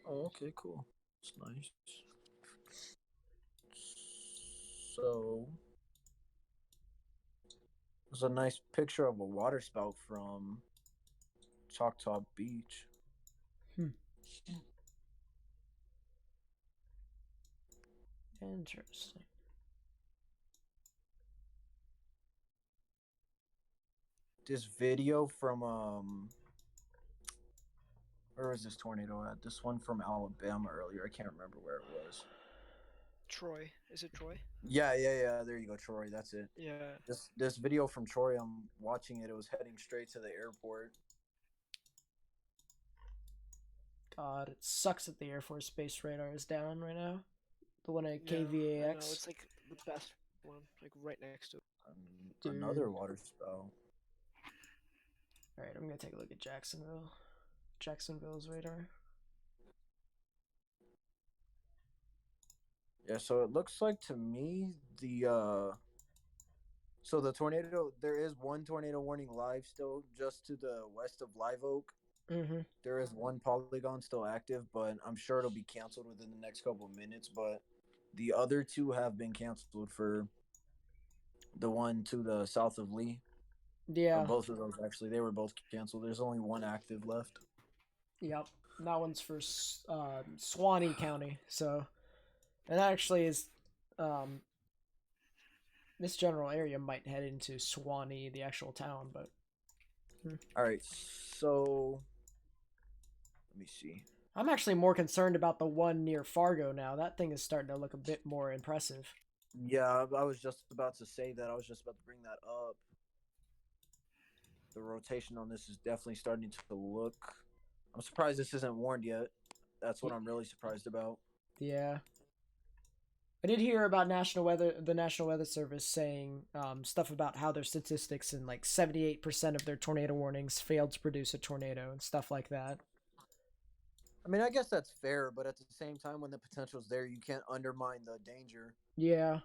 Oh, okay, cool. It's nice. So, there's a nice picture of a water spout from Choctaw Beach. Interesting. This video from where was this tornado at? This one from Alabama earlier. I can't remember where it was. Troy. Is it Troy? Yeah. There you go, Troy. That's it. Yeah. This video from Troy, I'm watching it. It was heading straight to the airport. God, it sucks that the Air Force Base radar is down right now. The one at KVAX. I know, it's like the best one, like right next to it. Another water spout. Alright, I'm gonna take a look at Jacksonville. Jacksonville's radar. Yeah, so it looks like to me so the tornado, there is one tornado warning live still just to the west of Live Oak. There is one polygon still active, but I'm sure it'll be canceled within the next couple of minutes. But the other two have been canceled for the one to the south of Lee. Yeah. Both of those, actually, they were both canceled. There's only one active left. Yep. That one's for Suwannee County. So, and that actually is, this general area might head into Suwannee, the actual town, but. All right, so let me see. I'm actually more concerned about the one near Fargo now. That thing is starting to look a bit more impressive. Yeah, I was just about to say that. I was just about to bring that up. The rotation on this is definitely starting to look. I'm surprised this isn't warned yet. That's what I'm really surprised about. Yeah. I did hear about the National Weather Service saying stuff about how their statistics and like 78% of their tornado warnings failed to produce a tornado and stuff like that. I mean, I guess that's fair, but at the same time, when the potential's there, you can't undermine the danger. Yeah.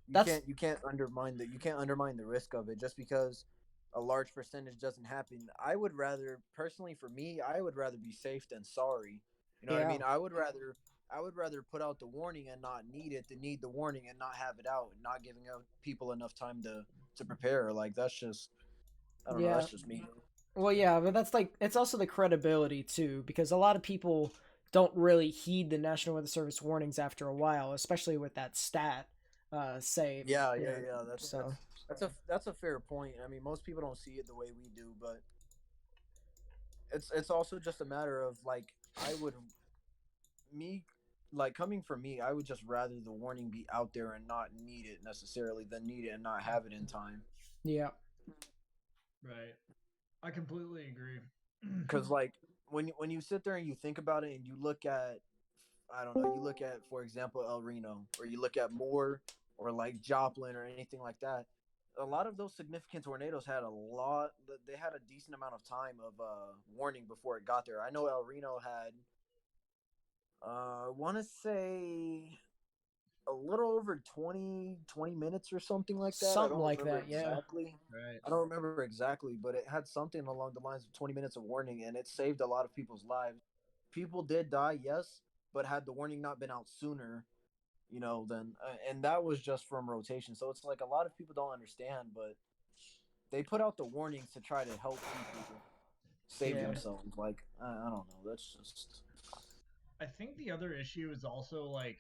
You can't undermine the risk of it just because a large percentage doesn't happen. I would rather, personally for me, I would rather be safe than sorry. You know what I mean? I would rather put out the warning and not need it than need the warning and not have it out and not giving people enough time to prepare. Like, that's just, I don't know, that's just me. Well, yeah, but that's like, it's also the credibility too, because a lot of people don't really heed the National Weather Service warnings after a while, especially with that stat. Say. Yeah. That's a fair point. I mean, most people don't see it the way we do, but it's also just a matter of like I would me like coming from me, I would just rather the warning be out there and not need it necessarily than need it and not have it in time. Yeah. Right. I completely agree. Because like when you sit there and you think about it and you look at I don't know, you look at for example El Reno or you look at Moore or like Joplin or anything like that. A lot of those significant tornadoes had they had a decent amount of time of warning before it got there. I know El Reno had I want to say a little over 20 minutes or something like that. I Something don't like remember that, yeah. exactly. Right. I don't remember exactly, but it had something along the lines of 20 minutes of warning, and it saved a lot of people's lives. People did die, yes, but had the warning not been out sooner, then and that was just from rotation. So it's like a lot of people don't understand, but they put out the warnings to try to help people save themselves. Like I don't know, that's just. I think the other issue is also like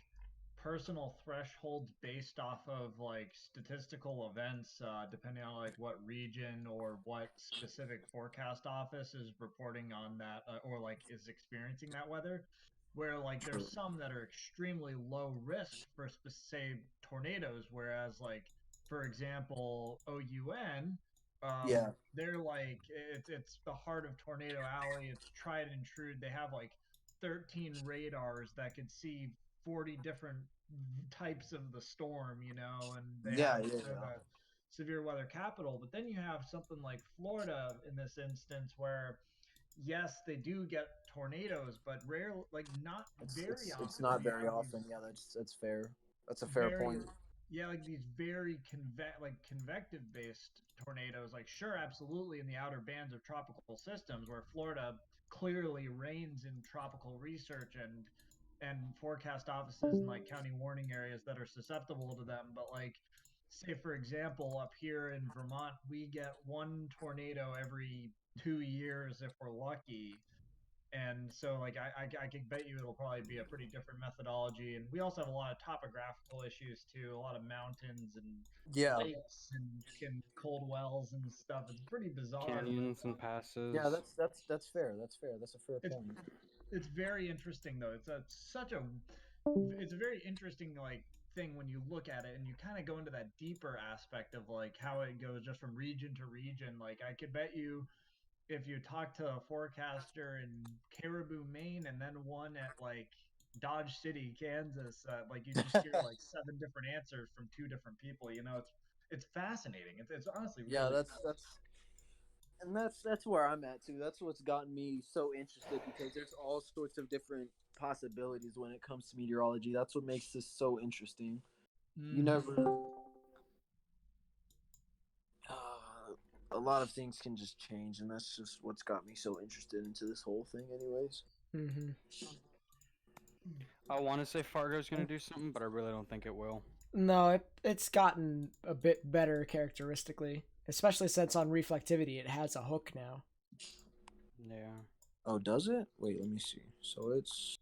personal thresholds based off of like statistical events, depending on like what region or what specific forecast office is reporting on that or like is experiencing that weather. Where like there's some that are extremely low risk for say tornadoes, whereas like for example OUN, Yeah. they're like it's the heart of Tornado Alley. It's tried and true. They have like 13 radars that could see 40 different types of the storm, and they Yeah, have yeah, kind of yeah. a severe weather capital. But then you have something like Florida in this instance where, yes, they do get tornadoes, but rare, like not very often. It's not You very have often. these Yeah, that's fair. That's a fair very point. yeah, like these very convective based tornadoes. Like sure, absolutely in the outer bands of tropical systems where Florida clearly reigns in tropical research and forecast offices and like county warning areas that are susceptible to them. But like say for example up here in Vermont, we get one tornado every 2 years if we're lucky. And so like I can bet you it'll probably be a pretty different methodology. And we also have a lot of topographical issues too, a lot of mountains and Yeah. lakes and cold wells and stuff. It's pretty bizarre. Canyons and passes. Yeah, that's fair. That's fair. That's a fair point. It's very interesting though. It's a very interesting like thing when you look at it and you kind of go into that deeper aspect of like how it goes just from region to region. Like I could bet you if you talk to a forecaster in Caribou, Maine, and then one at like Dodge City, Kansas, like you just hear like 7 different answers from 2 different people. It's fascinating. It's honestly Yeah, really that's where I'm at too. That's what's gotten me so interested because there's all sorts of different possibilities when it comes to meteorology. That's what makes this so interesting. You never a lot of things can just change, and that's just what's got me so interested into this whole thing, anyways. Mm-hmm. I want to say Fargo's going to do something, but I really don't think it will. No, it's gotten a bit better characteristically, especially since on reflectivity it has a hook now. Yeah. Oh, does it? Wait, let me see. So it's.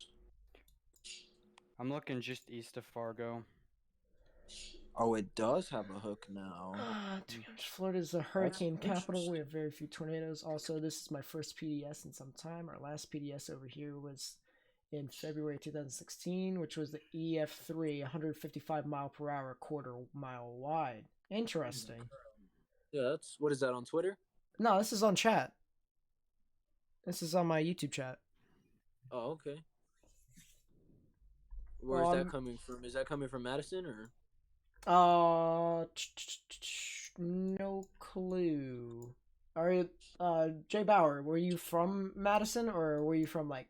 I'm looking just east of Fargo. Oh, it does have a hook now. Florida's the hurricane capital. We have very few tornadoes. Also, this is my first PDS in some time. Our last PDS over here was in February 2016, which was the EF3, 155 mile per hour, quarter mile wide. Interesting. Yeah, what is that on Twitter? No, this is on chat. This is on my YouTube chat. Oh, okay. Where is that coming from? Is that coming from Madison or? No clue. Are you, Jay Bauer, were you from Madison or were you from like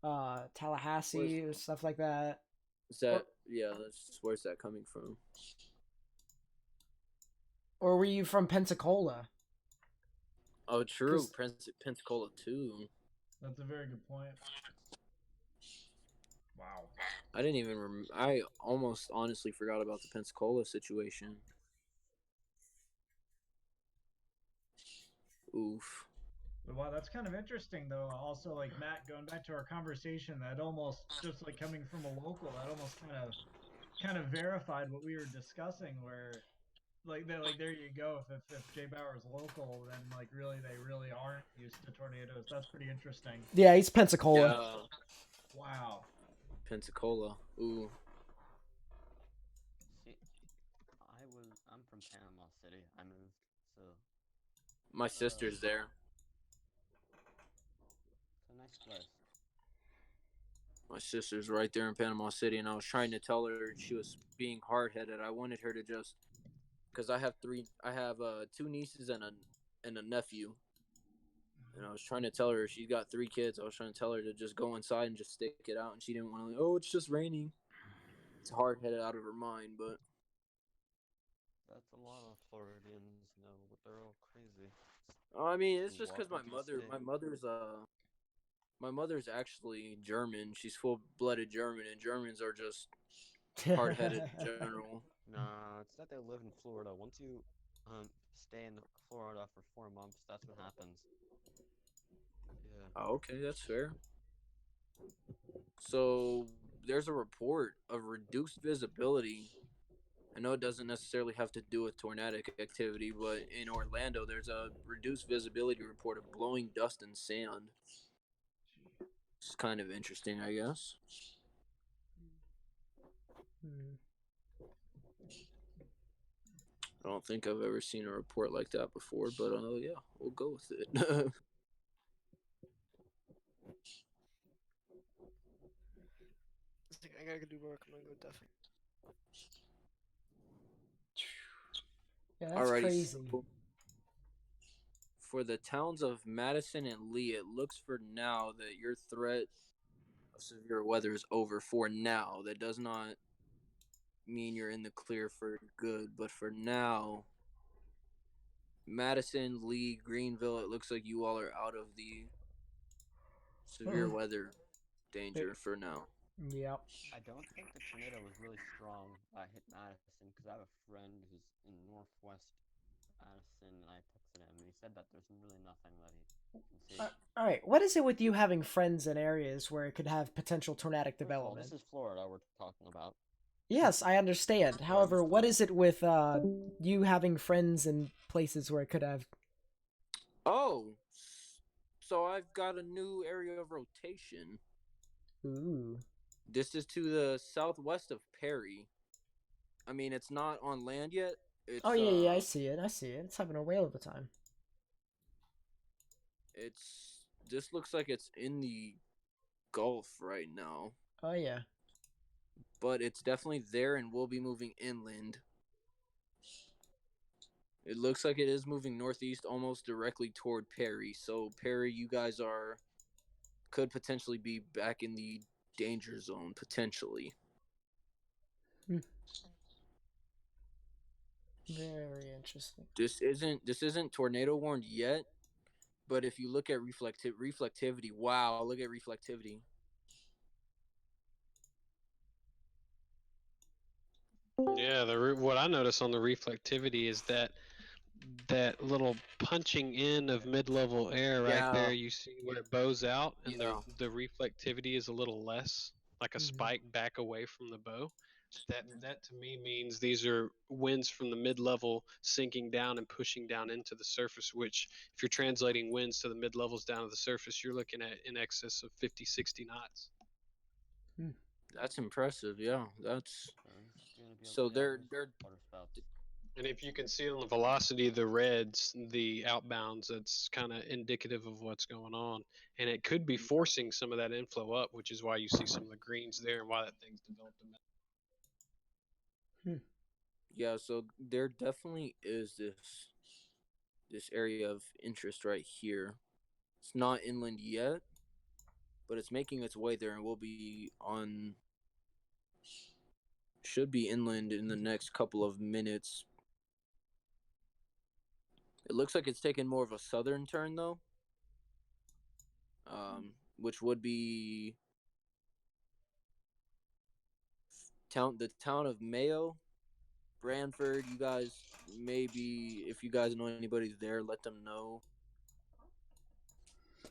Tallahassee or stuff like that? Is that where's that coming from? Or were you from Pensacola? Oh, true. Pensacola too. That's a very good point. Wow. I didn't even I almost honestly forgot about the Pensacola situation. Oof. Wow, that's kind of interesting though. Also, like Matt, going back to our conversation, that almost just like coming from a local, that almost kind of verified what we were discussing, where like there you go. If Jay Bauer's local, then like they really aren't used to tornadoes. That's pretty interesting. Yeah, he's Pensacola. Yeah. Wow. Pensacola. Ooh. See, I'm from Panama City. I moved, so My sister's there. it's a nice place. My sister's right there in Panama City, and I was trying to tell her she was being hard headed. I wanted her to just, because I have two nieces and a nephew, and I was trying to tell her she's got 3 kids. I was trying to tell her to just go inside and just stick it out, and she didn't want to. Like, oh, it's just raining. It's hard headed out of her mind, but That's a lot of Floridians, but they're all crazy. I mean, it's just because Walk into the city. my mother's actually German. She's full-blooded German, and Germans are just hard-headed in general. Nah, it's that they live in Florida. Once you stay in Florida for 4 months, that's what happens. Yeah. Oh, okay, that's fair. So there's a report of reduced visibility. I know it doesn't necessarily have to do with tornadic activity, but in Orlando, there's a reduced visibility report of blowing dust and sand. It's kind of interesting, I guess. I don't think I've ever seen a report like that before, but yeah, we'll go with it. I gotta do work. I'm gonna go definitely. Yeah, that's Alrighty, crazy. so for the towns of Madison and Lee, it looks for now that your threat of severe weather is over for now. That does not mean you're in the clear for good, but for now, Madison, Lee, Greenville, it looks like you all are out of the severe weather danger for now. Yep. I don't think the tornado was really strong. Hit Madison because I have a friend who's in northwest Madison, and I texted him, and he said that there's really nothing that he can see. All right, what is it with you having friends in areas where it could have potential tornadic First of all, development? this is Florida we're talking about. Yes, I understand. However, what is it with you having friends in places where it could have? Oh, so I've got a new area of rotation. Ooh. This is to the southwest of Perry. I mean, it's not on land yet. It's, oh yeah, I see it. I see it. It's having a whale of a time. This looks like it's in the Gulf right now. Oh yeah. But it's definitely there and will be moving inland. It looks like it is moving northeast almost directly toward Perry. So Perry, you guys could potentially be back in the danger zone potentially. Very interesting. This isn't tornado warned yet, but if you look at reflectivity, wow, look at reflectivity. Yeah, what I notice on the reflectivity is that little punching in of mid-level air right there. You see where it bows out, and the reflectivity is a little less, like a spike back away from the bow. That to me means these are winds from the mid-level sinking down and pushing down into the surface, which if you're translating winds to the mid-levels down to the surface, you're looking at in excess of 50, 60 knots. That's impressive. Yeah, that's so they're and if you can see on the velocity, the reds, the outbounds, that's kind of indicative of what's going on. And it could be forcing some of that inflow up, which is why you see some of the greens there and why that thing's developed. Yeah, so there definitely is this area of interest right here. It's not inland yet, but it's making its way there and should be inland in the next couple of minutes. It looks like it's taking more of a southern turn though, which would be the town of Mayo, Branford. You guys, maybe if you guys know anybody there, let them know.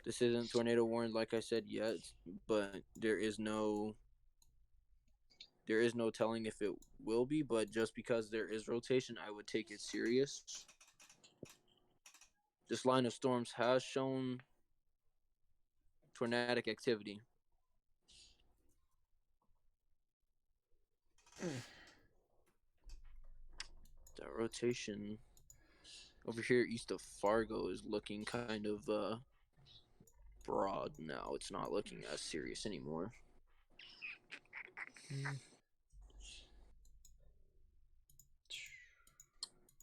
This isn't tornado warned, like I said, yet, but there is no There is no telling if it will be, but just because there is rotation, I would take it serious. This line of storms has shown tornadic activity. That rotation over here east of Fargo is looking kind of broad now. It's not looking as serious anymore.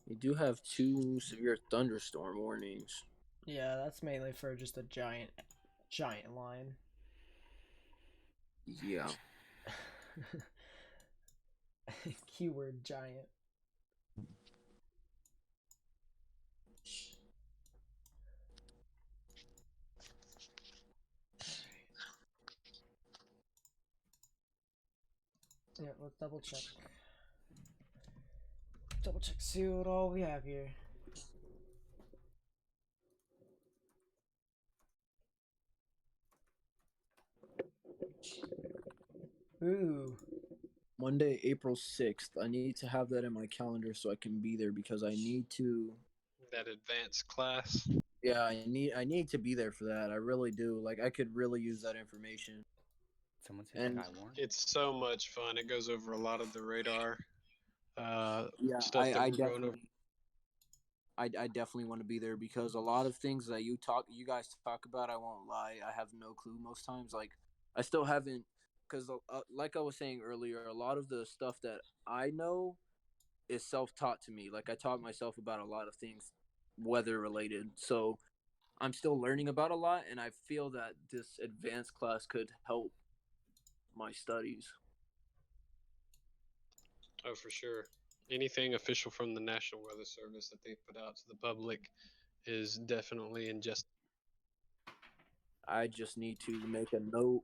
We do have 2 severe thunderstorm warnings. Yeah, that's mainly for just a giant line. Yeah. Keyword giant. Yeah, let's double check. See what all we have here. Ooh. Monday, April 6th. I need to have that in my calendar so I can be there because I need to. That advanced class. Yeah, I need to be there for that. I really do. Like, I could really use that information. Someone say And Skywarn? It's so much fun. It goes over a lot of the radar stuff I that we're going over. I definitely want to be there because a lot of things that you guys talk about, I won't lie, I have no clue most times. Like, I still haven't, because like I was saying earlier, a lot of the stuff that I know is self-taught to me. Like, I taught myself about a lot of things weather related, so I'm still learning about a lot, and I feel that this advanced class could help my studies. Oh, for sure. Anything official from the National Weather Service that they put out to the public is definitely ingest. I just need to make a note.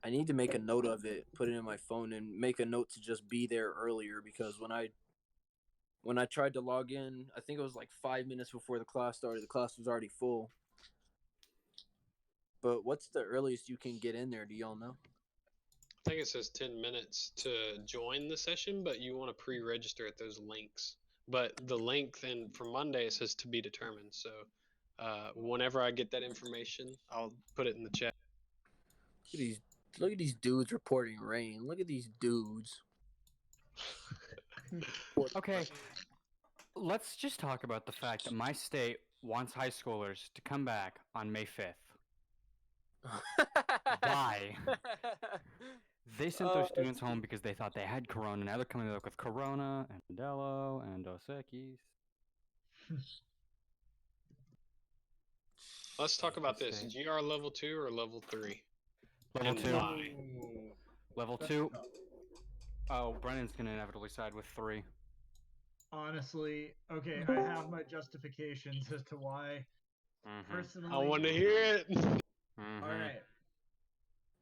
I need to make a note of it, put it in my phone, and make a note to just be there earlier because when I tried to log in, I think it was like 5 minutes before the class started. The class was already full. But what's the earliest you can get in there? Do y'all know? I think it says 10 minutes to join the session, but you want to pre-register at those links. But the length and for Monday it says to be determined. So whenever I get that information, I'll put it in the chat. Look at these dudes reporting rain. Look at these dudes. Okay, let's just talk about the fact that my state wants high schoolers to come back on May 5th. Why? They sent their students home because they thought they had corona. Now they're coming back with corona and Modelo and Dos Equis. Let's talk about this. GR level 2 or level 3? Level and 2. Why? Level 2. Oh, Brennan's going to inevitably side with 3. Honestly, okay, I have my justifications as to why. Personally, I want to hear it. All right.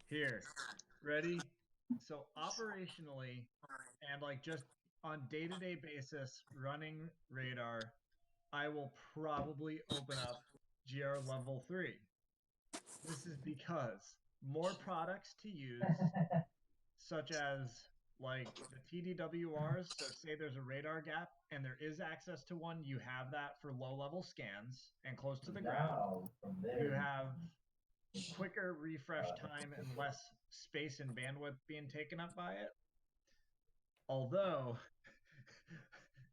Here. Ready? So operationally and like just on day-to-day basis running radar, I will probably open up GR level 3. This is because more products to use, such as like the TDWRs. So say there's a radar gap and there is access to one, you have that for low-level scans and close to the ground. You have quicker refresh time and less space and bandwidth being taken up by it. Although,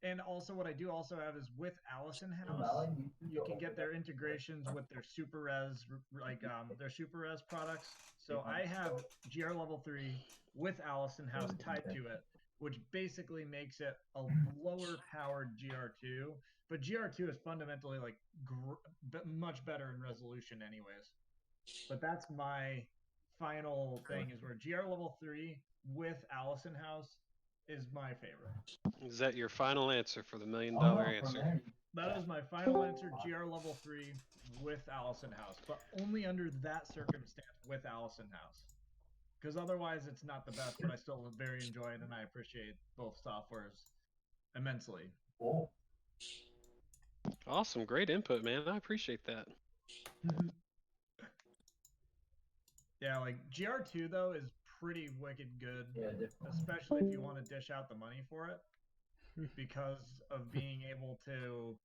and also what I do also have is with Allison House, you can get their integrations with their super res, like their super res products. So I have GR level 3 with Allison House tied to it, which basically makes it a lower powered GR2. But GR2 is fundamentally like much better in resolution anyways. But that's my final thing is where GR level 3 with Allison House is my favorite. Is that your final answer for the $1 million answer? That is my final answer, GR level 3 with Allison House, but only under that circumstance with Allison House. Because otherwise it's not the best, but I still very enjoy it and I appreciate both softwares immensely. Awesome. Great input, man. I appreciate that. Yeah, like GR2 though is pretty wicked good, Yeah, definitely. especially if you want to dish out the money for it, because of being able to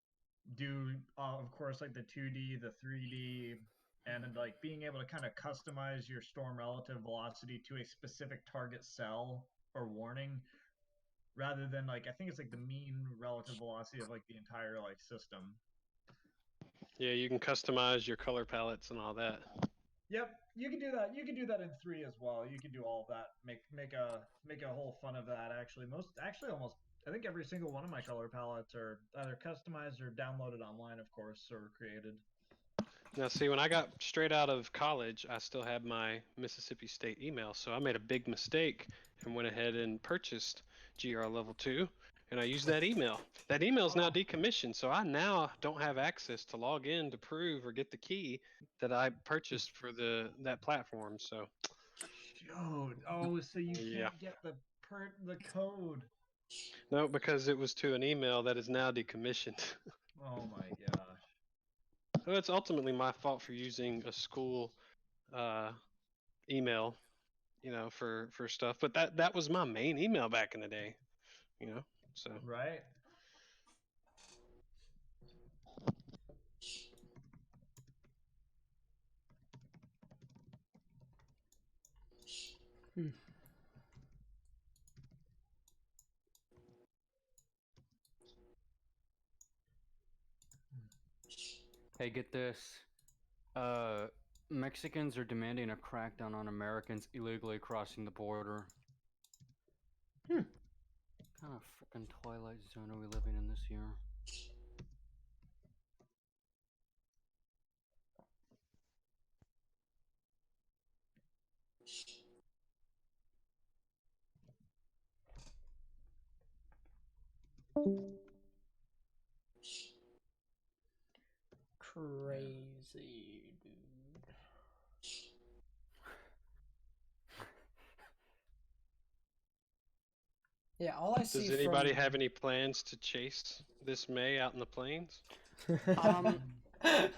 do, of course, like the 2D, the 3D, and like being able to kind of customize your storm relative velocity to a specific target cell or warning, rather than like I think it's like the mean relative velocity of like the entire like system. Yeah, you can customize your color palettes and all that. Yep, you can do that. You can do that in 3 as well. You can do all of that. Make a whole fun of that. Actually almost I think every single one of my color palettes are either customized or downloaded online, of course, or created. Now, see, when I got straight out of college, I still had my Mississippi State email, so I made a big mistake and went ahead and purchased GR Level 2, and I used that email. That email is now decommissioned, so I now don't have access to log in to prove or get the key that I purchased for that platform. So, Dude, so you yeah. can't get the code. No, because it was to an email that is now decommissioned. Oh my gosh. So it's ultimately my fault for using a school email, for stuff. But that was my main email back in the day, So right. Hey, get this. Mexicans are demanding a crackdown on Americans illegally crossing the border. What kind of freaking Twilight Zone are we living in this year? Crazy, dude. Yeah, all I see. Does anybody have any plans to chase this May out in the plains?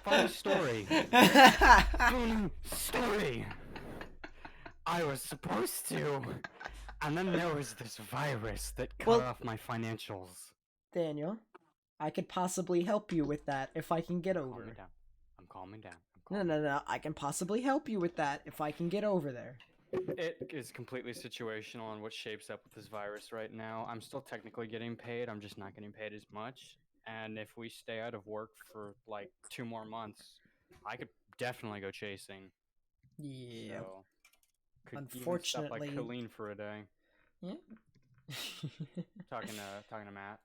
Funny story. Funny story. I was supposed to, and then there was this virus that cut off my financials. Daniel, I could possibly help you with that if I can get over. I'm calming down. No. I can possibly help you with that if I can get over there. It is completely situational on what shapes up with this virus right now. I'm still technically getting paid. I'm just not getting paid as much. And if we stay out of work for like 2 more months, I could definitely go chasing. Yeah. So, could unfortunately, even stop like Colleen for a day. Yeah. talking to Matt.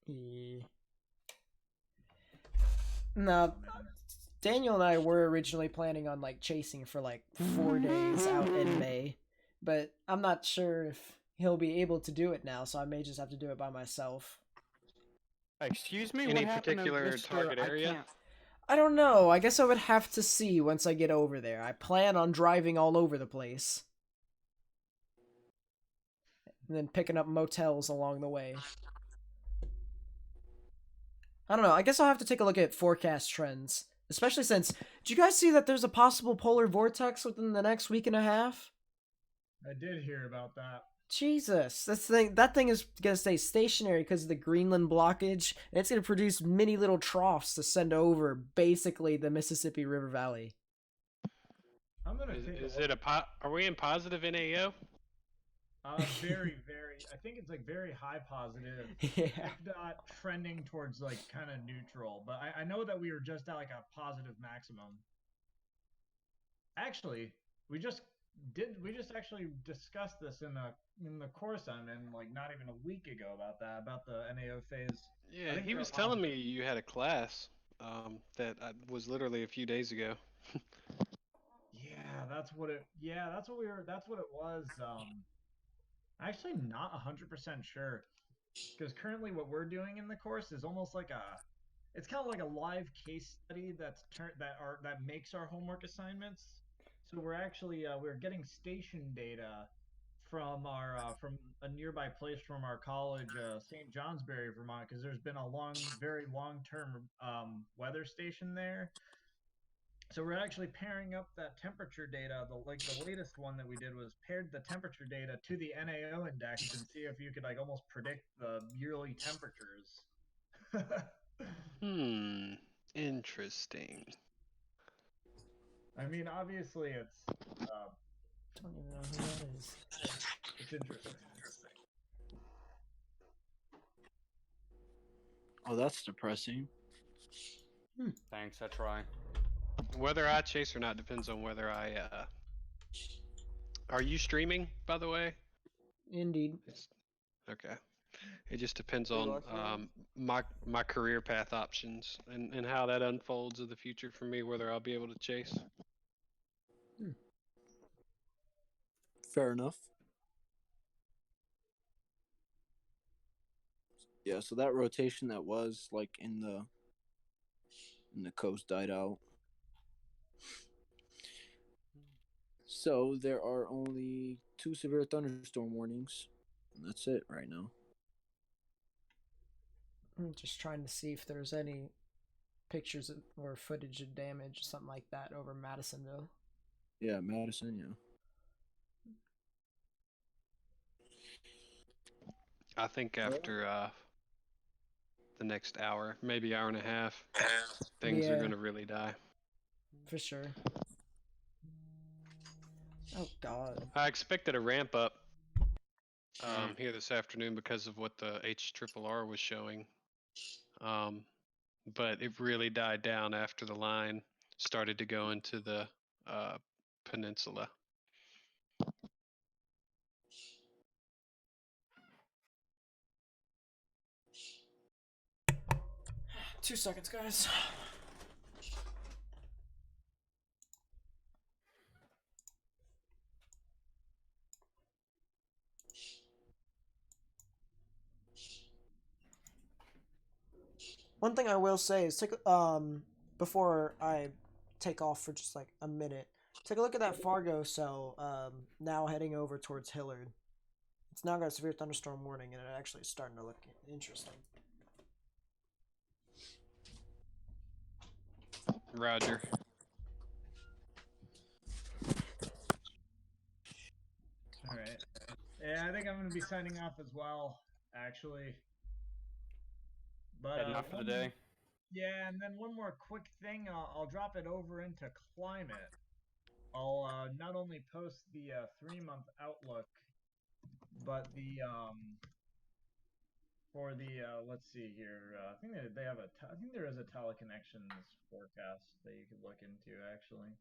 Yeah. No, Daniel and I were originally planning on like chasing for like 4 days out in May, but I'm not sure if he'll be able to do it now, so I may just have to do it by myself. Excuse me? Any particular target area? I don't know. I guess I would have to see once I get over there. I plan on driving all over the place. And then picking up motels along the way. I don't know. I guess I'll have to take a look at forecast trends. Especially since, did you guys see that there's a possible polar vortex within the next week and a half? I did hear about that. Jesus, that thing is gonna stay stationary because of the Greenland blockage, and it's gonna produce mini little troughs to send over basically the Mississippi River Valley. I'm gonna are we in positive NAO? Very, very. I think it's like very high positive. Yeah. If not trending towards like kind of neutral, but I know that we were just at like a positive maximum. Actually, we just actually discussed this in the course I'm in like not even a week ago about the NAO phase. Yeah, he was telling me you had a class that was literally a few days ago. That's what it was. Actually not 100% sure, because currently what we're doing in the course is almost like it's kind of like a live case study that makes our homework assignments. So we're actually we're getting station data from from a nearby place from our college, St. Johnsbury, Vermont, because there's been a very long term weather station there. So we're actually pairing up that temperature data. The latest one that we did was paired the temperature data to the NAO index and see if you could like almost predict the yearly temperatures. Interesting. I mean, obviously, it's. Don't even know who that is. It's interesting. Oh, that's depressing. Thanks, I try. Whether I chase or not depends on whether I. Are you streaming, by the way? Indeed. Okay. It just depends on my career path options and how that unfolds in the future for me, whether I'll be able to chase. Fair enough. Yeah, so that rotation that was like in the coast died out. So there are only 2 severe thunderstorm warnings. And that's it right now. I'm just trying to see if there's any pictures or footage of damage, something like that, over Madisonville. Yeah, Madison, yeah. I think after the next hour, maybe hour and a half, things are going to really die. For sure. Oh, God. I expected a ramp up here this afternoon because of what the HRRR was showing. But it really died down after the line started to go into the peninsula. 2 seconds, guys. One thing I will say is before I take off for just like a minute, take a look at that Fargo cell now heading over towards Hillard. It's now got a severe thunderstorm warning, and it actually is starting to look interesting. Roger. All right. Yeah, I think I'm going to be signing off as well, actually. But Heading off for the day. Yeah, and then one more quick thing. I'll drop it over into climate. I'll not only post the 3-month outlook, but the for the let's see here. I think they have I think there is a teleconnections forecast that you could look into actually.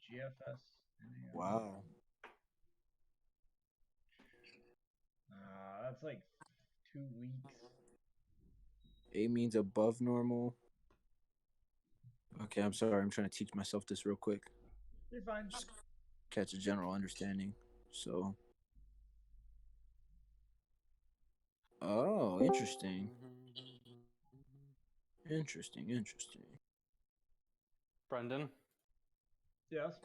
GFS. Wow. That's like 2 weeks. A means above normal. Okay, I'm sorry. I'm trying to teach myself this real quick. You're fine. Just catch a general understanding. So. Oh, interesting. Interesting. Brendan? Yes?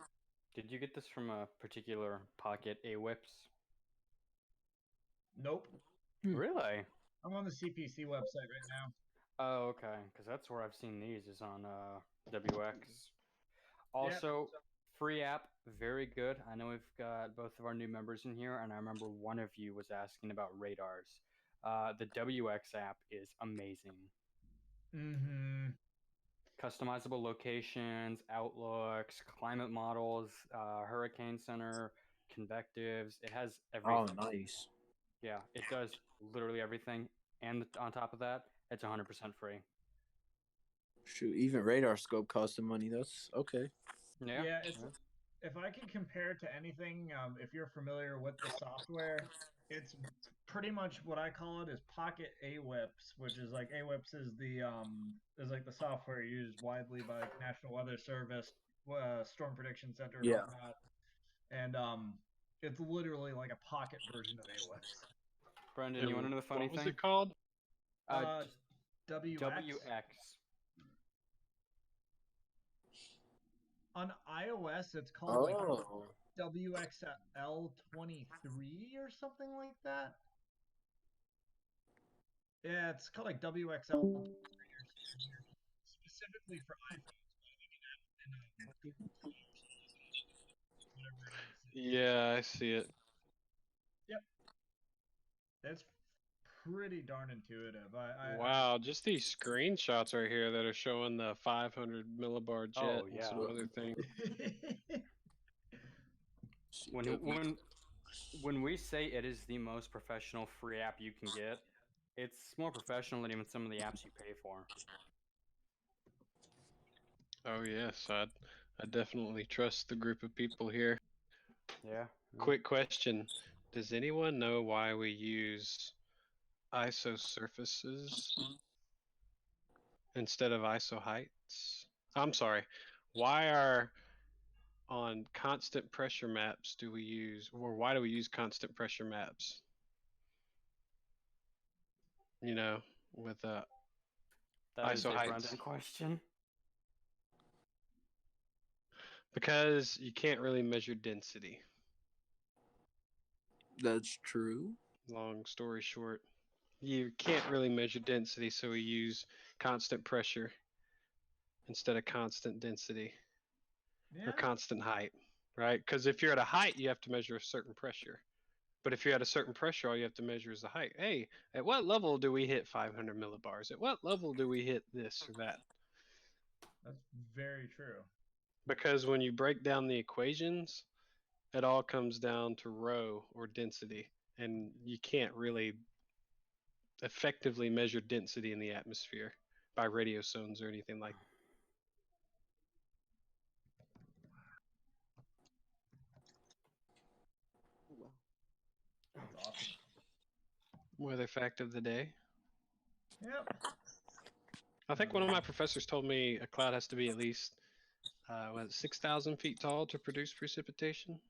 Did you get this from a particular pocket AWIPS? Nope. Really? I'm on the CPC website right now. Oh, okay. Because that's where I've seen these, is on WX. Also, free app, very good. I know we've got both of our new members in here, and I remember one of you was asking about radars. The WX app is amazing. Mm-hmm. Customizable locations, outlooks, climate models, hurricane center, convectives. It has everything. Oh, nice. Yeah, it does literally everything. And on top of that, it's 100% free. Shoot, even radar scope costs some money. That's okay. Yeah, if I could compare it to anything, if you're familiar with the software, it's pretty much what I call it is pocket AWIPS, which is like AWIPS is like the software used widely by National Weather Service, Storm Prediction Center, and whatnot. And it's literally like a pocket version of AWIPS. Brendan, you want to know the funny thing? What was it called? WX. On iOS, it's called like WXL23 or something like that. Yeah, it's called like WXL23 specifically for iPhones. Yeah, I see it. Yep. That's pretty darn intuitive. Wow, just these screenshots right here that are showing the 500 millibar jet Oh, and yeah. some other things. When we say it is the most professional free app you can get, it's more professional than even some of the apps you pay for. Oh yes, I definitely trust the group of people here. Yeah. Quick question: does anyone know why we use ISO surfaces instead of ISO heights? I'm sorry. Why are on constant pressure maps do we use, or why do we use constant pressure maps? You know, with That is ISO a heights. Brendan question. Because you can't really measure density. That's true. Long story short, you can't really measure density, so we use constant pressure instead of constant density or constant height, right? Because if you're at a height, you have to measure a certain pressure. But if you're at a certain pressure, all you have to measure is the height. Hey, at what level do we hit 500 millibars? At what level do we hit this or that? That's very true. Because when you break down the equations, it all comes down to rho or density, and you can't really effectively measure density in the atmosphere by radiosones or anything like that. That's awesome. Weather fact of the day. Yep. I think one of my professors told me a cloud has to be at least 6,000 feet tall to produce precipitation.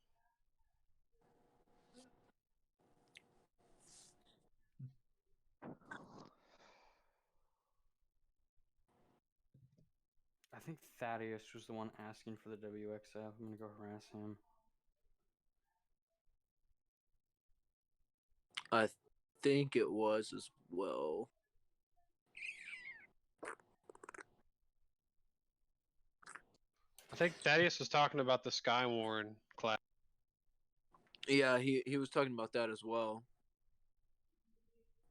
I think Thaddeus was the one asking for the WXF. I'm gonna go harass him. I think it was as well. I think Thaddeus was talking about the Skywarn cloud. Yeah, he was talking about that as well.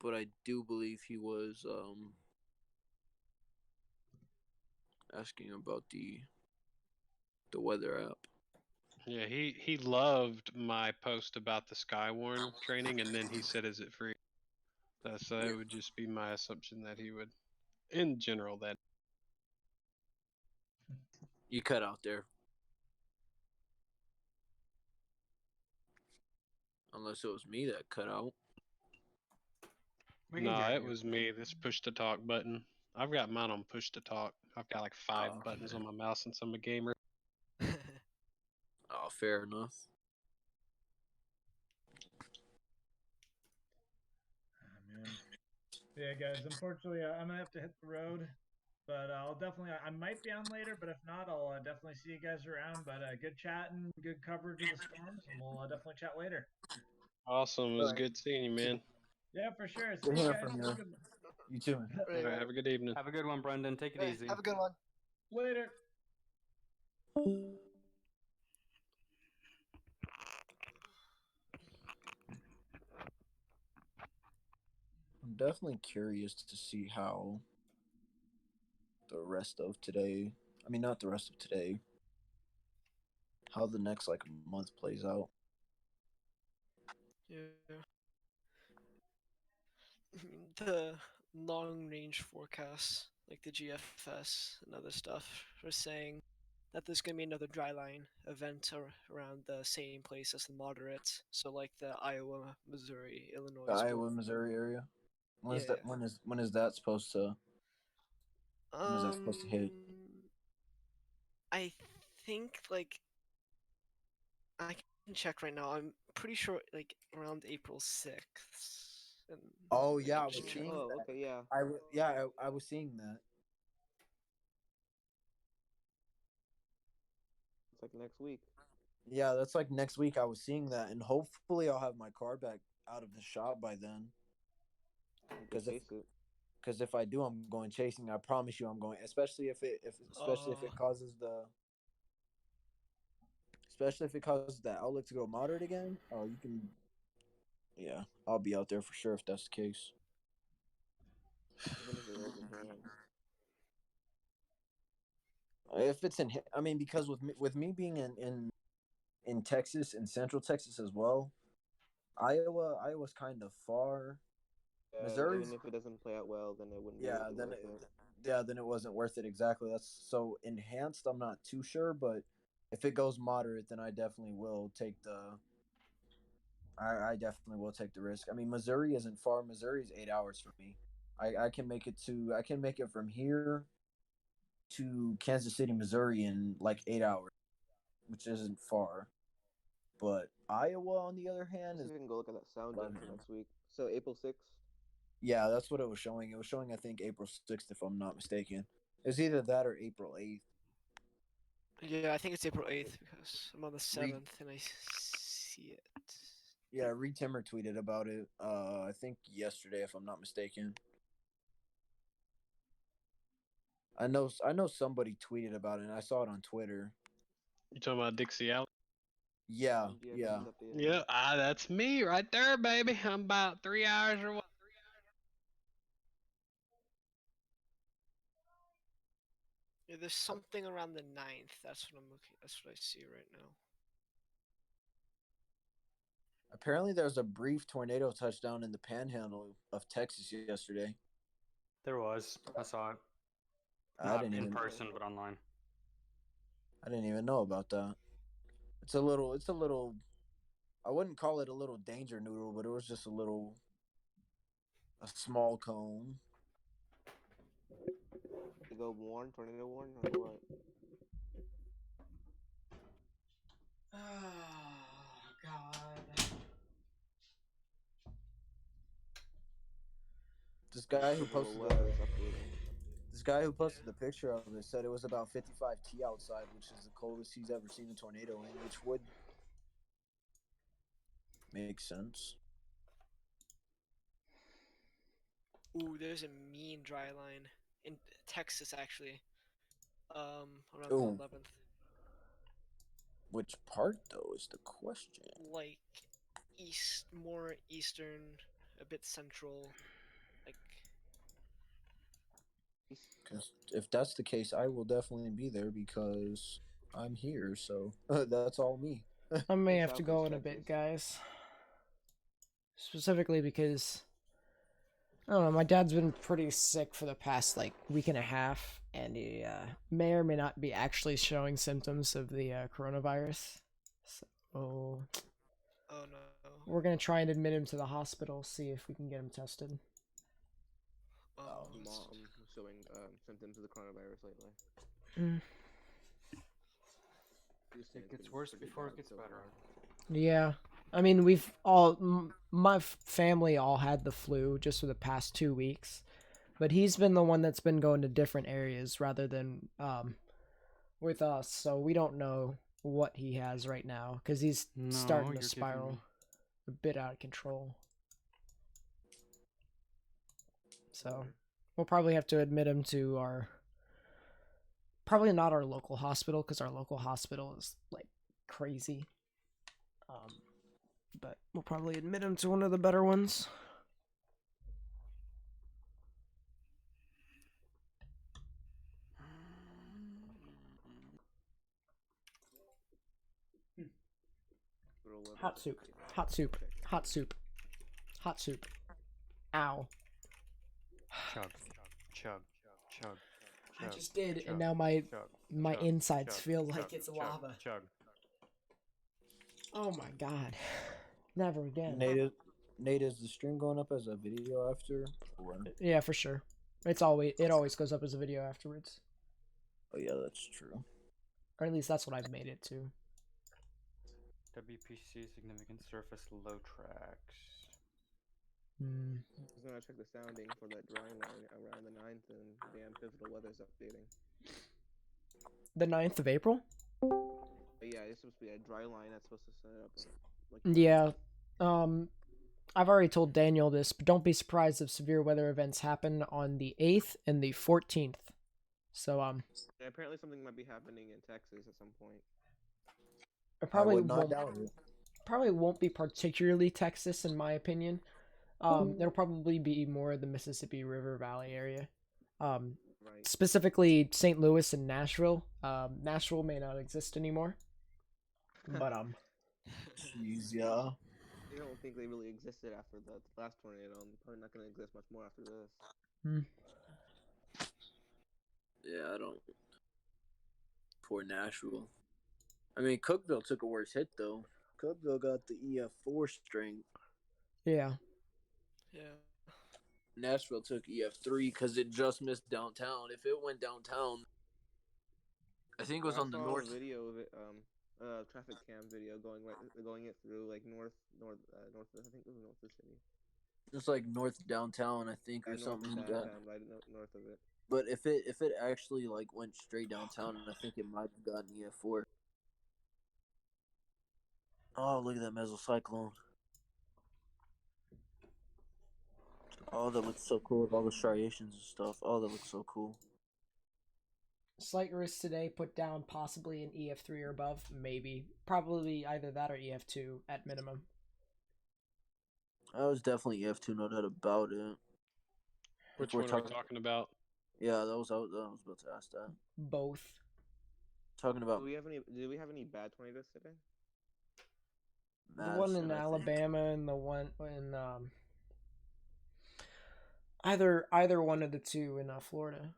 But I do believe he was asking about the weather app. Yeah, he loved my post about the Skywarn training, and then he said, "Is it free?" So it would just be my assumption that he would, in general, that. You cut out there. Unless it was me that cut out. No, it was me. This push to talk button. I've got mine on push to talk. I've got like 5 buttons on my mouse since I'm a gamer. Oh, fair enough. Oh, man. Yeah, guys. Unfortunately, I'm gonna have to hit the road, but I'll definitely. I might be on later, but if not, I'll definitely see you guys around. But good chatting, good coverage of the storms, and we'll definitely chat later. Awesome. It was good seeing you, man. Yeah, for sure. Good See you hearing guys. from Have a you. good one. You too, man. All right, have a good evening. Have a good one, Brendan. Take it easy. Have a good one. Later. I'm definitely curious to see how the rest of today, I mean, not the rest of today, how the next like month plays out. Yeah. The long range forecasts, like the GFS and other stuff, are saying that there's going to be another dry line event around the same place as the moderates. So, like the Iowa, Missouri, Illinois. The Iowa, Missouri area. When is Yeah. that? When is that supposed to? When is that supposed to hit? I think like I can check right now. I'm pretty sure like around April 6th. And Oh I yeah, can I was just check. seeing Oh, that. okay, yeah. I was seeing that. It's like next week. Yeah, that's like next week. I was seeing that, and hopefully I'll have my car back out of the shop by then. Because if I do, I'm going chasing. I promise you, I'm going. Especially if it causes the especially if it causes that outlook to go moderate again. Oh, you can. Yeah, I'll be out there for sure if that's the case. Even if it was enhanced. If it's in, I mean, because with me being in Texas, in Central Texas as well, Iowa's kind of far. Missouri, even if it doesn't play out well, then it wouldn't be yeah, worth it. then it wasn't worth it exactly. That's so enhanced. I'm not too sure, but if it goes moderate, then I definitely will take the. I definitely will take the risk. I mean, Missouri isn't far. Missouri's 8 hours for me. I can make it to. I can make it from here to Kansas City, Missouri in like 8 hours, which isn't far. But Iowa, on the other hand, is. We can go look at that sound for next week. So April 6th. Yeah, that's what it was showing. It was showing, I think, April 6th, if I'm not mistaken. It's either that or April 8th. Yeah, I think it's April 8th because I'm on the 7th and I see it. Yeah, Reed Timmer tweeted about it. I think yesterday, if I'm not mistaken. I know somebody tweeted about it, and I saw it on Twitter. You talking about Dixie Alley? Yeah. Yeah, that's me right there, baby. I'm about 3 hours or what? Yeah, there's something around the 9th. That's what I'm looking. That's what I see right now. Apparently, there was a brief tornado touchdown in the panhandle of Texas yesterday. There was. I saw it. Not in person, but online. I didn't even know about that. It's a little. I wouldn't call it a little danger noodle, but it was just a small cone. To go tornado warn, or what? Oh God. This guy who posted the picture of it said it was about 55 T outside, which is the coldest he's ever seen a tornado in, which would make sense. Ooh, there's a mean dry line in Texas actually. Around Ooh. the 11th. Which part though is the question? Like more eastern, a bit central, like. Because if that's the case, I will definitely be there because I'm here. So that's all me. I may have to go in a bit, guys. Specifically because I don't know, my dad's been pretty sick for the past like week and a half, and he may or may not be actually showing symptoms of the coronavirus. So Oh no. We're gonna try and admit him to the hospital, see if we can get him tested. Mom showing symptoms of the coronavirus lately. It gets worse before it gets better. Yeah. I mean, we've all, my family all had the flu just for the past 2 weeks, but he's been the one that's been going to different areas rather than with us, so we don't know what he has right now because he's starting to spiral a bit out of control. So we'll probably have to admit him to probably not our local hospital because our local hospital is like crazy. But we'll probably admit him to one of the better ones. Hot soup. Hot soup. Hot soup. Hot soup. Ow. Chug. Chug. Chug. I just did, and now my insides feel like it's lava. Chug. Oh my god. Never again. Nate, is the stream going up as a video after? Or? Yeah, for sure. It always goes up as a video afterwards. Oh yeah, that's true. Or at least that's what I've made it to. WPC significant surface low tracks. I was gonna check the sounding for that dry line around the 9th, and damn, Pivotal Weather's updating. The 9th of April? But yeah, it's supposed to be a dry line that's supposed to set up. Like, yeah. I've already told Daniel this, but don't be surprised if severe weather events happen on the 8th and the 14th. So yeah, apparently something might be happening in Texas at some point. It I probably would not won't. doubt it. Probably won't be particularly Texas, in my opinion. It'll probably be more the Mississippi River Valley area. Right. Specifically St. Louis and Nashville. Nashville may not exist anymore, but Jeez, yeah. I don't think they really existed after the last tornado. I'm probably not going to exist much more after this. Yeah, I don't. Poor Nashville. I mean, Cookville took a worse hit though. Cookville got the EF4 strength. Yeah. Yeah. Nashville took EF3 because it just missed downtown. If it went downtown, I think it was on the north. I saw a video of it, traffic cam video going it through like north. I think it was north of the city. It's like north downtown, I think, or something like that. Right north of it. But if it actually like went straight downtown, I think it might have gotten EF4. Oh, look at that mesocyclone. Oh, that looks so cool with all the striations and stuff. Oh, that looks so cool. Slight risk today, put down possibly an EF3 or above, maybe. Probably either that or EF2 at minimum. I was definitely EF2, no doubt about it. Which one are we talking about? Yeah, I was about to ask that. Both. Talking about. Did we have any bad tornadoes today? The one in Alabama and the one in either one of the two in Florida.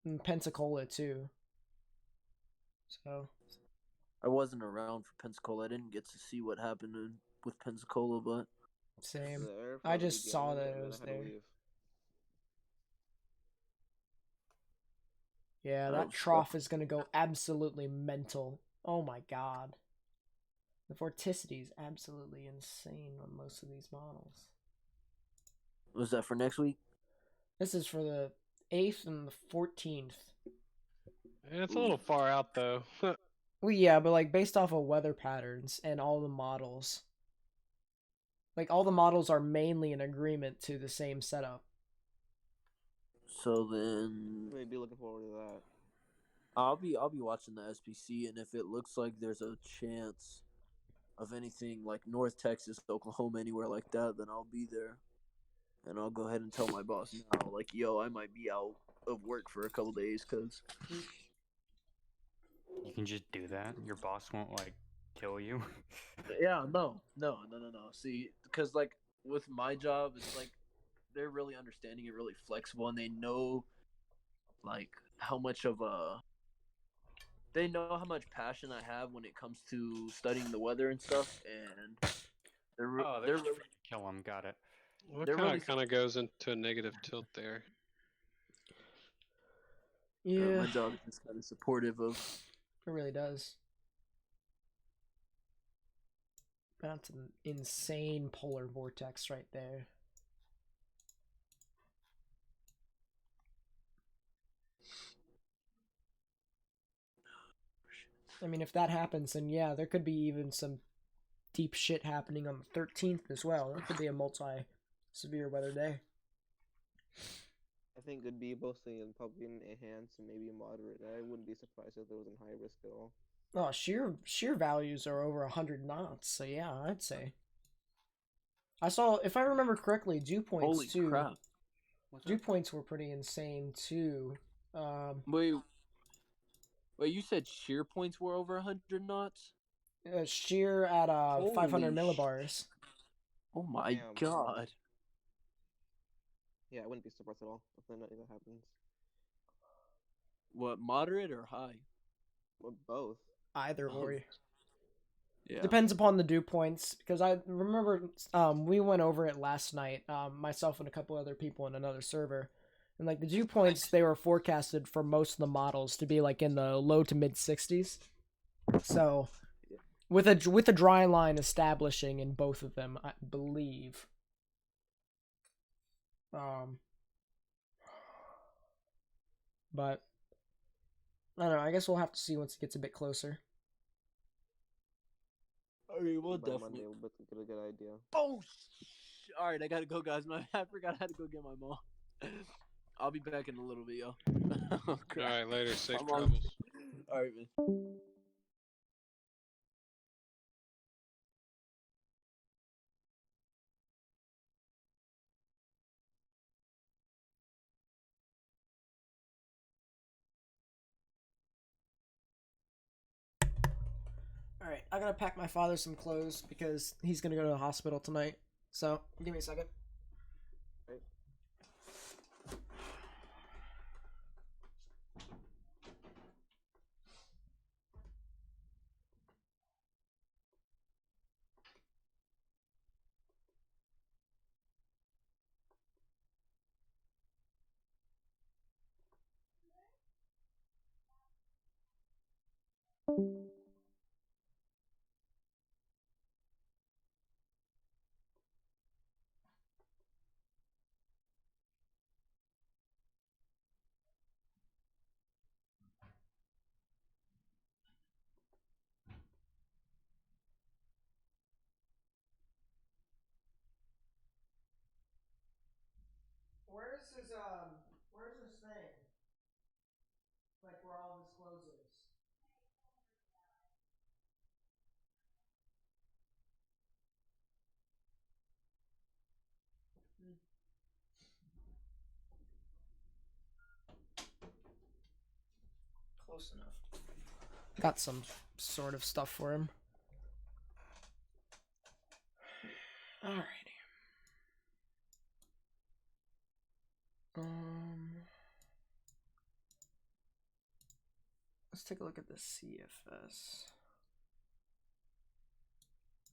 And Pensacola too. So I wasn't around for Pensacola. I didn't get to see what happened with Pensacola, but same. I just saw that it was there. Yeah, that trough is gonna go absolutely mental. Oh my god. The vorticity is absolutely insane on most of these models. Was that for next week? This is for the 8th and the 14th. Yeah, it's a little far out though. Well, yeah, but like based off of weather patterns and all the models. Like all the models are mainly in agreement to the same setup. So then Maybe looking forward to that. I'll be watching the SPC, and if it looks like there's a chance of anything like North Texas, Oklahoma, anywhere like that, then I'll be there. And I'll go ahead and tell my boss now, like, yo, I might be out of work for a couple days, cause you can just do that. Your boss won't like kill you. Yeah, no. See, because like with my job, it's like they're really understanding and really flexible, and they know like how much of they know how much passion I have when it comes to studying the weather and stuff, and they're really kill them. Got it. What kind of goes into a negative tilt there? Yeah, my job is just kind of supportive of. It really does. That's an insane polar vortex right there. I mean, if that happens, then yeah, there could be even some deep shit happening on the 13th as well. That could be a multi-severe weather day. I think it'd be mostly probably an enhanced and maybe a moderate. I wouldn't be surprised if there wasn't high risk at all. Oh, sheer values are over 100 knots, so yeah, I'd say. I saw, if I remember correctly, dew points Holy too. crap. Dew points were pretty insane too. Wait, you said shear points were over 100 knots? Shear at 500 millibars. Oh my god. Yeah, I wouldn't be surprised at all if that happens. What, moderate or high? Well, both. Either or. Yeah. Depends upon the dew points, because I remember we went over it last night, myself and a couple other people in another server, and like the dew points, they were forecasted for most of the models to be like in the low to mid 60s. So with a dry line establishing in both of them, I believe. But I don't know, I guess we'll have to see once it gets a bit closer. I mean, we'll By definitely Monday, we'll get a good idea. Oh, all right, I gotta go, guys. I forgot I had to go get my mom. I'll be back in a little bit, yo. All right, later. Safe travels. All right, man. All right, I gotta pack my father some clothes because he's gonna go to the hospital tonight. So give me a second. Right. Where's his thing? Like where all of his clothes is. Close enough. Got some sort of stuff for him. Alrighty. Let's take a look at the CFS.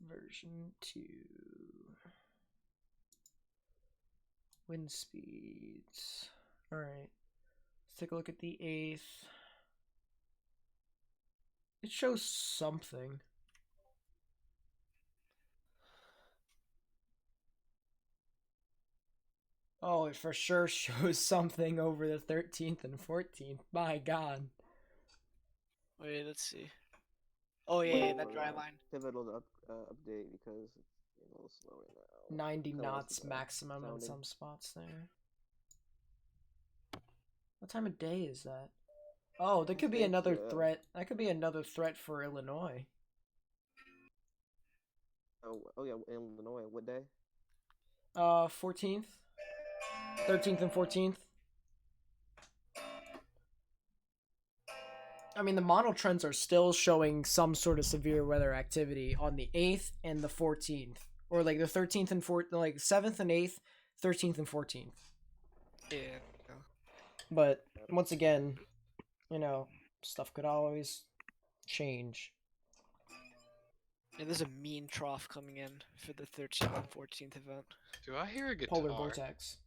Version 2. Wind speeds. Alright. Let's take a look at the 8th. It shows something. Oh, it for sure shows something over the 13th and 14th. My god. Wait, let's see. Oh yeah, that dry line. Pivotal update because it's a little slow right now. 90 Kinda less knots of a maximum in sounding. some spots there. What time of day is that? Oh, there could be another threat. That could be another threat for Illinois. Oh yeah, Illinois. What day? 14th, 13th, and 14th. I mean, the model trends are still showing some sort of severe weather activity on the 8th and the 14th, or like the 13th and 4th, like 7th and 8th, 13th and 14th. Yeah. But once again, you know, stuff could always change. Yeah, there's a mean trough coming in for the 13th and 14th event. Do I hear a guitar? Polar vortex.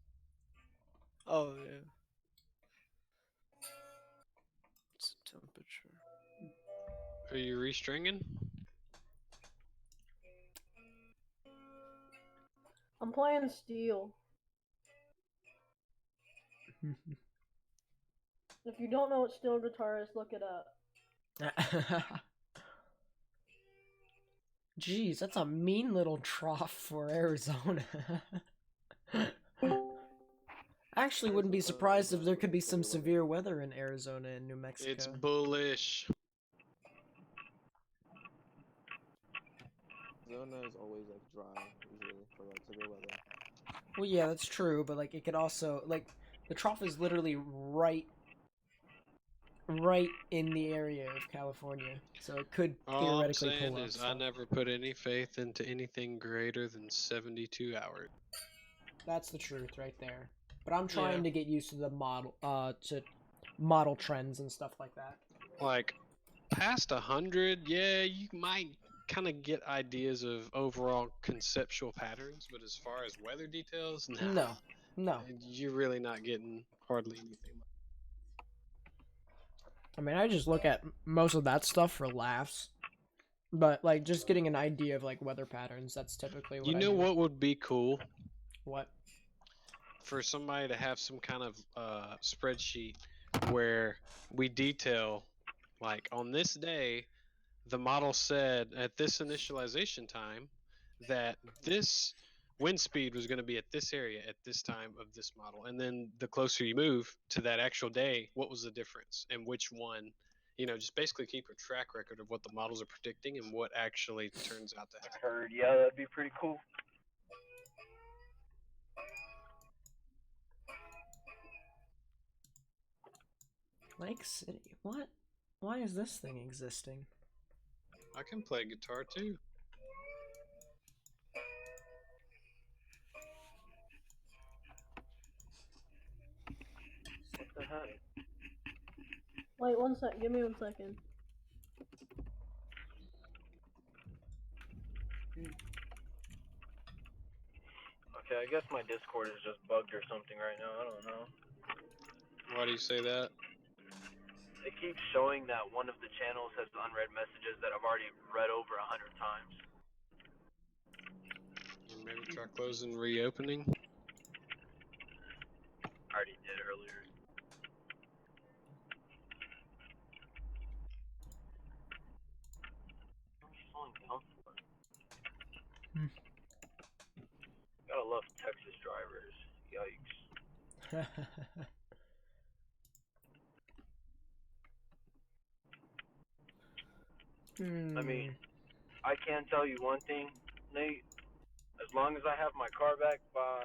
Oh yeah. What's the temperature? Are you restringing? I'm playing Steel. If you don't know what steel guitar is, look it up. Jeez, that's a mean little trough for Arizona. I actually wouldn't be surprised if there could be some severe weather in Arizona and New Mexico. It's bullish. Arizona is always like dry usually for like severe weather. Well, yeah, that's true, but like it could also like the trough is literally right in the area of California, so it could All I'm theoretically saying pull up is stuff. I never put any faith into anything greater than 72 hours. That's the truth right there. But I'm trying to get used to the model trends and stuff like that. Like past 100, yeah, you might kind of get ideas of overall conceptual patterns, but as far as weather details, no, you're really not getting hardly anything. I mean, I just look at most of that stuff for laughs. But like just getting an idea of like weather patterns, that's typically what You I know do. what would be cool? What? For somebody to have some kind of spreadsheet where we detail, like on this day, the model said at this initialization time that this wind speed was going to be at this area at this time of this model. And then the closer you move to that actual day, what was the difference and which one? You know, just basically keep a track record of what the models are predicting and what actually turns out to happen. Heard, yeah, that'd be pretty cool. Lake City? What? Why is this thing existing? I can play guitar too. What the heck? Wait, one sec. Give me 1 second. Okay, I guess my Discord is just bugged or something right now. I don't know. Why do you say that? It keeps showing that one of the channels has unread messages that I've already read over 100 times. Or maybe try closing and reopening. I already did earlier. I'm so uncomfortable. Gotta love Texas drivers. Yikes. I mean, I can tell you one thing, Nate. As long as I have my car back by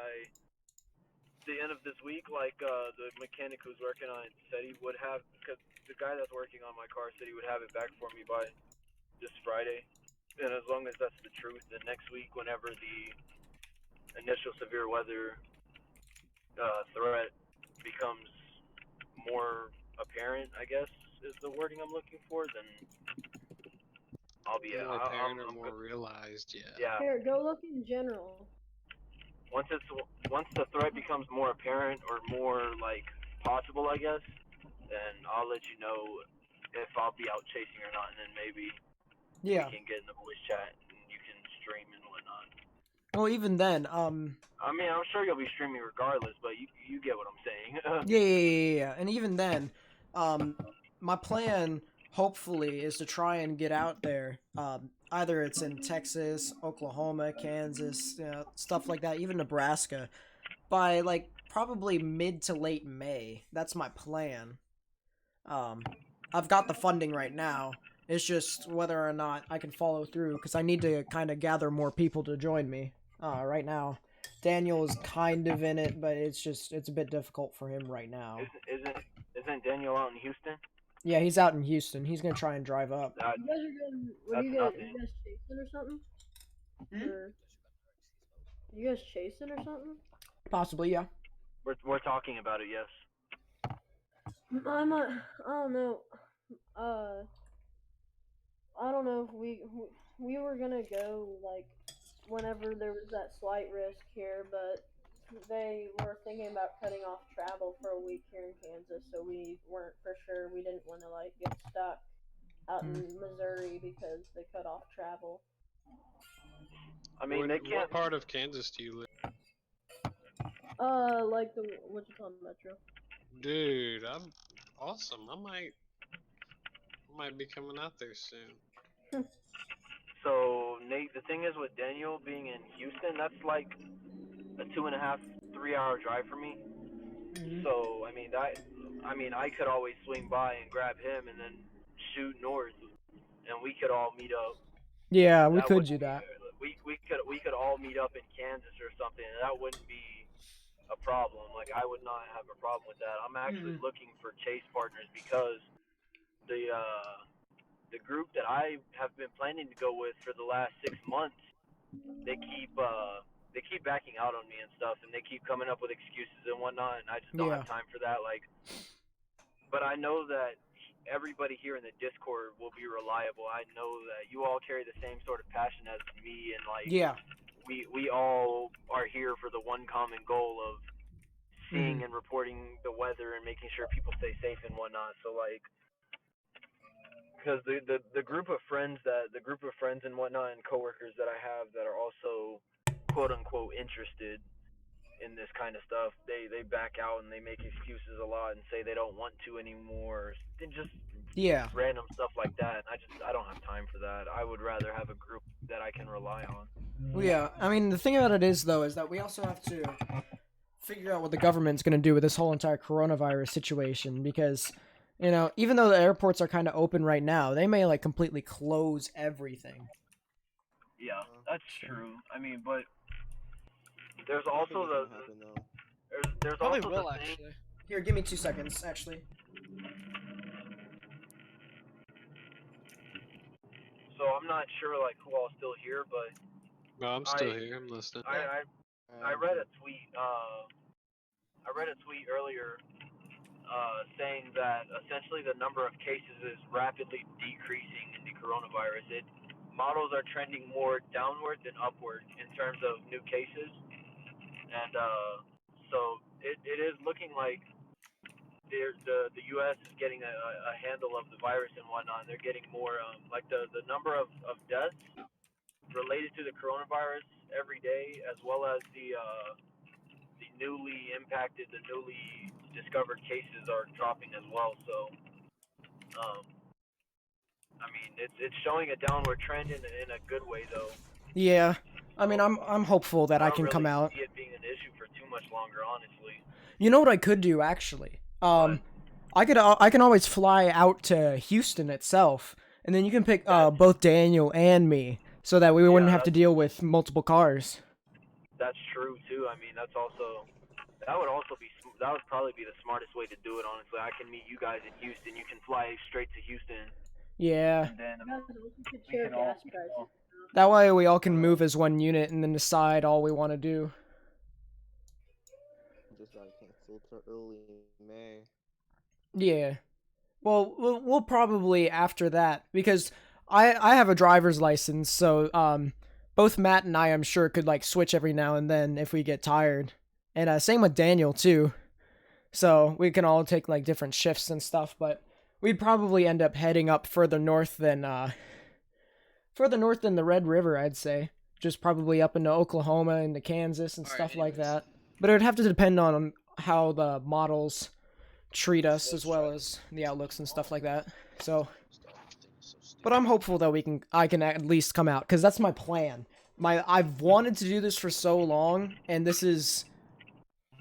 the end of this week, like the mechanic who's working on it said he would have, because the guy that's working on my car said he would have it back for me by this Friday. And as long as that's the truth, then next week, whenever the initial severe weather threat becomes more apparent, I guess is the wording I'm looking for, then I'll be more apparent or I'm more realized. Yeah. Here, go look in general. Once the threat becomes more apparent or more like possible, I guess, then I'll let you know if I'll be out chasing or not, and then maybe we can get in the voice chat and you can stream and whatnot. Well, even then, I mean, I'm sure you'll be streaming regardless, but you get what I'm saying. yeah. And even then, my plan, hopefully, is to try and get out there. Either it's in Texas, Oklahoma, Kansas, stuff like that, even Nebraska, by, like, probably mid to late May. That's my plan. I've got the funding right now. It's just whether or not I can follow through, because I need to kind of gather more people to join me. Right now, Daniel is kind of in it, but it's a bit difficult for him right now. Isn't Daniel out in Houston? Yeah, he's out in Houston. He's gonna try and drive up. You guys are going. What are you guys chasing or something? Or you guys chasing or something? Possibly, yeah. We're talking about it, yes. I don't know. I don't know if we were gonna go like whenever there was that slight risk here, but they were thinking about cutting off travel for a week here in Kansas, so we weren't for sure. We didn't want to like get stuck out in Missouri because they cut off travel. I mean, they can't. What part of Kansas do you live? Like the what you call it, Metro. Dude, I'm awesome. I might be coming out there soon. So Nate, the thing is with Daniel being in Houston, that's like a 2.5, 3-hour drive for me. So I mean, I could always swing by and grab him and then shoot north, and we could all meet up. Yeah, we could do that. We could all meet up in Kansas or something, and that wouldn't be a problem. Like I would not have a problem with that. I'm actually looking for chase partners because the group that I have been planning to go with for the last 6 months, they keep backing out on me and stuff, and they keep coming up with excuses and whatnot, and I just don't have time for that. Like, but I know that everybody here in the Discord will be reliable. I know that you all carry the same sort of passion as me, and like, we all are here for the one common goal of seeing and reporting the weather and making sure people stay safe and whatnot. So like, because the group of friends and whatnot and coworkers that I have that are also quote unquote interested in this kind of stuff, they back out and they make excuses a lot and say they don't want to anymore, and just random stuff like that. I don't have time for that. I would rather have a group that I can rely on. Well, yeah, I mean, the thing about it is, though, is that we also have to figure out what the government's going to do with this whole entire coronavirus situation, because, you know, even though the airports are kind of open right now, they may, like, completely close everything. Yeah, that's true. I mean, but there's also there's Probably also will, the thing. actually. Here, give me 2 seconds, actually. so I'm not sure like who all's still here, but No, I'm still here. I'm listening. I read a tweet. I read a tweet earlier saying that essentially the number of cases is rapidly decreasing in the coronavirus. Models are trending more downward than upward in terms of new cases, and so it is looking like the U.S. is getting a handle of the virus and whatnot. And they're getting more like the number of deaths related to the coronavirus every day, as well as the newly impacted, the newly discovered cases are dropping as well. So, I mean, it's showing a downward trend in a good way, though. Yeah, I mean, I'm hopeful that I can come out. See it being an issue for too much longer, honestly. You know what I could do actually? I can always fly out to Houston itself, and then you can pick both Daniel and me, so that we wouldn't have to deal with multiple cars. That's true too. I mean, that would probably be the smartest way to do it. Honestly, I can meet you guys in Houston. You can fly straight to Houston. Yeah. And then share gas prices. That way we all can move as one unit and then decide all we want to do. Just got canceled to early May. Yeah. Well, we'll probably after that, because I have a driver's license, so both Matt and I, I'm sure, could like switch every now and then if we get tired. And same with Daniel too. So we can all take like different shifts and stuff, but we'd probably end up heading up further north than the Red River, I'd say. Just probably up into Oklahoma and to Kansas and stuff like that. But it would have to depend on how the models treat us as well as the outlooks and stuff like that. So, but I'm hopeful that I can at least come out, because that's my plan. I've wanted to do this for so long, and this is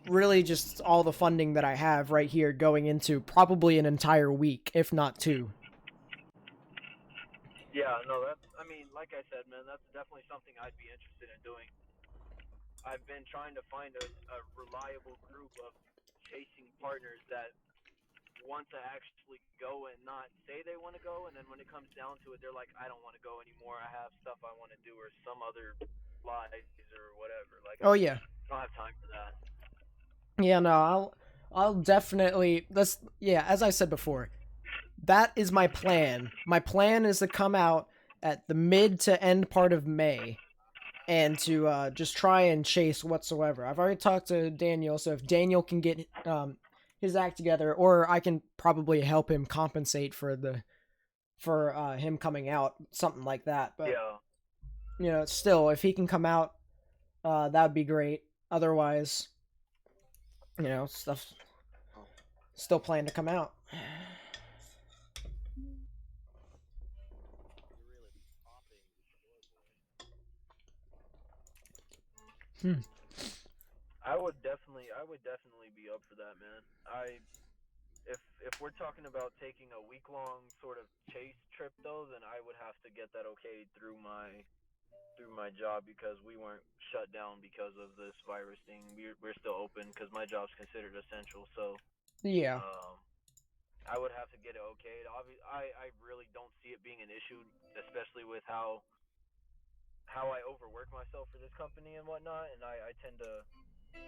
really just all the funding that I have right here going into probably an entire week, if not two. Yeah, no, I mean, like I said, man, that's definitely something I'd be interested in doing. I've been trying to find a reliable group of chasing partners that want to actually go and not say they want to go, and then when it comes down to it, they're like, I don't want to go anymore. I have stuff I want to do, or some other lies or whatever. Like, Oh yeah. I don't have time for that. Yeah, no, I'll definitely. As I said before, that is my plan. My plan is to come out at the mid to end part of May, and to just try and chase whatsoever. I've already talked to Daniel, so if Daniel can get his act together, or I can probably help him compensate for him coming out, something like that. But still, if he can come out, that would be great. Otherwise, stuff still plan to come out. I would definitely be up for that, man. If we're talking about taking a week-long sort of chase trip, though, then I would have to get that okay through my job, because we weren't shut down because of this virus thing. We're still open because my job's considered essential. So yeah, I would have to get it okayed. I really don't see it being an issue, especially with how I overwork myself for this company and whatnot, and I tend to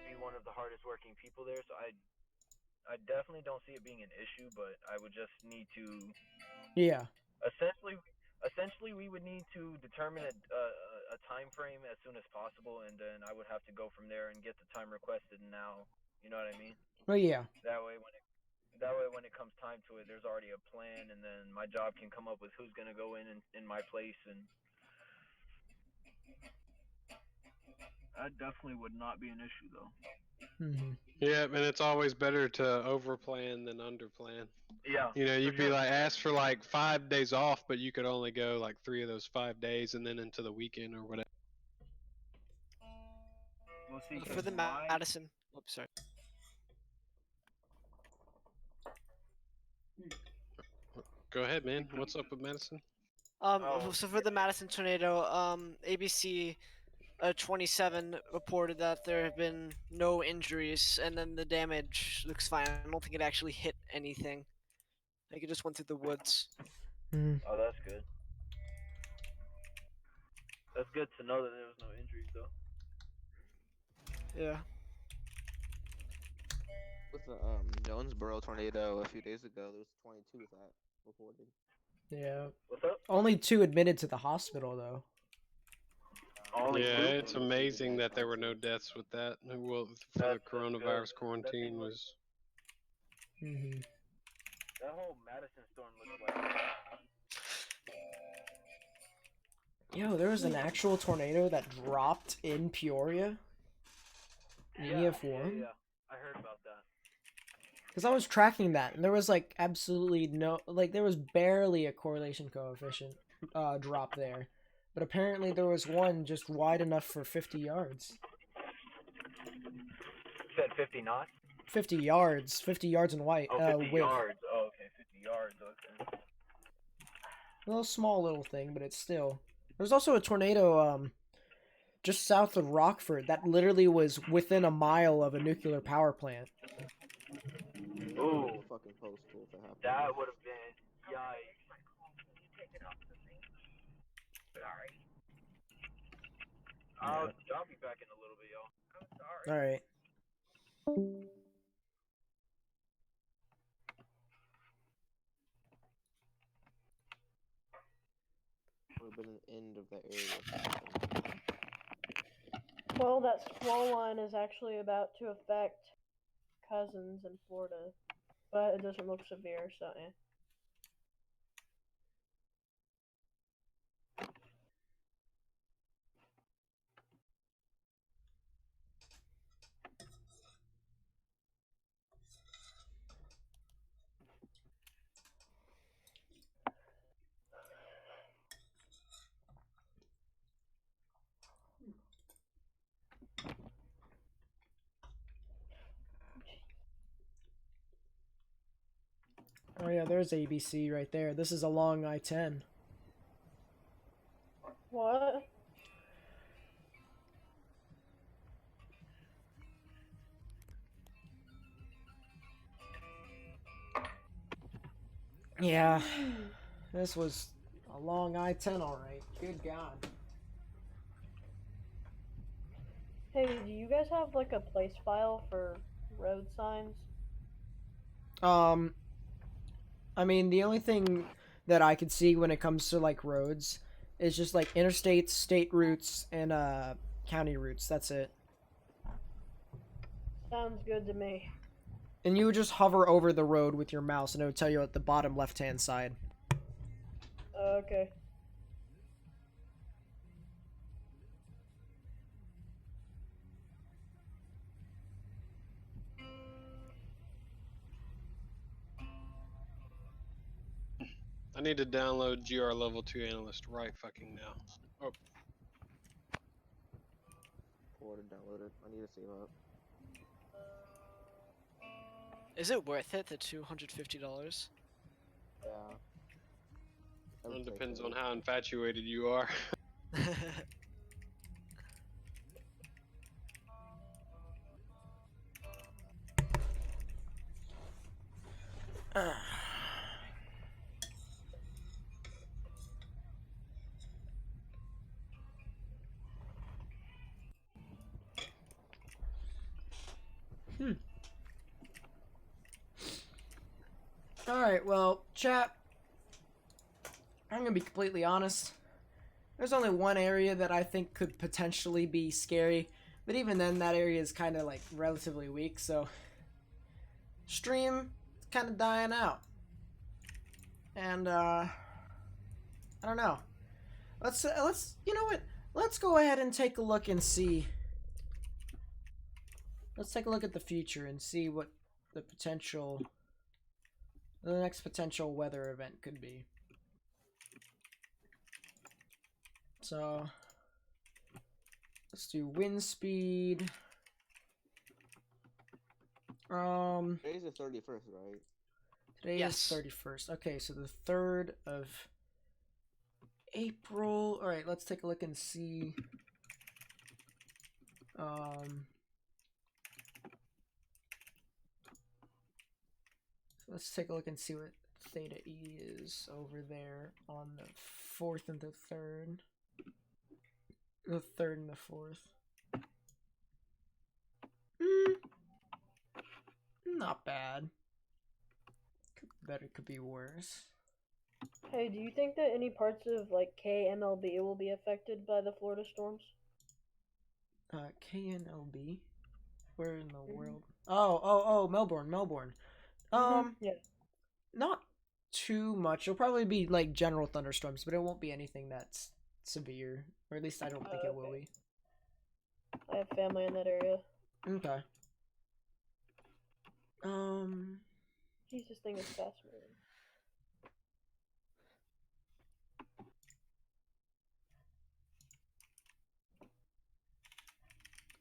be one of the hardest working people there. So I definitely don't see it being an issue, but I would just need to. Yeah. Essentially, we would need to determine a time frame as soon as possible, and then I would have to go from there and get the time requested now. You know what I mean? Oh yeah. That way, when it comes time to it, there's already a plan, and then my job can come up with who's gonna go in my place, and that definitely would not be an issue, though. Mm-hmm. Yeah, and it's always better to overplan than underplan. Yeah. You'd be like asked for like 5 days off, but you could only go like 3 of those 5 days, and then into the weekend or whatever. We'll see. For the Madison. Oops, sorry. Go ahead, man. What's up with Madison? So for the Madison tornado, ABC 27 reported that there have been no injuries, and then the damage looks fine. I don't think it actually hit anything. Like, it just went through the woods. Mm. Oh, that's good. That's good to know that there was no injuries though. Yeah. With the Jonesboro tornado a few days ago, there was 22 with that reported. Yeah. What's up? Only 2 admitted to the hospital though. Only Yeah, 2? it's amazing that there were no deaths with that. Well, for the coronavirus quarantine was. Mm-hmm. That whole Madison storm looks like. Yo, there was an actual tornado that dropped in Peoria. In Yeah, EF1. I heard about that. Because I was tracking that, and there was like absolutely no, like there was barely a correlation coefficient drop there. But apparently there was one just wide enough for 50 yards. You said 50 knots? 50 yards. 50 yards in white. Oh, 50 width. yards. Oh, okay, 50 yards. Okay. A little small little thing, but it's still. There's also a tornado just south of Rockford that literally was within a mile of a nuclear power plant. Ooh. Fucking postal if it happened. That would have been yikes. I'll be back in a little bit, y'all. I'm sorry. All right. Would have been the end of that area. Well, that squall line is actually about to affect cousins in Florida, but it doesn't look severe, so yeah. Oh yeah, there's ABC right there. This is along I-10. What? Yeah, this was along I-10, all right. Good God. Hey, do you guys have like a place file for road signs? I mean, the only thing that I could see when it comes to like roads is just like interstates, state routes, and county routes. That's it. Sounds good to me. And you would just hover over the road with your mouse, and it would tell you at the bottom left-hand side. Okay. I need to download GR Level 2 Analyst right fucking now. Oh. Or to download it. I need to save up. Is it worth it, the $250? Yeah. Well, it depends on how infatuated you are. Alright, well, chat, I'm gonna be completely honest. There's only one area that I think could potentially be scary, but even then, that area is kind of like relatively weak, so stream is kind of dying out. And I don't know. Let's you know what? Let's go ahead and take a look and see. Let's take a look at the future and see what the next potential weather event could be. So let's do wind speed. Today's the 31st, right? Today is 31st. Okay, so the 3rd of April. All right, let's take a look and see. Let's take a look and see what Theta E is over there on the 4th and the 3rd. The 3rd and the 4th. Not bad. Could be better, could be worse. Hey, do you think that any parts of like KMLB will be affected by the Florida storms? KNLB? Where in the world? Oh, Melbourne. Yeah. Not too much. It'll probably be like general thunderstorms, but it won't be anything that's severe. Or at least I don't think it will be. I have family in that area. Okay. Jeez, this thing is fast moving.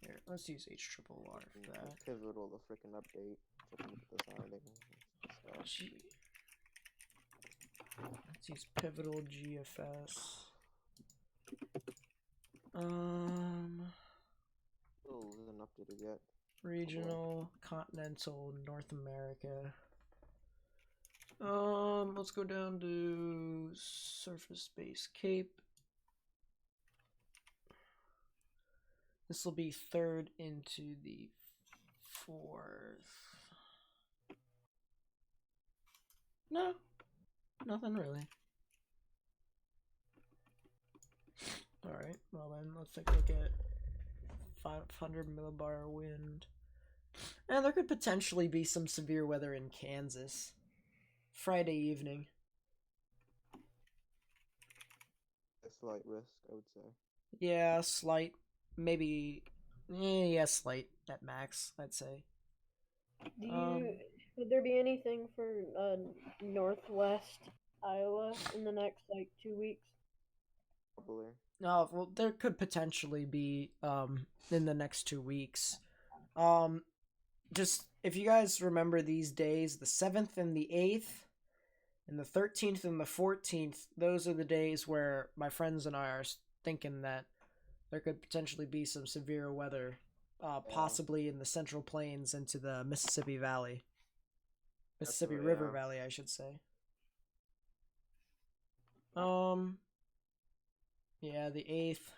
Here, let's use HRRR for that. Pivotal, the freaking update. So look at the sounding. Gee. Let's use Pivotal GFS. Oh, isn't updated yet. Regional, continental, North America. Let's go down to surface base Cape. This will be 3rd into the 4th. No, nothing really. Alright, well then, let's take a look at 500 millibar wind. And there could potentially be some severe weather in Kansas. Friday evening. A slight risk, I would say. Yeah, slight. Maybe. Yeah, slight at max, I'd say. Would there be anything for Northwest Iowa in the next like 2 weeks? Probably. No, well, there could potentially be in the next 2 weeks. Just if you guys remember these days, the 7th and the 8th, and the 13th and the 14th, those are the days where my friends and I are thinking that there could potentially be some severe weather, possibly in the Central Plains into the Mississippi Valley. Mississippi River Valley, I should say. Yeah, the 8th.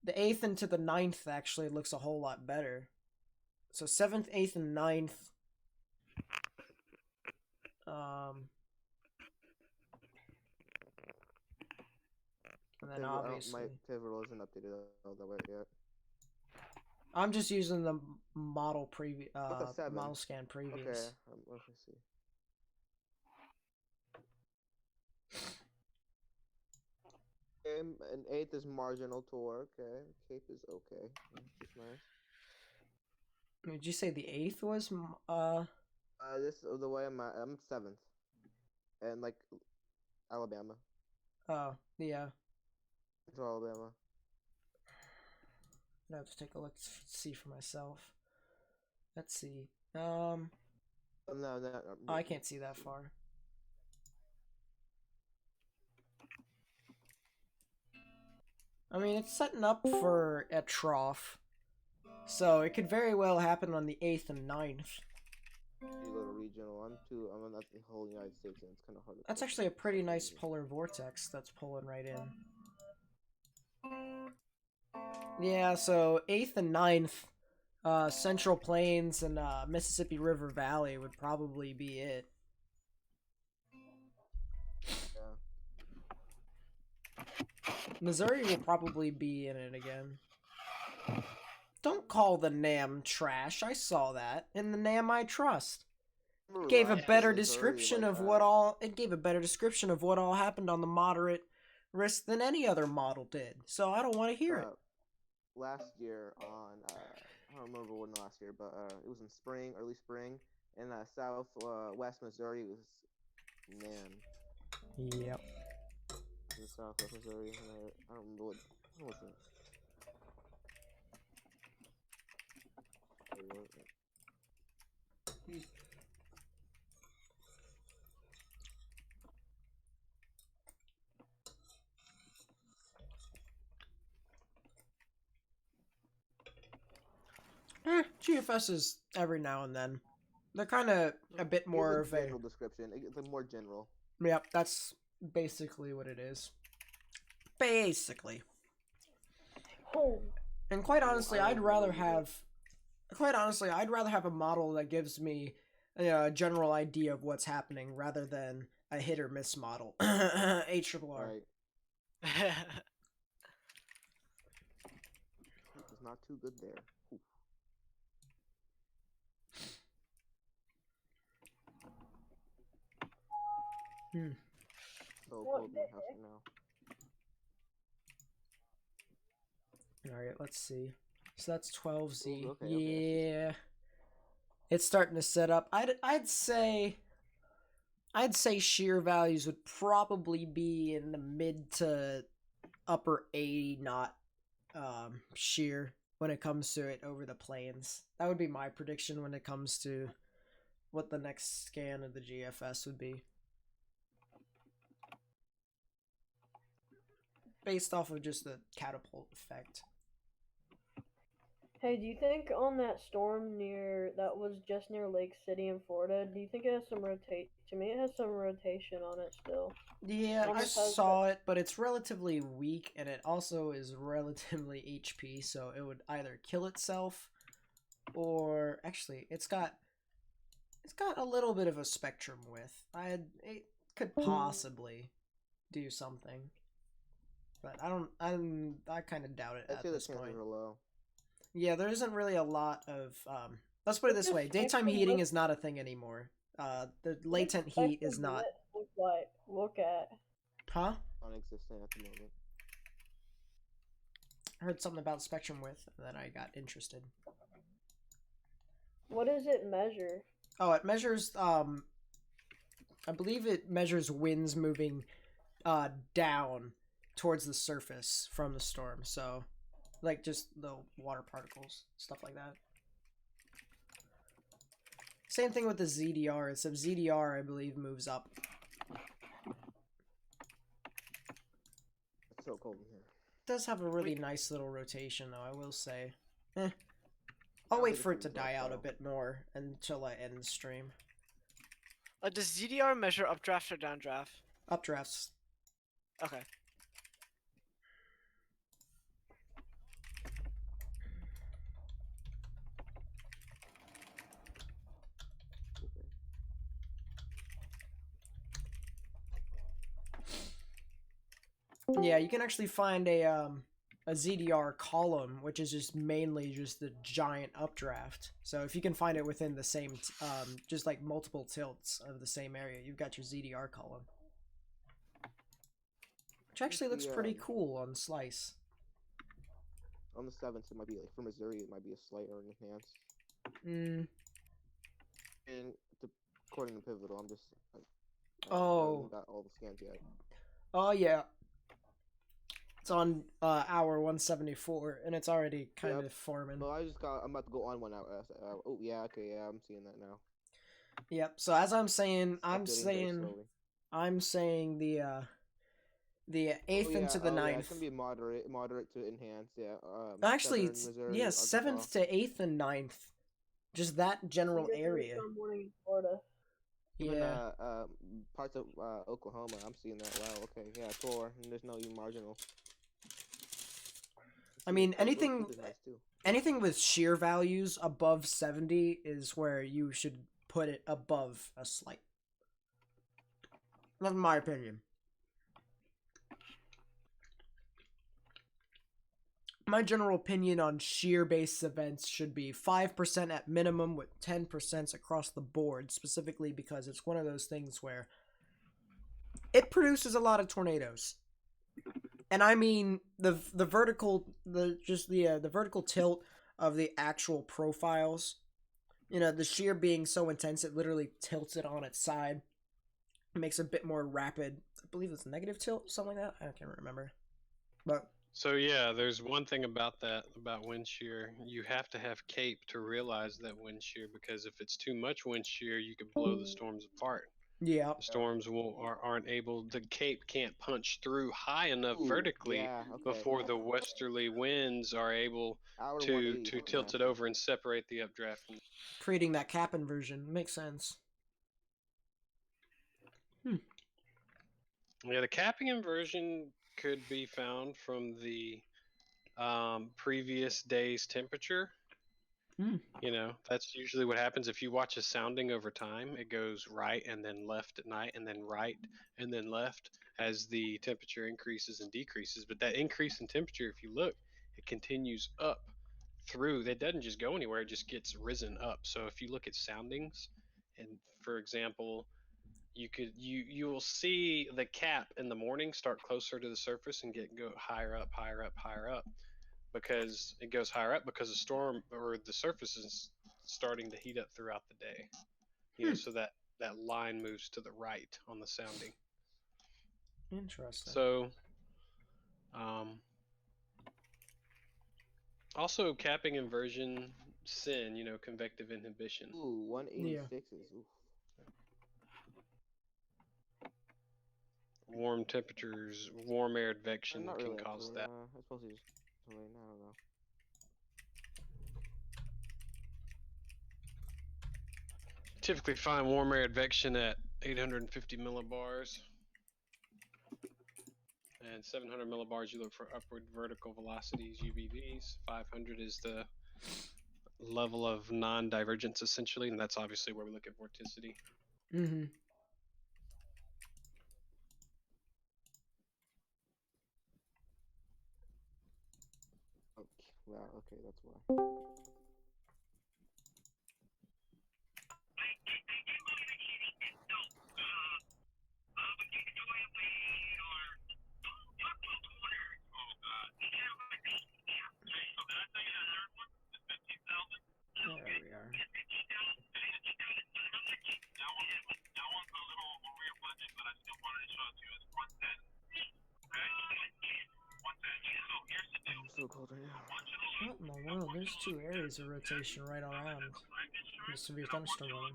The 8th into the 9th actually looks a whole lot better. So 7th, 8th, and 9th. And then obviously... My pivotal isn't updated all the way yet. I'm just using the model model scan previous. Okay, let me see. An 8th is marginal to work. Okay, Cape is okay. That's nice. Did you say the 8th was This is the way I'm 7th, and like Alabama. Oh yeah. Central Alabama. I have to take a look to see for myself. Let's see. No, I can't see that far. I mean, it's setting up for a trough, so it could very well happen on the 8th and 9th. You go to regional. I'm at the whole United States, and it's kind of hard. That's actually a pretty nice polar vortex that's pulling right in. Yeah, so 8th and 9th, Central Plains and Mississippi River Valley would probably be it. Missouri will probably be in it again. Don't call the NAM trash. I saw that. In the NAM I trust. It gave a better description of what all happened on the moderate risk than any other model did. So I don't want to hear it. Last year on I don't remember when last year, but it was in spring, early spring, in southwest Missouri. It was NAM. Yep. In southwest Missouri, I don't remember what was it. GFS is every now and then. They're kind of a bit more of a general description. It's more general. Yep, that's basically what it is. Basically. And quite I honestly, don't I'd know rather what you have. Quite honestly, I'd rather have a model that gives me a general idea of what's happening rather than a hit or miss model. HRR. Right. It's not too good there. Oof. So cold in my house right now. Alright, let's see. So that's 12Z. Ooh, okay, yeah. It's starting to set up. I'd say shear values would probably be in the mid to upper 80 knot shear when it comes to it over the plains. That would be my prediction when it comes to what the next scan of the GFS would be. Based off of just the catapult effect. Hey, do you think on that storm that was just near Lake City in Florida, do you think it has some rotate? To me, it has some rotation on it still. Yeah, I saw it, but it's relatively weak, and it also is relatively HP, so it would either kill itself, or actually, it's got a little bit of a spectrum width. It could possibly do something, but I kind of doubt it at this point. Low. Yeah, there isn't really a lot of let's put it this way: daytime heating is not a thing anymore. The latent heat is not. Look at. Huh? Non-existent at the moment. I heard something about spectrum width, and then I got interested. What does it measure? Oh, it measures I believe it measures winds moving down towards the surface from the storm. So, like just the water particles, stuff like that. Same thing with the ZDR. It's ZDR, I believe, moves up. It's so cold in here. It does have a really nice little rotation, though, I will say. I'll wait for it to die out a bit more until I end the stream. Does ZDR measure updraft or downdraft? Updrafts. Okay. Yeah, you can actually find a ZDR column, which is just mainly just the giant updraft. So if you can find it within the same, just like multiple tilts of the same area, you've got your ZDR column. Which actually looks pretty cool on Slice. On the 7th, it might be like for Missouri, it might be a slight or an enhanced. And according to Pivotal, I'm just I haven't got all the scans yet. Oh yeah. It's on hour 174, and it's already kind of forming. No, I'm about to go on 1 hour. Oh yeah, okay, yeah, I'm seeing that now. Yep. So as I'm saying the 8th into the 9th. Yeah, it's gonna be moderate to enhanced. Yeah. Actually, it's Missouri, yeah, 7th to 8th and 9th. Just that general area. Morning in Florida. Even, Yeah. Parts of Oklahoma, I'm seeing that. Wow. Okay. Yeah. Tor, and there's no even marginal. I mean, anything with shear values above 70 is where you should put it above a slight. That's my opinion. My general opinion on shear-based events should be 5% at minimum with 10% across the board, specifically because it's one of those things where it produces a lot of tornadoes. And I mean the vertical tilt of the actual profiles. You know, the shear being so intense it literally tilts it on its side. It makes it a bit more rapid. I believe it's negative tilt, something like that. I can't remember. But so yeah, there's one thing about wind shear. You have to have cape to realize that wind shear, because if it's too much wind shear, you could blow the storms apart. Yeah. The storms aren't able. The cape can't punch through high enough vertically before the westerly winds are able to tilt it over and separate the updraft. Creating that cap inversion makes sense. Yeah, the capping inversion could be found from the previous day's temperature. You know, that's usually what happens if you watch a sounding over time. It goes right and then left at night, and then right and then left as the temperature increases and decreases. But that increase in temperature, if you look, it continues up through. That doesn't just go anywhere; it just gets risen up. So if you look at soundings, and for example, you will see the cap in the morning start closer to the surface and go higher up, higher up, higher up, because it goes higher up because the storm or the surface is starting to heat up throughout the day. You know, so that line moves to the right on the sounding. Interesting. So, also capping inversion sin, you know, convective inhibition. Ooh, 186 is oof. Warm temperatures, warm air advection Not can really, cause actually. that. I suppose he just wait. I don't know. Typically find warm air advection at 850 millibars. And 700 millibars, you look for upward vertical velocities, UVVs. 500 is the level of non-divergence, essentially, and that's obviously where we look at vorticity. Mm-hmm. Okay, wow, okay, that's why. There we are. I'm so cold right now. What in the world? There's 2 areas of rotation right around the severe thunderstorm warning.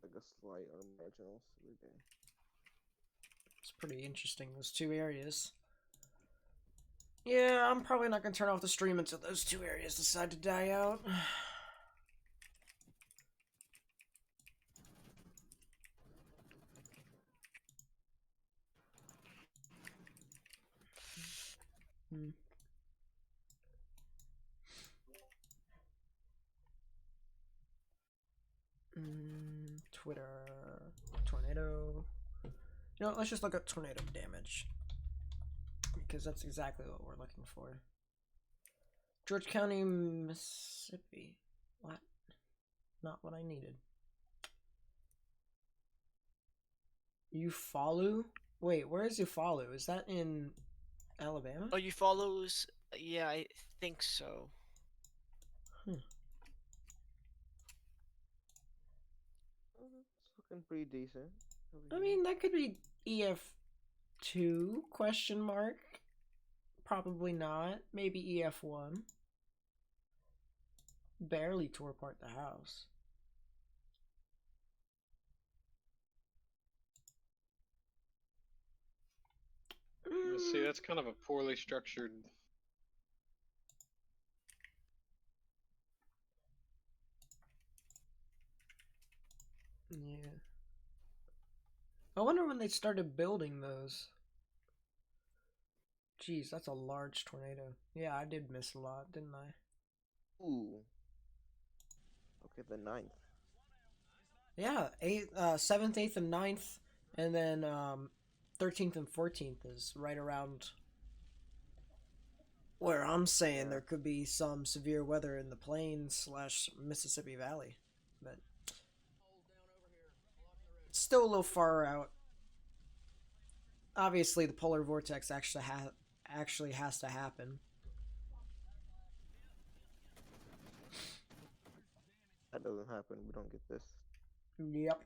Like a slight or marginal severe day. It's pretty interesting, those 2 areas. Yeah, I'm probably not going to turn off the stream until those 2 areas decide to die out. Twitter. Tornado. You know, let's just look up tornado damage. Because that's exactly what we're looking for. George County, Mississippi. What? Not what I needed. Eufaulu? Wait, where is Eufaulu? Is that in Alabama? Oh, Eufaulu's? Yeah, I think so. It's looking pretty decent. I mean, that could be EF2 question mark. Probably not. Maybe EF1. Barely tore apart the house. See, that's kind of a poorly structured. Yeah. I wonder when they started building those. Jeez, that's a large tornado. Yeah, I did miss a lot, didn't I? Ooh. Okay, the 9th. Yeah, 7th, 8th, and 9th, and then 13th and 14th is right around where I'm saying there could be some severe weather in the plains / Mississippi Valley, but it's still a little far out. Obviously, the polar vortex actually has to happen. That doesn't happen. We don't get this. Yep.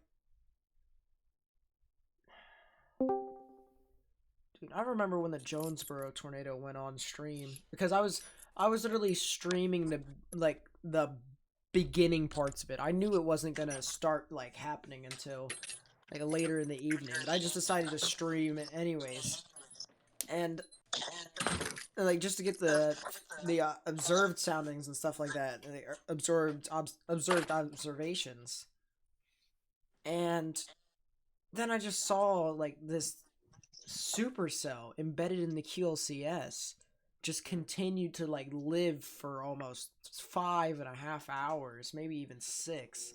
Dude, I remember when the Jonesboro tornado went on stream because I was literally streaming the beginning parts of it. I knew it wasn't gonna start like happening until like later in the evening, but I just decided to stream it anyways, and like just to get the observed soundings and stuff like that, and the observed observations, and then I just saw like this supercell embedded in the QLCS just continued to like live for almost 5.5 hours, maybe even 6.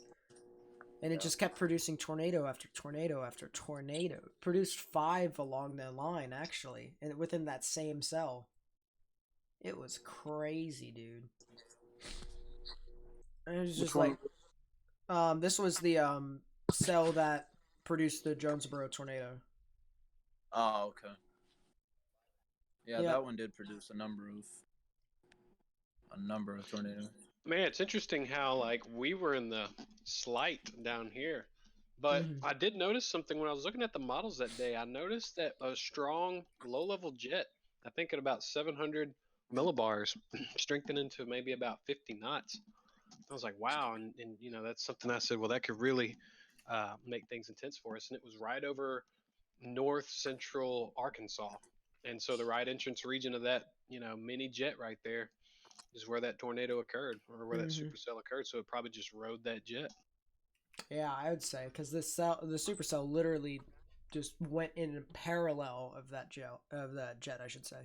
And it just kept producing tornado after tornado after tornado. It produced 5 along the line, actually, and within that same cell. It was crazy, dude. And it was just like, this was the cell that produced the Jonesboro tornado. Oh, okay. Yeah, Yep. that one did produce a number of tornadoes. Man, it's interesting how like we were in the slight down here, but I did notice something when I was looking at the models that day. I noticed that a strong low-level jet, I think at about 700 millibars, strengthening to maybe about 50 knots. I was like, wow, and you know that's something I said. Well, that could really make things intense for us, and it was right over north central Arkansas, and so the right entrance region of that mini jet right there is where that tornado occurred, or where that supercell occurred. So it probably just rode that jet. Yeah, I would say, because the supercell literally just went in parallel of that jet, I should say.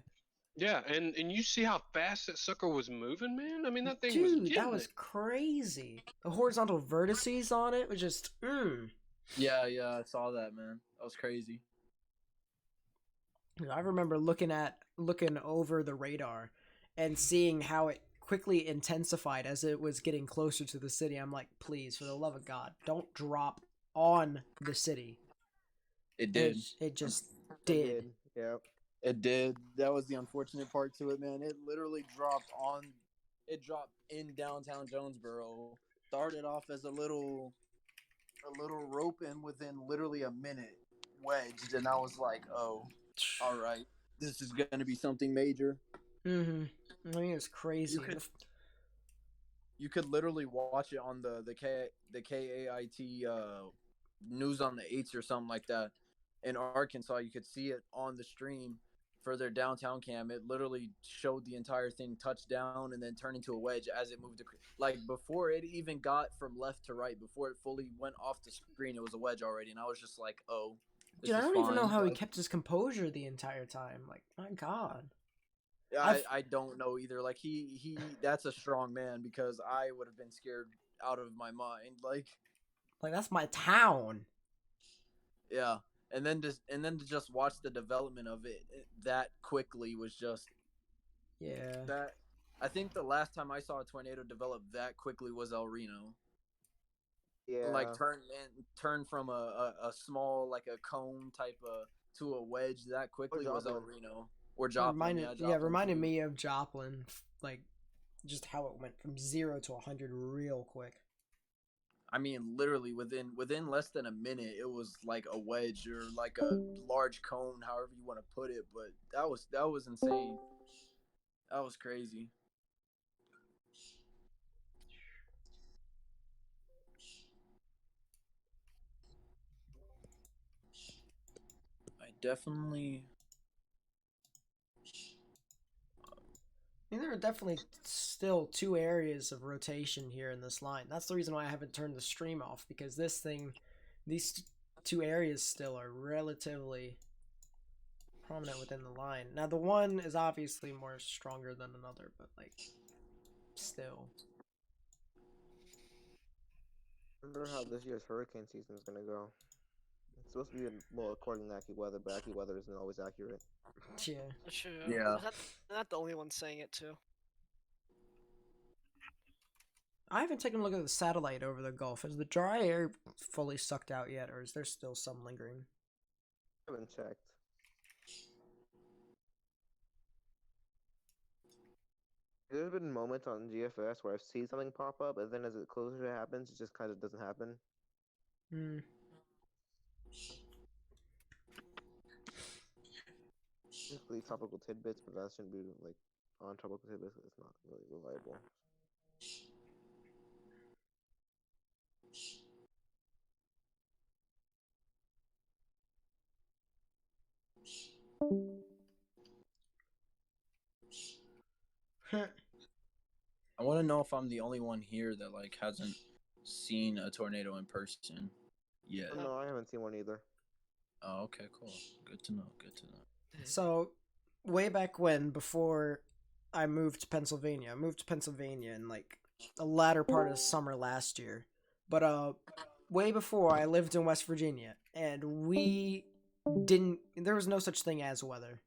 Yeah, and you see how fast that sucker was moving, man. I mean, that thing Dude, was that was crazy. The horizontal vertices on it was just Yeah, I saw that, man. That was crazy. I remember looking over the radar and seeing how it quickly intensified as it was getting closer to the city. I'm like, please, for the love of God, don't drop on the city. It did. It just did. Yeah. It did. That was the unfortunate part to it, man. It literally dropped in downtown Jonesboro. Started off as a little rope in within literally a minute wedged, and I was like, oh, all right, this is gonna be something major. I mean, it's crazy. You could literally watch it on the KAIT news on the 8s or something like that. In Arkansas, you could see it on the stream for their downtown cam. It literally showed the entire thing touch down and then turn into a wedge as it moved. Like before it even got from left to right, before it fully went off the screen, it was a wedge already. And I was just like, oh, dude, I don't even know how he kept his composure the entire time. Like, my God. I don't know either. Like he that's a strong man, because I would have been scared out of my mind. Like that's my town. Yeah. And then to just watch the development of it that quickly was just that. I think the last time I saw a tornado develop that quickly was El Reno. Yeah. Like turn from a small, like a cone type to a wedge that quickly was El Reno. Or Joplin. Reminded me of Joplin, like just how it went from 0 to 100 real quick. I mean, literally within less than a minute, it was like a wedge or like a large cone, however you want to put it. But that was insane. That was crazy. Definitely. I mean, there are definitely still 2 areas of rotation here in this line. That's the reason why I haven't turned the stream off, because these 2 areas still are relatively prominent within the line. Now, the one is obviously more stronger than another, but like, still. I wonder how this year's hurricane season is gonna go. It's supposed to be more according to AccuWeather, but AccuWeather isn't always accurate. Yeah. True. Yeah. I'm not the only one saying it too. I haven't taken a look at the satellite over the Gulf. Is the dry air fully sucked out yet, or is there still some lingering? I haven't checked. There's been moments on GFS where I've seen something pop up, and then as it closer happens, it just kind of doesn't happen. Basically, tropical tidbits, but that shouldn't be like on tropical tidbits. It's not really reliable. I want to know if I'm the only one here that like hasn't seen a tornado in person yet. No, I haven't seen one either. Oh, okay, cool. Good to know. Good to know. So, way back when, before I moved to Pennsylvania, I moved to Pennsylvania in like the latter part of summer last year. But way before I lived in West Virginia, and we didn't. There was no such thing as weather.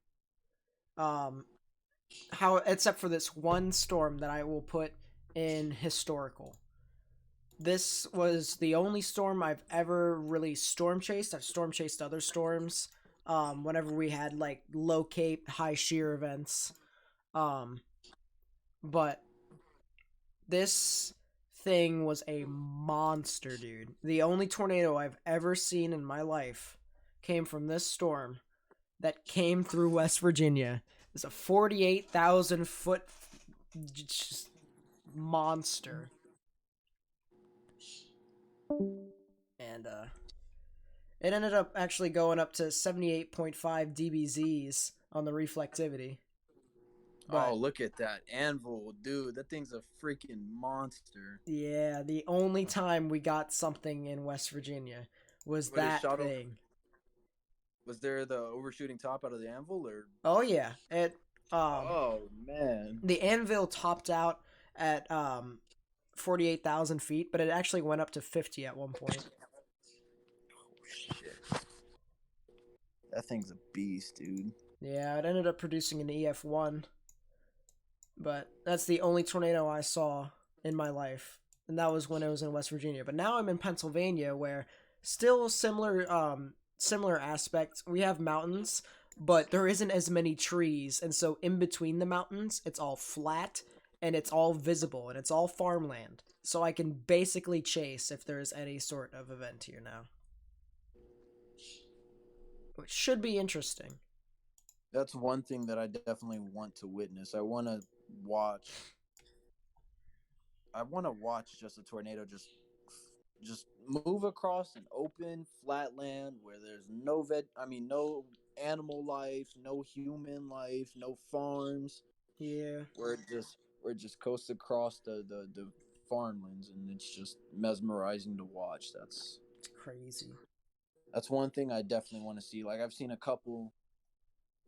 How except for this one storm that I will put in historical. This was the only storm I've ever really storm chased. I've storm chased other storms. Whenever we had like low cape, high shear events. Um, but this thing was a monster, dude. The only tornado I've ever seen in my life came from this storm that came through West Virginia. It's a 48,000 foot just monster. And it ended up actually going up to 78.5 dBZs on the reflectivity. But, oh, look at that anvil, dude! That thing's a freaking monster. Yeah, the only time we got something in West Virginia was that thing. Was there the overshooting top out of the anvil, or? Oh yeah, it. Oh man. The anvil topped out at 48,000 feet, but it actually went up to 50 at one point. Oh shit! That thing's a beast, dude. Yeah, it ended up producing an EF1. But that's the only tornado I saw in my life, and that was when I was in West Virginia. But now I'm in Pennsylvania, where still similar aspects. We have mountains, but there isn't as many trees, and so in between the mountains, it's all flat and it's all visible and it's all farmland. So I can basically chase if there's any sort of event here now, which should be interesting. That's one thing that I definitely want to witness. I want to watch just a tornado just move across an open flat land where there's no no animal life, no human life, no farms. Yeah. Where it just coasts across the farmlands, and it's just mesmerizing to watch. It's crazy. That's one thing I definitely want to see. Like I've seen a couple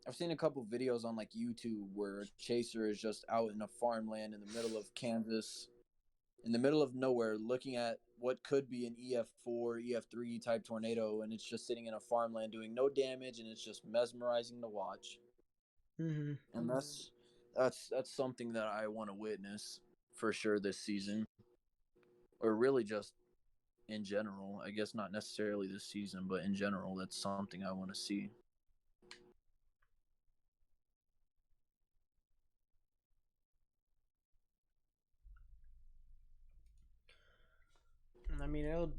videos on like YouTube where a chaser is just out in a farmland in the middle of Kansas, in the middle of nowhere, looking at what could be an EF4, EF3 type tornado, and it's just sitting in a farmland doing no damage, and it's just mesmerizing to watch. Mm-hmm. And that's something that I want to witness for sure this season, or really just in general. I guess not necessarily this season, but in general, that's something I want to see. I mean,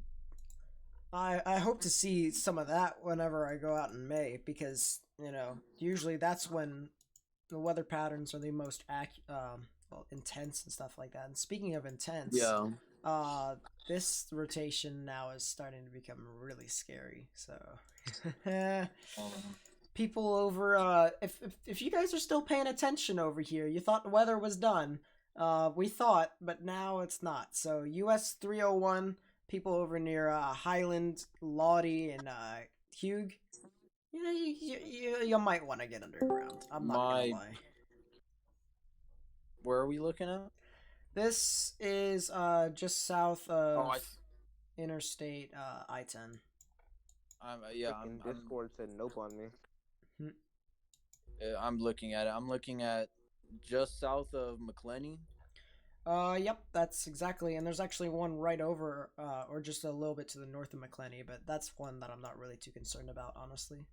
I hope to see some of that whenever I go out in May, because usually that's when the weather patterns are the most intense and stuff like that. And speaking of intense, yeah, this rotation now is starting to become really scary. So people over if you guys are still paying attention over here, you thought the weather was done. We thought, but now it's not. So US 301, people over near Highland, Lottie, and Hugh, you might want to get underground. I'm not gonna lie. Where are we looking at? This is just south of Interstate I-10. Discord said nope on me. I'm looking at it. I'm looking at just south of McClenny. Yep, that's exactly. And there's actually one right over, or just a little bit to the north of McClenny, but that's one that I'm not really too concerned about, honestly.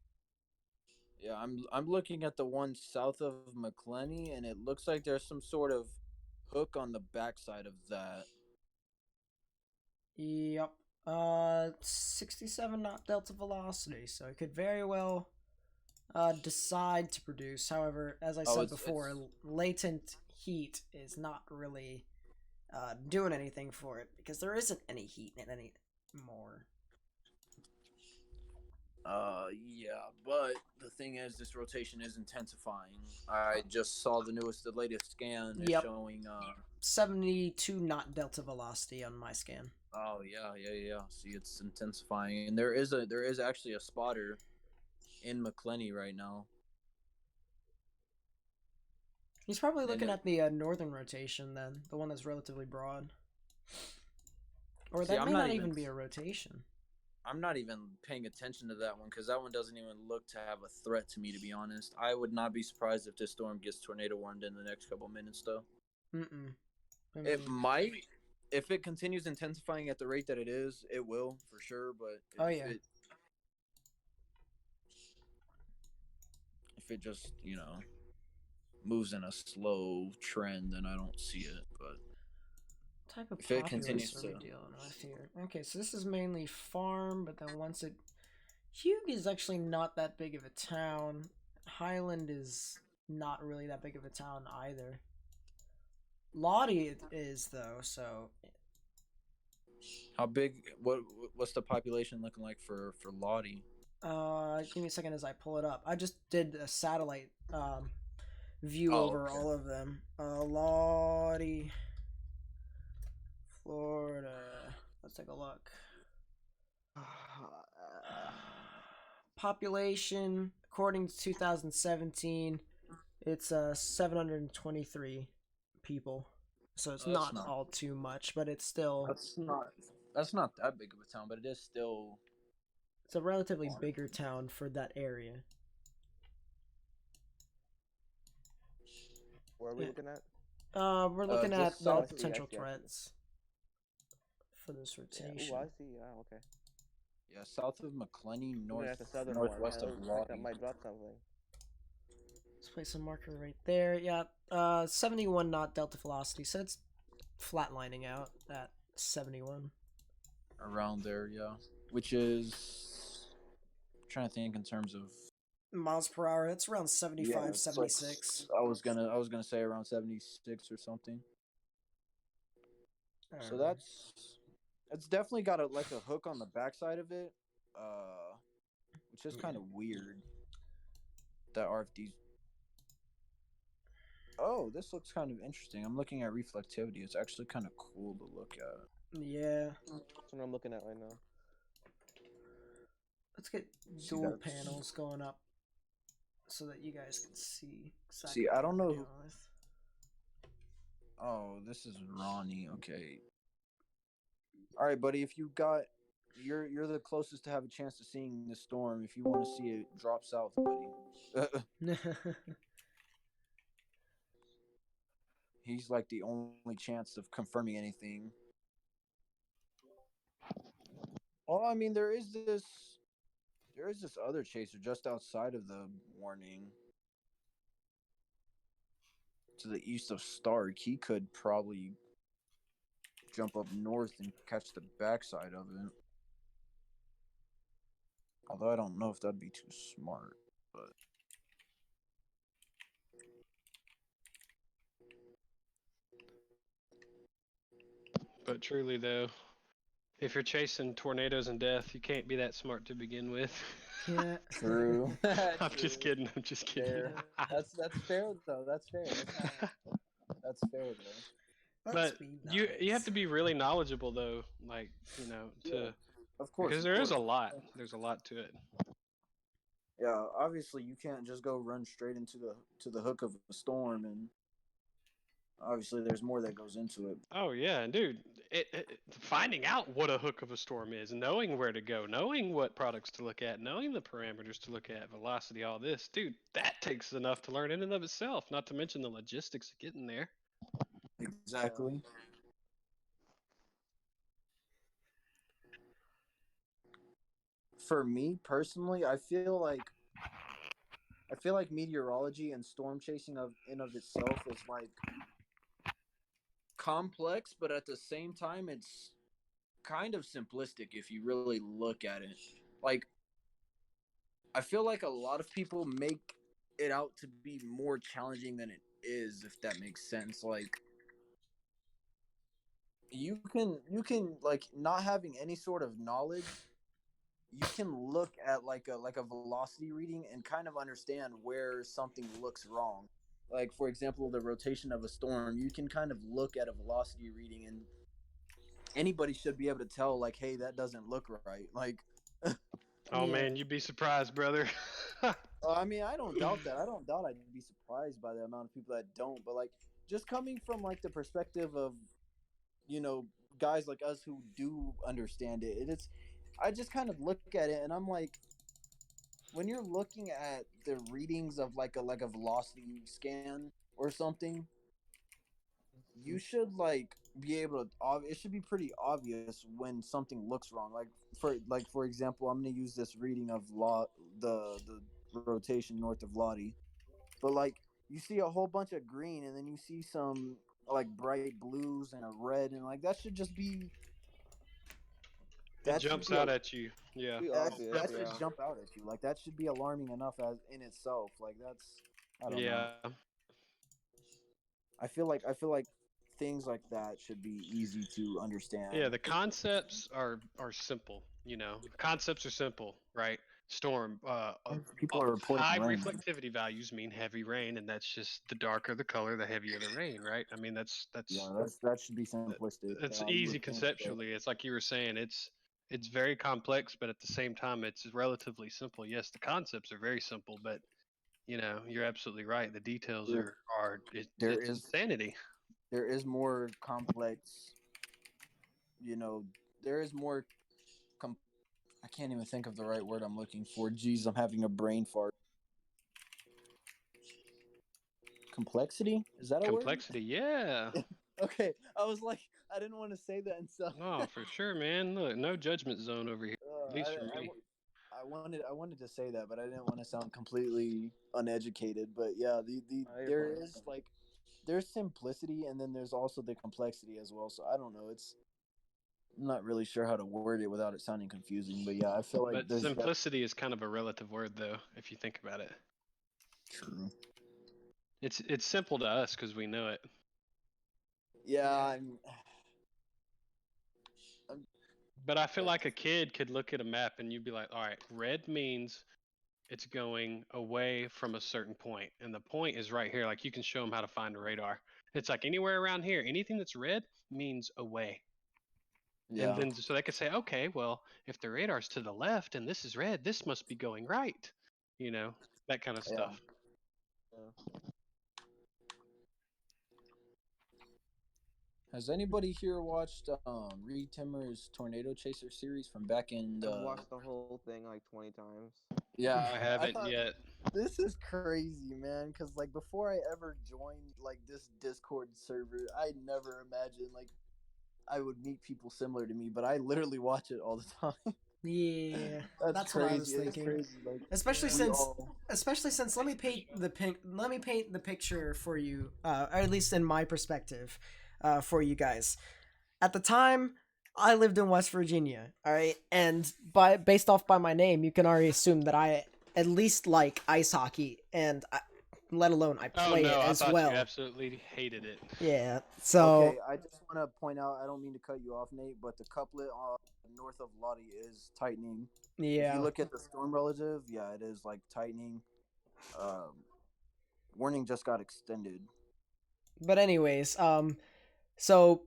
Yeah, I'm looking at the one south of McClenny, and it looks like there's some sort of hook on the backside of that. Yep. 67 knot delta velocity, so it could very well decide to produce. However, as I said before, latent heat is not really doing anything for it, because there isn't any heat in it anymore. Yeah, but the thing is, this rotation is intensifying. I just saw the latest scan is showing 72 knot delta velocity on my scan. Oh yeah. See, it's intensifying, and there is actually a spotter in McClenny right now. He's probably looking at the northern rotation then, the one that's relatively broad. Or that may not even be a rotation. I'm not even paying attention to that one because that one doesn't even look to have a threat to me, to be honest. I would not be surprised if this storm gets tornado warned in the next couple minutes, though. It might. If it continues intensifying at the rate that it is, it will, for sure. But if it just, moves in a slow trend, then I don't see it. But type of if it continues are to... we dealing with here? Okay, so this is mainly farm, but then once it... Hugh is actually not that big of a town. Highland is not really that big of a town either. Lottie is, though, so... How big... What's the population looking like for Lottie? Give me a second as I pull it up. I just did a satellite view over all of them. Lottie, Florida. Let's take a look. Population, according to 2017, it's 723 people. So it's not all too much, but it's still... That's not that big of a town, but it is still... It's a relatively bigger town for that area. Where are we looking at? We're looking at the potential threats for this rotation. Yeah. I see. Oh, okay. Yeah, south of McClenny, northwest of Lottie. That might drop something. Let's place a marker right there. Yeah, 71 knot delta velocity, so it's flatlining out at 71. Around there, yeah. Which is... I'm trying to think in terms of... miles per hour. That's around 75, 76. Like, I was gonna say around 76 or something. So it's definitely got a hook on the backside of it, which is kind of weird. That RFD's... Oh, this looks kind of interesting. I'm looking at reflectivity. It's actually kind of cool to look at. Yeah. That's what I'm looking at right now. Let's get dual panels going up so that you guys can see exactly. See, I don't know. Oh, this is Ronnie. Okay. All right, buddy. If you got, you're the closest to have a chance to seeing the storm. If you want to see it drop south, buddy. He's like the only chance of confirming anything. Well, I mean, there is this other chaser just outside of the warning. To the east of Stark. He could probably jump up north and catch the backside of it. Although I don't know if that'd be too smart, but... But truly, though, if you're chasing tornadoes and death, you can't be that smart to begin with. Yeah. True. I'm just kidding. I'm just kidding. Fair. That's fair, though. That's fair. That's fair, though. But you have to be really knowledgeable, though, like, of course, because there is a lot. There's a lot to it. Yeah, obviously you can't just go run straight into the hook of a storm, and obviously there's more that goes into it. Oh yeah, and dude, finding out what a hook of a storm is, knowing where to go, knowing what products to look at, knowing the parameters to look at, velocity, all this, dude, that takes enough to learn in and of itself. Not to mention the logistics of getting there. Exactly. For me personally, I feel like meteorology and storm chasing in of itself is like complex, but at the same time it's kind of simplistic if you really look at it. Like, I feel like a lot of people make it out to be more challenging than it is, if that makes sense. Like, you can like, not having any sort of knowledge, you can look at like a velocity reading and kind of understand where something looks wrong. Like, for example, the rotation of a storm, you can kind of look at a velocity reading and anybody should be able to tell, like, hey, that doesn't look right. Like, Oh man, you'd be surprised, brother. I mean, I don't doubt that. I don't doubt I'd be surprised by the amount of people that don't. But like, just coming from like the perspective of, you know, guys like us who do understand it, it's. I just kind of look at it and I'm like, when you're looking at the readings of like a velocity scan or something, you should like be able to. It should be pretty obvious when something looks wrong. For example, I'm gonna use this reading of the rotation north of Lottie, but like you see a whole bunch of green and then you see some like bright blues and a red and like that should just be It that should jumps be a out at you. Yeah. that should jump out at you. Like that should be alarming enough as in itself. Like that's I don't know. Yeah. I feel like things like that should be easy to understand. Yeah, the concepts are simple. You know, concepts are simple, right? Storm. People are reporting High rain. reflectivity values mean heavy rain, and that's just the darker the color, the heavier the rain, right? I mean, Yeah, that should be simplistic. that's Yeah, you easy would think so. conceptually. It's like you were saying, it's very complex, but at the same time, it's relatively simple. Yes, the concepts are very simple, but you know, you're absolutely right. The details There it's is insanity. there is more complex. You know, there is more. I can't even think of the right word I'm looking for. Jeez, I'm having a brain fart. Complexity? Is that a word? Complexity, yeah. Okay, I was like, I didn't want to say that and stuff. Oh, for sure, man. Look, no judgment zone over here. At least for me. I wanted to say that, but I didn't want to sound completely uneducated. But yeah, there is like there's simplicity and then there's also the complexity as well. So I don't know. I'm not really sure how to word it without it sounding confusing. But yeah, I feel like But there's simplicity is kind of a relative word, though, if you think about it. True. It's simple to us because we know it. Yeah, But I feel like a kid could look at a map and you'd be like, all right, red means it's going away from a certain point, and the point is right here. Like you can show them how to find a radar. It's like anywhere around here, anything that's red means away. Yeah. And then so they could say, okay, well, if the radar's to the left and this is red, this must be going right. You know, that kind of stuff. Has anybody here watched Reed Timmer's Tornado Chaser series from back in the? I've watched the whole thing like 20 times. Yeah, I haven't yet. This is crazy, man. Because like before I ever joined like this Discord server, I never imagined like I would meet people similar to me. But I literally watch it all the time. Yeah, that's crazy. what I was thinking. Crazy. Like, especially since let me paint the picture for you, or at least in my perspective, for you guys. At the time, I lived in West Virginia. All right, and based off by my name, you can already assume that I at least like ice hockey, and let alone I play it as I thought well. You absolutely hated it. Yeah. So okay, I just want to point out. I don't mean to cut you off, Nate, but the couplet north of Lottie is tightening. Yeah. If you look at the storm relative, yeah, it is like tightening. Warning just got extended. But anyways, so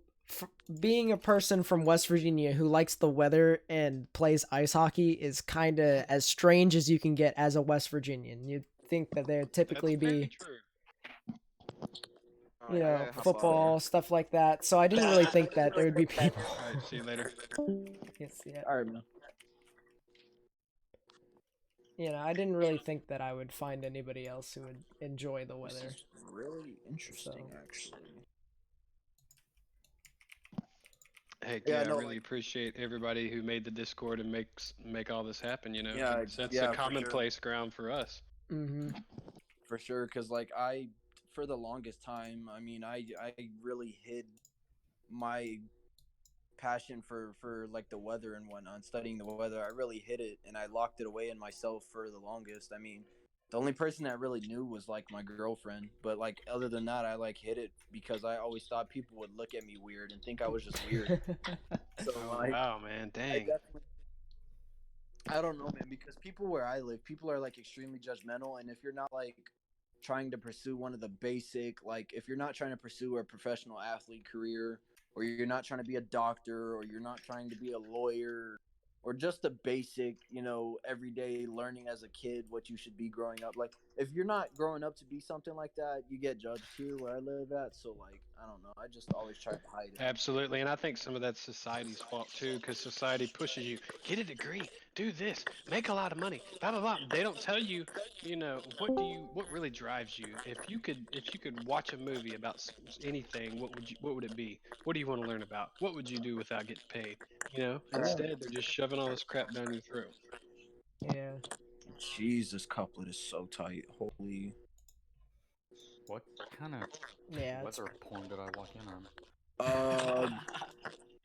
being a person from West Virginia who likes the weather and plays ice hockey is kind of as strange as you can get as a West Virginian. You'd think that there'd typically be, you know, football, stuff like that. So I didn't really think that there would be people. All right, see you later. Yes, yeah. All right, man. You know, I didn't really think that I would find anybody else who would enjoy the weather. This is really interesting, actually. Heck yeah, I really appreciate everybody who made the Discord and make all this happen. You know, that's a commonplace ground for us. Mm-hmm. For sure, because like for the longest time, I mean, I really hid my passion for like the weather and whatnot, studying the weather. I really hid it and I locked it away in myself for the longest. I mean, the only person that really knew was like my girlfriend, but like other than that, I like hid it because I always thought people would look at me weird and think I was just weird. So like, wow, man, dang. I don't know, man, because people where I live, people are like extremely judgmental, and if you're not like trying to pursue one of the basic, like if you're not trying to pursue a professional athlete career, or you're not trying to be a doctor, or you're not trying to be a lawyer, or just the basic, everyday learning as a kid what you should be growing up. Like if you're not growing up to be something like that, you get judged here where I live at. So like I don't know, I just always try to hide it. Absolutely, and I think some of that's society's fault too, because society pushes you, get a degree, do this, make a lot of money, blah blah blah. They don't tell you, what really drives you. If you could watch a movie about anything, what would it be? What do you want to learn about? What would you do without getting paid? Instead they're just shoving all this crap down your throat. Yeah. Jeez, this couplet is so tight. Holy. What kind of weather porn did I walk in on?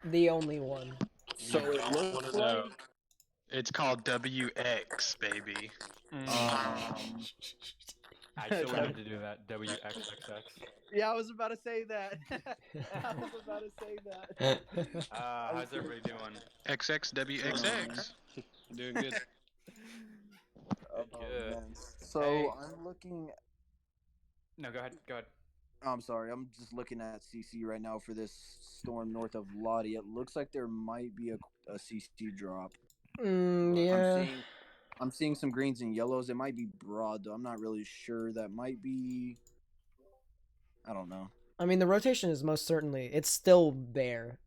The only one. So You it don't want looks to know. like It's called WX, baby. I still wanted to do that. WXXX. Yeah, I was about to say that. I was about to say that. How's everybody doing? XXWXX. Doing good. Good. Man. So Hey. I'm looking. No, go ahead. Go ahead. I'm sorry. I'm just looking at CC right now for this storm north of Lottie. It looks like there might be a CC drop. Yeah. I'm seeing some greens and yellows. It might be broad though. I'm not really sure. That might be. I don't know. I mean, the rotation is most certainly it's still there,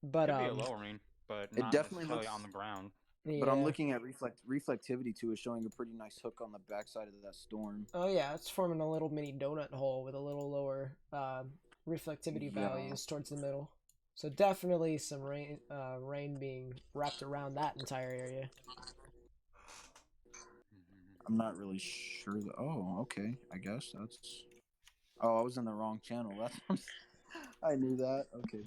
but Could be a lowering, but it not definitely necessarily looks on the ground. But I'm looking at reflectivity too. Is showing a pretty nice hook on the backside of that storm. Oh yeah, it's forming a little mini donut hole with a little lower reflectivity values towards the middle. So definitely some rain being wrapped around that entire area. I'm not really sure. Oh, okay. I guess that's. Oh, I was in the wrong channel. That's. I knew that. Okay.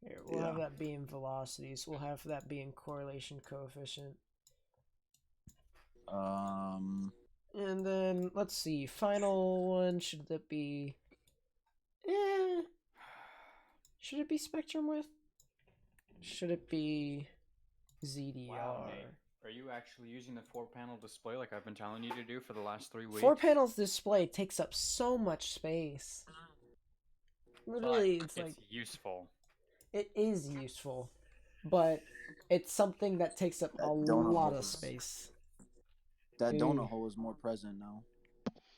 Here, we'll have that be in velocities. We'll have that be in correlation coefficient. And then let's see. Final one, should that be? Should it be spectrum width? Should it be ZDR? Wow, Nate. Are you actually using the 4-panel display like I've been telling you to do for the last 3 weeks? 4 panels display takes up so much space. Literally, it's like useful. It is useful, but it's something that takes up a lot of space. That donut hole is more present now.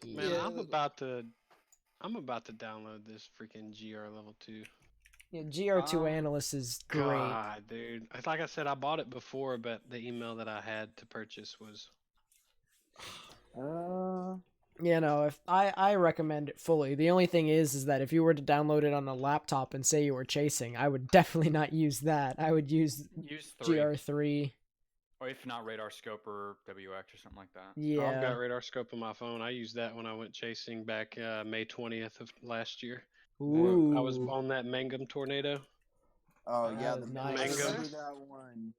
Man, I'm about to download this freaking GR level 2. Yeah, GR2 Analyst is great. God, dude. Like I said, I bought it before, but the email that I had to purchase was. If I recommend it fully. The only thing is that if you were to download it on a laptop and say you were chasing, I would definitely not use that. I would use GR3. Or if not, Radar Scope or WX or something like that. Yeah. I've got Radar Scope on my phone. I used that when I went chasing back May 20th of last year. Ooh. I was on that Mangum tornado. Oh yeah, the Mangum. I remember that one.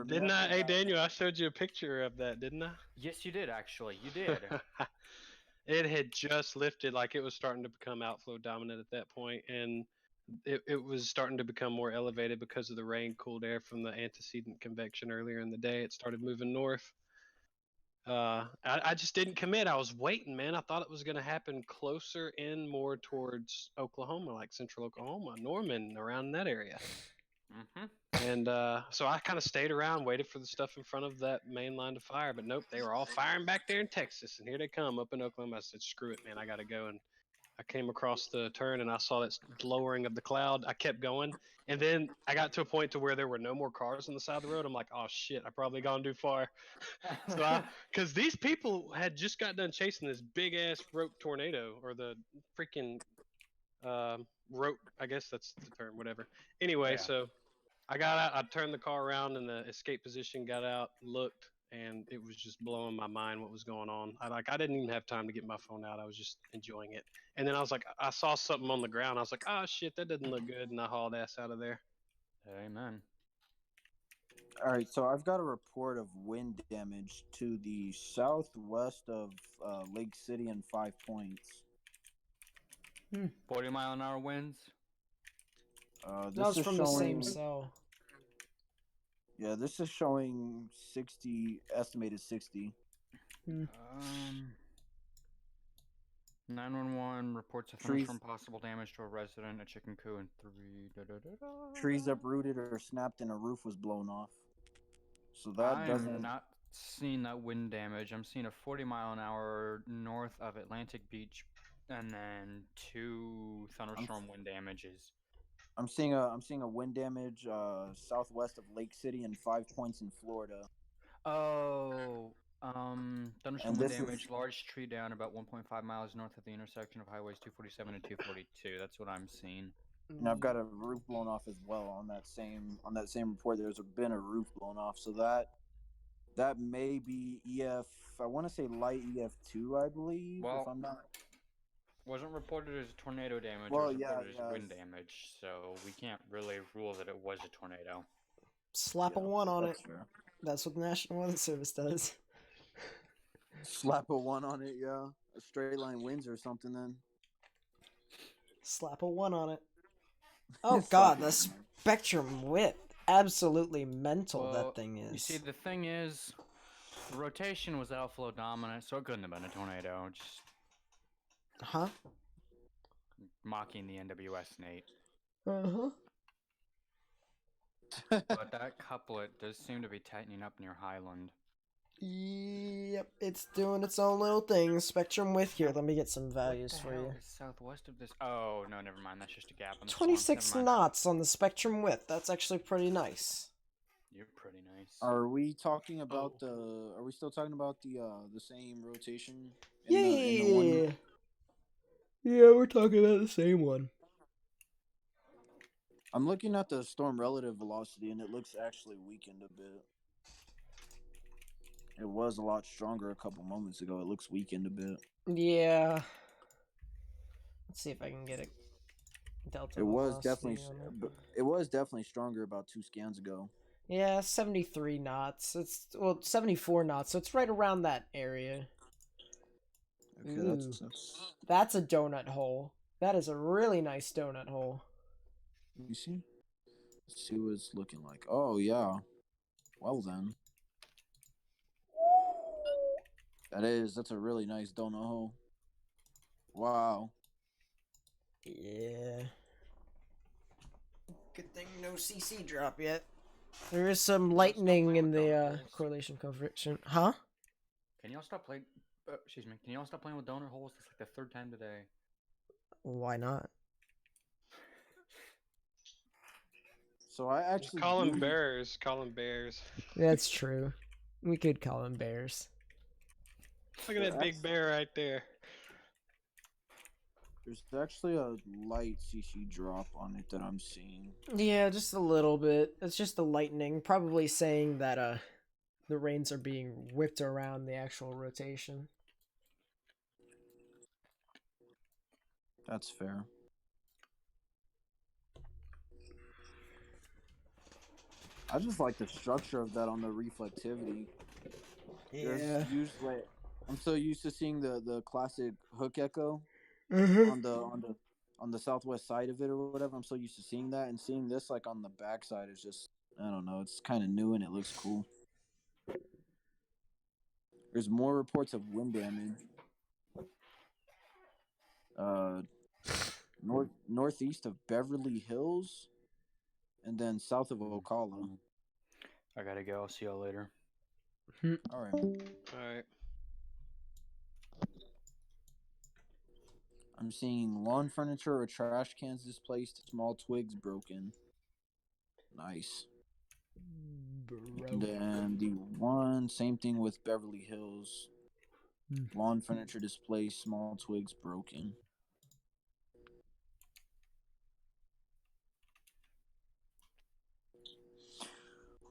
Didn't I? Hey Daniel, I showed you a picture of that, didn't I? Yes, you did actually. You did. It had just lifted, like it was starting to become outflow dominant at that point, and it was starting to become more elevated because of the rain, cooled air from the antecedent convection earlier in the day. It started moving north. I just didn't commit. I was waiting, man. I thought it was going to happen closer in more towards Oklahoma, like central Oklahoma, Norman, around that area. And so I kind of stayed around, waited for the stuff in front of that main line to fire, but nope, they were all firing back there in Texas, and here they come up in Oklahoma. I said, screw it, man, I got to go. And I came across the turn, and I saw that lowering of the cloud. I kept going, and then I got to a point to where there were no more cars on the side of the road. I'm like, oh shit, I probably gone too far. So because these people had just got done chasing this big ass rope tornado, or the freaking rope, I guess that's the term, whatever. Anyway, so I got out, I turned the car around in the escape position, got out, looked, and it was just blowing my mind what was going on. I didn't even have time to get my phone out. I was just enjoying it. And then I was like, I saw something on the ground. I was like, oh shit, that doesn't look good. And I hauled ass out of there. Amen. All right, so I've got a report of wind damage to the southwest of Lake City and 5 Points. 40-mile-an-hour winds. That was from the same cell. Yeah, this is showing 60, estimated 60. 911 reports a thunderstorm possible damage to a resident, a chicken coop, and 3. Trees uprooted or snapped and a roof was blown off. So that I'm doesn't. not seeing that wind damage. I'm seeing a 40-mile-an-hour north of Atlantic Beach, and then 2 thunderstorm wind damages. I'm seeing a wind damage southwest of Lake City and 5 points in Florida. Oh, thunderstorm wind damage, is... large tree down about 1.5 miles north of the intersection of highways 247 and 242. That's what I'm seeing. And I've got a roof blown off as well on that same report. There's been a roof blown off, so that may be EF. I want to say light EF2, I believe. Well, if I'm not. Wasn't reported as tornado damage. Well, it was reported as wind damage, so we can't really rule that it was a tornado. Slap a 1 on it. Fair. That's what the National Weather Service does. Slap a 1 on it, yeah. A straight line winds or something then. Slap a 1 on it. Oh god, the spectrum width. Absolutely mental that thing is. You see, the thing is, the rotation was outflow dominant, so it couldn't have been a tornado. Just mocking the NWS, Nate. But that couplet does seem to be tightening up near Highland. Yep, it's doing its own little thing. Spectrum width here. Let me get some values for you. Is southwest of this? Oh no, never mind. That's just a gap. 26 knots on the spectrum width. That's actually pretty nice. You're pretty nice. Are we talking about the? Are we still talking about the same rotation? Yeah, we're talking about the same one. I'm looking at the storm relative velocity, and it looks actually weakened a bit. It was a lot stronger a couple moments ago. It looks weakened a bit. Yeah. Let's see if I can get a delta. It was definitely stronger about 2 scans ago. Yeah, 73 knots. It's 74 knots. So it's right around that area. Okay, that's a donut hole. That is a really nice donut hole. You see? Let's see what it's looking like. Oh yeah. Well then. That's a really nice donut hole. Wow. Yeah. Good thing no CC drop yet. There is some lightning in the correlation coefficient. Huh? Can y'all stop playing? Excuse me. Can y'all stop playing with donut holes? It's like the 3rd time today. Why not? So I actually call them bears. Call them bears. That's true. We could call them bears. Look at that big bear right there. There's actually a light CC drop on it that I'm seeing. Yeah, just a little bit. It's just the lightning, probably saying that the rains are being whipped around the actual rotation. That's fair. I just like the structure of that on the reflectivity. Yeah. I'm so used to seeing the classic hook echo on the southwest side of it or whatever. I'm so used to seeing that, and seeing this like on the back side is just, I don't know, it's kind of new and it looks cool. There's more reports of wind damage. Northeast of Beverly Hills, and then south of Ocala. I gotta go. I'll see y'all later. All right. I'm seeing lawn furniture or trash cans displaced, small twigs broken. Nice. And then the same thing with Beverly Hills. Lawn furniture displaced, small twigs broken.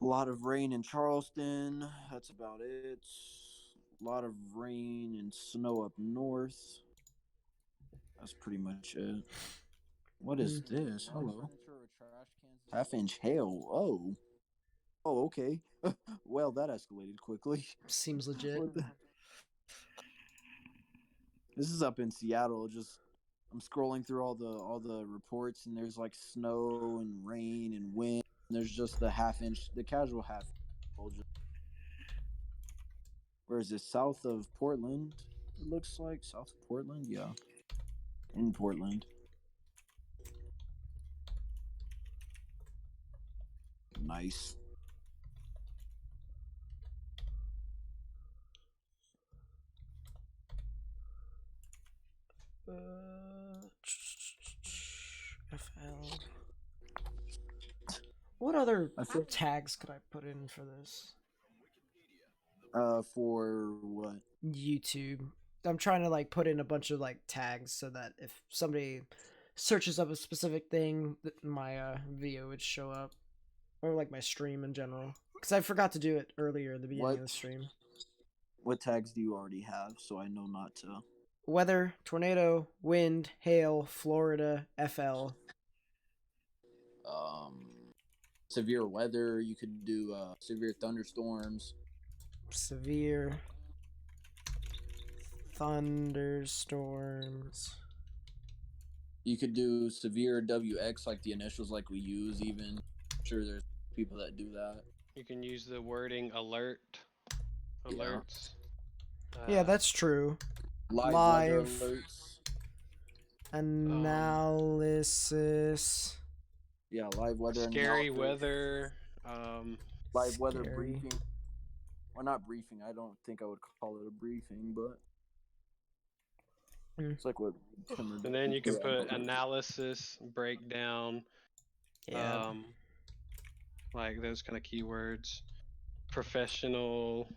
A lot of rain in Charleston. That's about it. A lot of rain and snow up north. That's pretty much it. What is this? Hello. Half-inch hail. Oh. Oh, okay. Well, that escalated quickly. Seems legit. This is up in Seattle. I'm scrolling through all the reports, and there's like snow and rain and wind. And there's just the casual half. Where is this? South of Portland. It looks like south of Portland. Yeah, in Portland. Nice. FL. What other tags could I put in for this? For what? YouTube. I'm trying to like put in a bunch of like tags so that if somebody searches up a specific thing, my video would show up, or like my stream in general. Because I forgot to do it earlier at the beginning of the stream. What tags do you already have, so I know not to? Weather, tornado, wind, hail, Florida, FL. Severe weather. You could do severe thunderstorms. Severe thunderstorms. You could do severe WX, like the initials like we use even. I'm sure there's people that do that. You can use the wording alert. Alerts. Yeah, that's true. Live weather alerts. Analysis. Yeah, live weather Scary analysis. weather. Live weather briefing. Well, not briefing. I don't think I would call it a briefing, but it's like what. And then you can put analysis, breakdown. Yeah. Like those kind of keywords. Professional.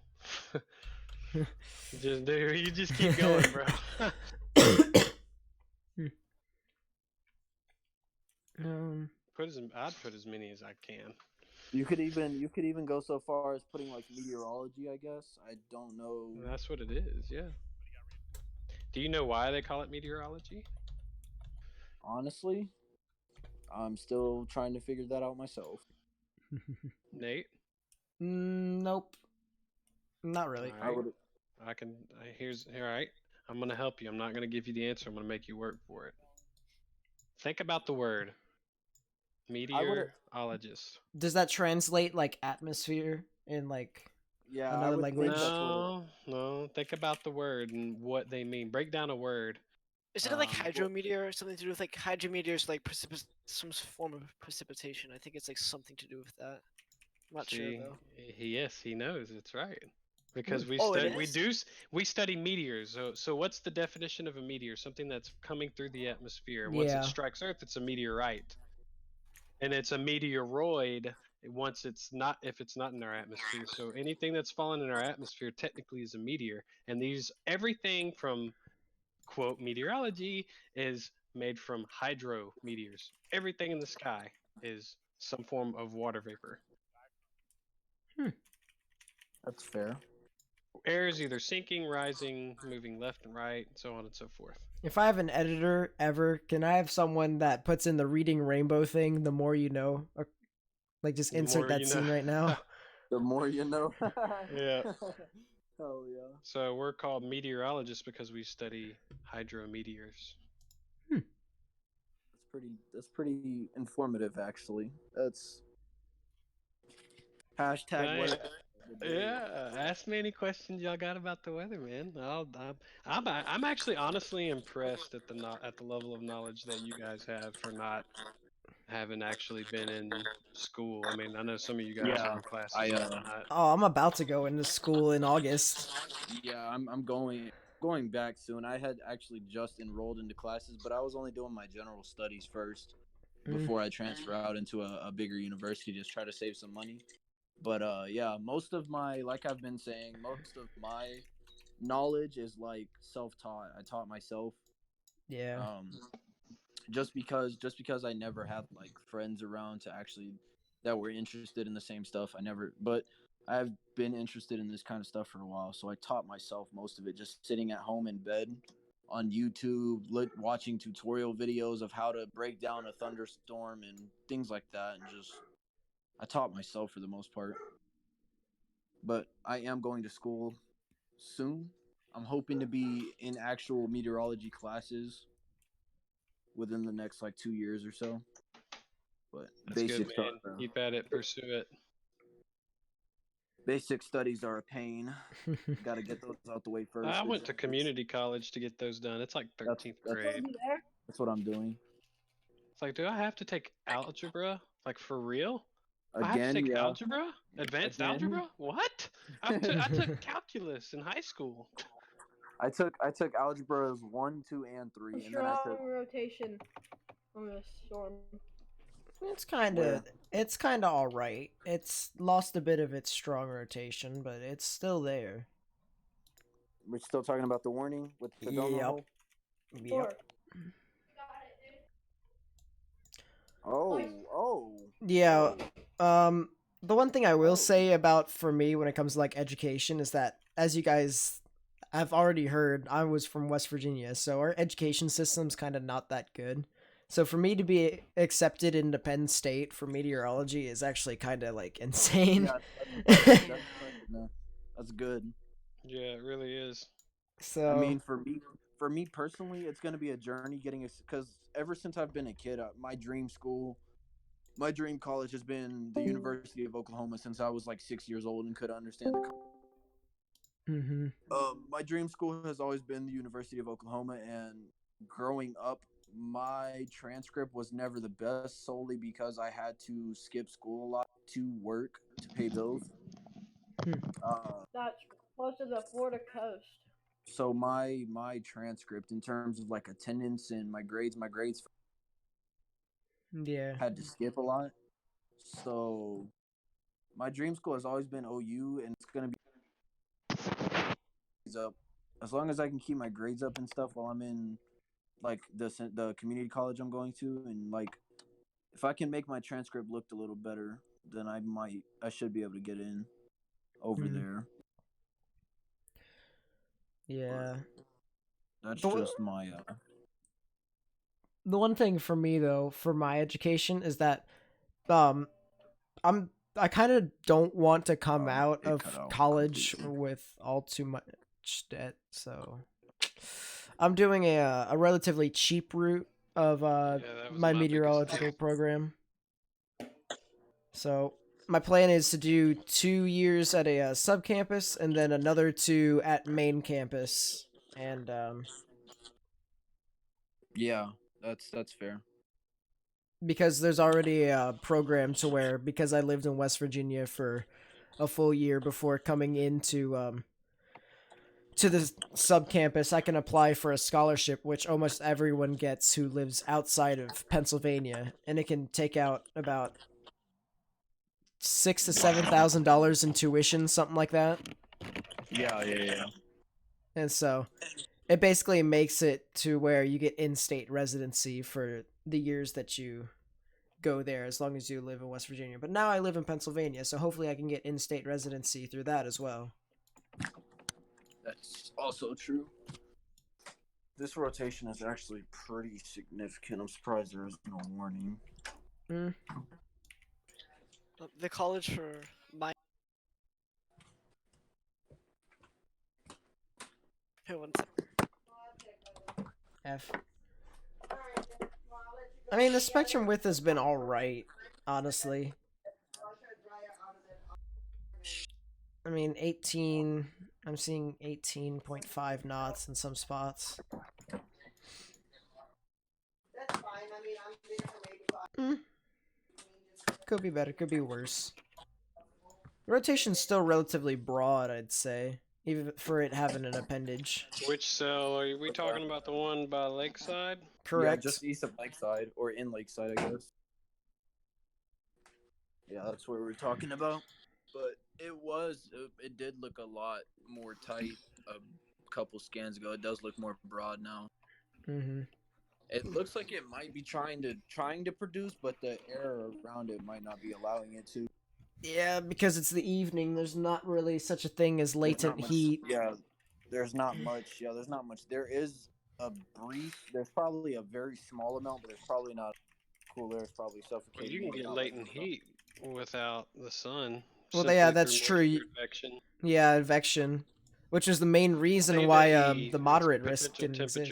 Just dude, you just keep going, bro. I'd put as many as I can. You could even go so far as putting like meteorology, I guess. I don't know. That's what it is, yeah. Do you know why they call it meteorology? Honestly, I'm still trying to figure that out myself. Nate? Nope. Not really. All right. All right. I'm gonna help you. I'm not gonna give you the answer. I'm gonna make you work for it. Think about the word meteorologist. Does that translate like atmosphere in like another language? No. Think about the word and what they mean. Break down a word. Isn't it like hydrometeor or something to do with like hydrometeors, like some form of precipitation? I think it's like something to do with that. I'm not sure though. Yes, he knows. It's right. Because we study meteors. So what's the definition of a meteor? Something that's coming through the atmosphere. Once it strikes Earth, it's a meteorite. And it's a meteoroid if it's not in our atmosphere. So anything that's fallen in our atmosphere technically is a meteor. And everything from quote meteorology is made from hydrometeors. Everything in the sky is some form of water vapor. That's fair. Air is either sinking, rising, moving left and right, so on and so forth. If I have an editor ever, can I have someone that puts in the reading rainbow thing, the more you know? Or, like, just insert that scene right now. The more you know. Yeah. Hell yeah. So we're called meteorologists because we study hydrometeors. That's pretty informative, actually. That's hashtag. Yeah, ask me any questions y'all got about the weather, man. I'm actually honestly impressed at the level of knowledge that you guys have for not having actually been in school. I mean, I know some of you guys are in classes. I'm about to go into school in August. Yeah, I'm going back soon. I had actually just enrolled into classes, but I was only doing my general studies first before I transfer out into a bigger university to try to save some money. But yeah, most of my knowledge is like self-taught. I taught myself. Yeah. Just because I never had like friends around that were interested in the same stuff. But I've been interested in this kind of stuff for a while, so I taught myself most of it just sitting at home in bed on YouTube, watching tutorial videos of how to break down a thunderstorm and things like that, and just I taught myself for the most part. But I am going to school soon. I'm hoping to be in actual meteorology classes within the next like 2 years or so. But that's good, man. Keep at it, pursue it. Basic studies are a pain. Got to get those out the way first. I went to community college to get those done. It's like 13th grade. That's what I'm doing. It's like, do I have to take algebra? Like, for real? I have to Again, take yeah. algebra? Advanced Again. algebra? What? I took calculus in high school. I took algebras 1, 2, and 3, and then I took rotation on this storm. It's kind of all right. It's lost a bit of its strong rotation, but it's still there. We're still talking about the warning with the donut hole? Yep. Oh. Yeah. The one thing I will say about for me when it comes to like education is that, as you guys have already heard, I was from West Virginia, so our education system's kind of not that good. So for me to be accepted in Penn State for meteorology is actually kind of like insane. Yeah, that's good. Yeah, it really is. So I mean, for me personally, it's gonna be a journey getting because ever since I've been a kid, my dream college has been the University of Oklahoma since I was like 6 years old and could understand Mm-hmm. My dream school has always been the University of Oklahoma, and growing up, my transcript was never the best solely because I had to skip school a lot to work to pay bills. That's close to the Florida coast. So my transcript in terms of like attendance and my grades yeah, had to skip a lot. So my dream school has always been OU, and it's gonna be up as long as I can keep my grades up and stuff while I'm in like the community college I'm going to, and like if I can make my transcript look a little better, then I should be able to get in over there. Yeah. That's just my The one thing for me though, for my education, is that I kind of don't want to come out of college with all too much debt, so I'm doing a relatively cheap route of my meteorological program. So my plan is to do 2 years at a sub campus and then another 2 at main campus, and yeah, that's fair. Because there's already a program to where, because I lived in West Virginia for a full year before coming into to the sub campus, I can apply for a scholarship, which almost everyone gets who lives outside of Pennsylvania, and it can take out about $6,000 to $7,000 in tuition, something like that. Yeah. And so it basically makes it to where you get in-state residency for the years that you go there, as long as you live in West Virginia. But now I live in Pennsylvania, so hopefully I can get in-state residency through that as well. That's also true. This rotation is actually pretty significant. I'm surprised there is no warning. The college for my F. I mean, the spectrum width has been alright, honestly. I mean, 18... I'm seeing 18.5 knots in some spots. That's fine. I mean, I'm there from 8 to 5. Could be better, could be worse. The rotation's still relatively broad, I'd say, even for it having an appendage. Which cell are we talking about? The one by Lakeside? Correct. Yeah, just east of Lakeside, or in Lakeside, I guess. Yeah, that's what we're talking about. But it did look a lot more tight a couple scans ago. It does look more broad now. Mm-hmm. It looks like it might be trying to produce, but the air around it might not be allowing it to. Yeah, because it's the evening, there's not really such a thing as latent heat. Yeah, there's not much. There is there's probably a very small amount, but there's probably not cool air. It's probably suffocating. Well, you can get latent heat without the sun. Well, yeah, that's true. Advection. Yeah, advection, which is the main reason why the moderate risk didn't exist.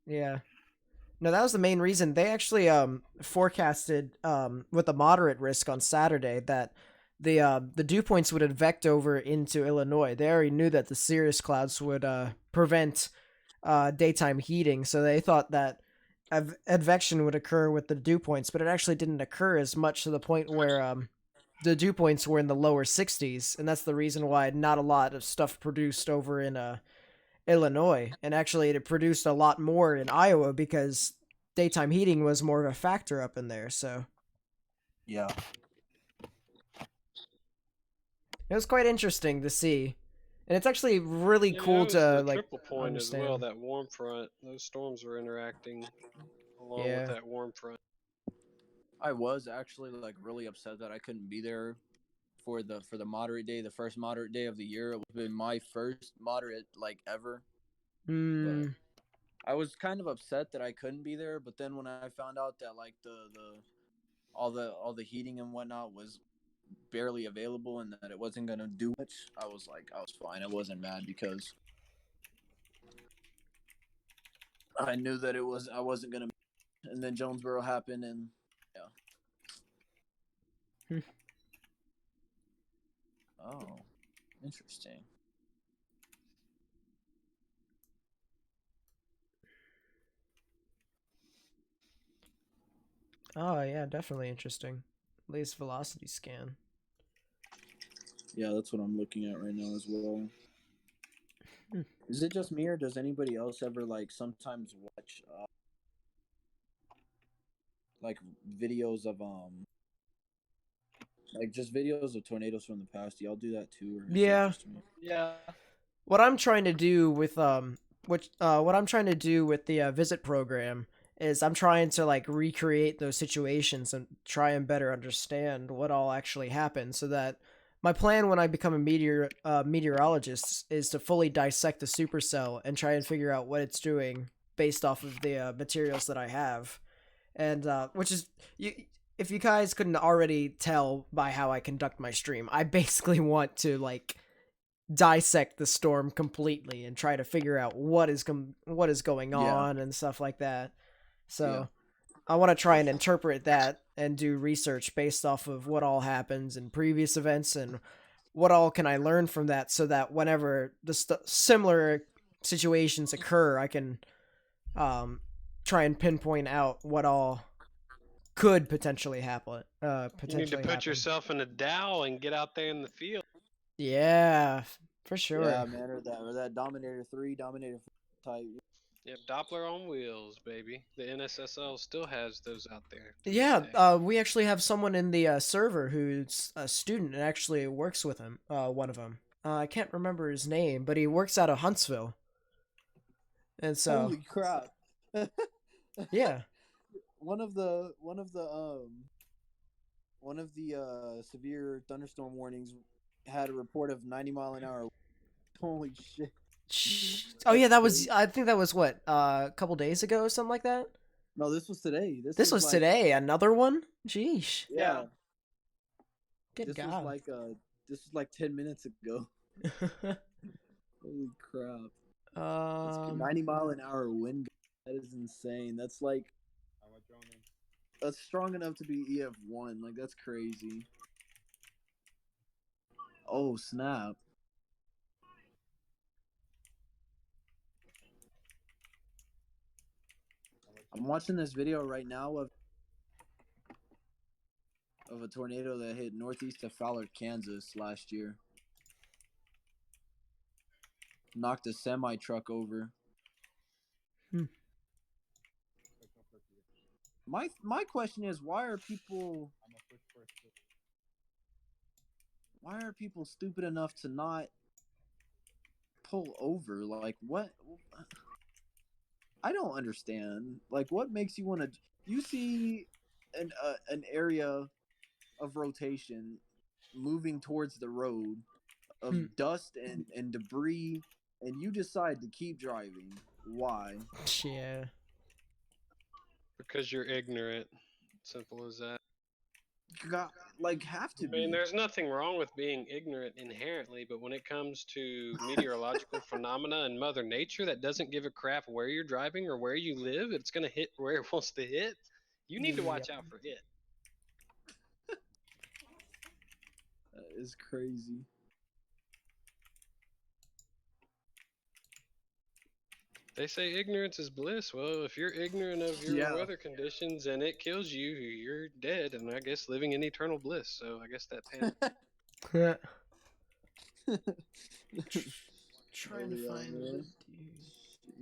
Yeah. No, that was the main reason. They actually forecasted with a moderate risk on Saturday that the dew points would advect over into Illinois. They already knew that the cirrus clouds would prevent daytime heating, so they thought that advection would occur with the dew points, but it actually didn't occur as much to the point where the dew points were in the lower 60s, and that's the reason why not a lot of stuff produced over in Illinois, and actually it produced a lot more in Iowa because daytime heating was more of a factor up in there. So yeah, it was quite interesting to see, and it's actually really cool That was to the like triple point as well. understand. That warm front, those storms were interacting along with Yeah. that warm front. I was actually like really upset that I couldn't be there for the moderate day, the first moderate day of the year. It would have been my first moderate like ever. Hmm. But I was kind of upset that I couldn't be there. But then when I found out that like the all the heating and whatnot was barely available and that it wasn't gonna do much, I was fine. I wasn't mad because I knew that I wasn't gonna. And then Jonesboro happened, and yeah. Oh, interesting. Oh yeah, definitely interesting. Latest velocity scan. Yeah, that's what I'm looking at right now as well. Is it just me, or does anybody else ever like sometimes watch like videos of like just videos of tornadoes from the past? Do y'all do that too, or is it Yeah. just me? Yeah. What I'm trying to do with what I'm trying to do with the visit program is I'm trying to like recreate those situations and try and better understand what all actually happened, so that my plan when I become a meteorologist is to fully dissect the supercell and try and figure out what it's doing based off of the materials that I have, and which is you. If you guys couldn't already tell by how I conduct my stream, I basically want to like dissect the storm completely and try to figure out what is going Yeah. on and stuff like that. So Yeah. I want to try and interpret that and do research based off of what all happens in previous events and what all can I learn from that, so that whenever the similar situations occur, I can try and pinpoint out what all could potentially happen. You need to put yourself in a dowel and get out there in the field. Yeah, for sure. Yeah, man, or that Dominator 3, Dominator 4 type. Yep, Doppler on wheels, baby. The NSSL still has those out there. Yeah, we actually have someone in the server who's a student and actually works with him. One of them. I can't remember his name, but he works out of Huntsville. And so, Holy crap! yeah, one of the severe thunderstorm warnings had a report of 90-mile-an-hour. Holy shit! oh yeah, that was. I think that was what a couple days ago or something like that. No, this was today. This was like, today. Another one. Jeez. Yeah. Good this God. This was like 10 minutes ago. Holy crap! 90-mile-an-hour wind. That is insane. That's strong enough to be EF1. Like, that's crazy. Oh snap! I'm watching this video right now of a tornado that hit northeast of Fowler, Kansas last year. Knocked a semi truck over. My question is, why are people stupid enough to not pull over? Like, what? I don't understand. Like, what makes you want to? You see an area of rotation moving towards the road of dust and debris, and you decide to keep driving. Why? Yeah. Because you're ignorant. Simple as that. have to I mean, be. there's nothing wrong with being ignorant inherently, but when it comes to meteorological phenomena and Mother Nature that doesn't give a crap where you're driving or where you live, it's going to hit where it wants to hit. You need to watch out for it. That is crazy. They say ignorance is bliss. Well, if you're ignorant of your weather conditions and it kills you, you're dead, and I guess living in eternal bliss. So I guess that pans. Trying to find the dude.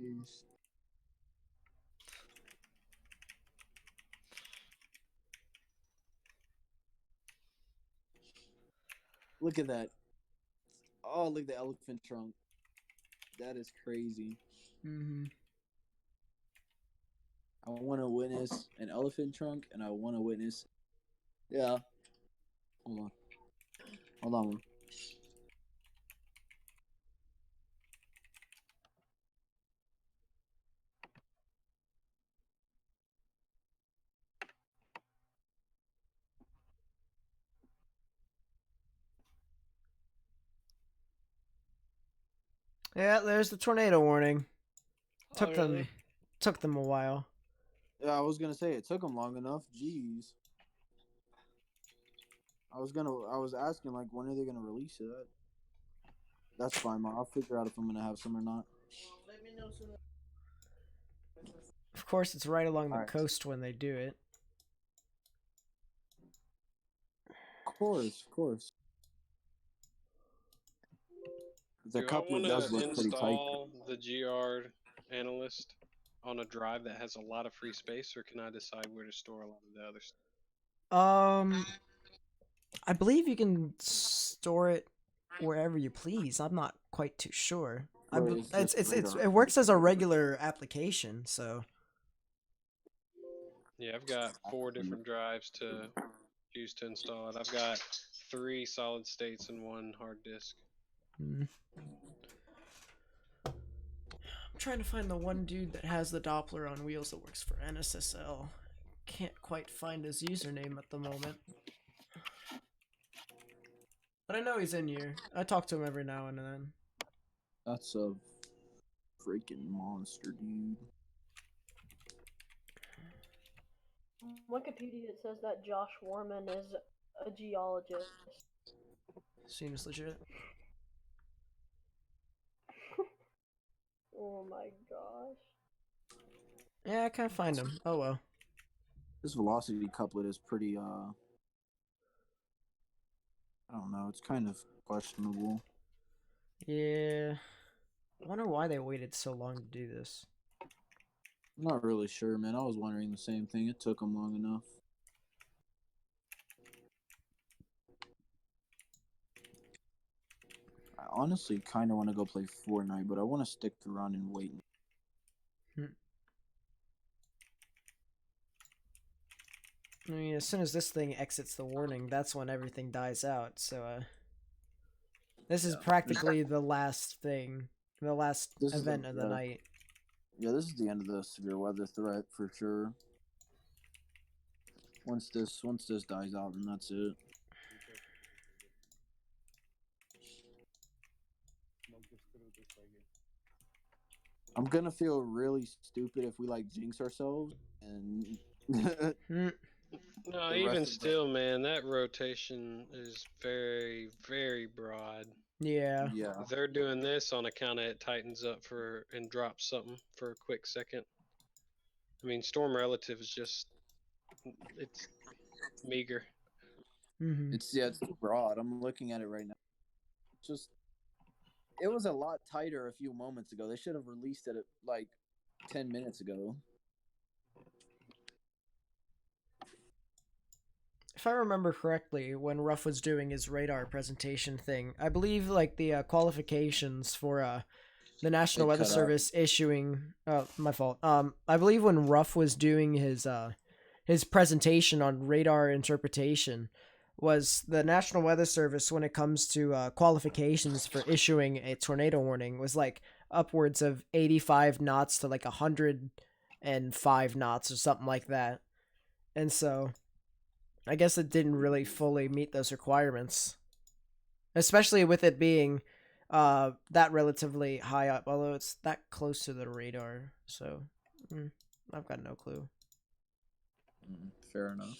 Jeez. Look at that. Oh, look at the elephant trunk. That is crazy. Mm-hmm. I want to witness an elephant trunk, and I want to witness. Yeah. Hold on. Yeah, there's the tornado warning. Took really? them a while. Yeah, I was gonna say it took them long enough. Jeez. I was asking like when are they gonna release it? That's fine, man. I'll figure out if I'm gonna have some or not. Of course, it's right along the coast when they do it. Of course. Do I want to install the GR Analyst on a drive that has a lot of free space, or can I decide where to store a lot of the other stuff? I believe you can store it wherever you please. I'm not quite too sure. It works as a regular application, so. Yeah, I've got 4 different drives to choose to install it. I've got 3 solid states and 1 hard disk. I'm trying to find the one dude that has the Doppler on wheels that works for NSSL. Can't quite find his username at the moment. But I know he's in here. I talk to him every now and then. That's a freaking monster, dude. Wikipedia says that Josh Warman is a geologist. Seems legit. Oh my gosh. Yeah, I can't find him. Oh well. This velocity couplet is pretty I don't know, it's kind of questionable. Yeah. I wonder why they waited so long to do this. I'm not really sure, man. I was wondering the same thing. It took them long enough. I honestly kind of want to go play Fortnite, but I want to stick around and wait. I mean, as soon as this thing exits the warning, that's when everything dies out, so, this is practically the last thing. The last event of the night. Yeah, this is the end of the severe weather threat, for sure. Once this dies out, then that's it. I'm gonna feel really stupid if we like jinx ourselves and. No, even still, man, that rotation is very, very broad. Yeah. They're doing this on account of it tightens up and drops something for a quick second. I mean, storm relative is just, it's meager. It's too broad. I'm looking at it right now. It was a lot tighter a few moments ago. They should have released it like 10 minutes ago. If I remember correctly, when Ruff was doing his radar presentation thing, I believe like the qualifications for the National Weather Service issuing my fault. I believe when Ruff was doing his presentation on radar interpretation, was the National Weather Service, when it comes to qualifications for issuing a tornado warning, was like upwards of 85 knots to like 105 knots or something like that. And so I guess it didn't really fully meet those requirements, especially with it being that relatively high up, although it's that close to the radar. So I've got no clue. Fair enough.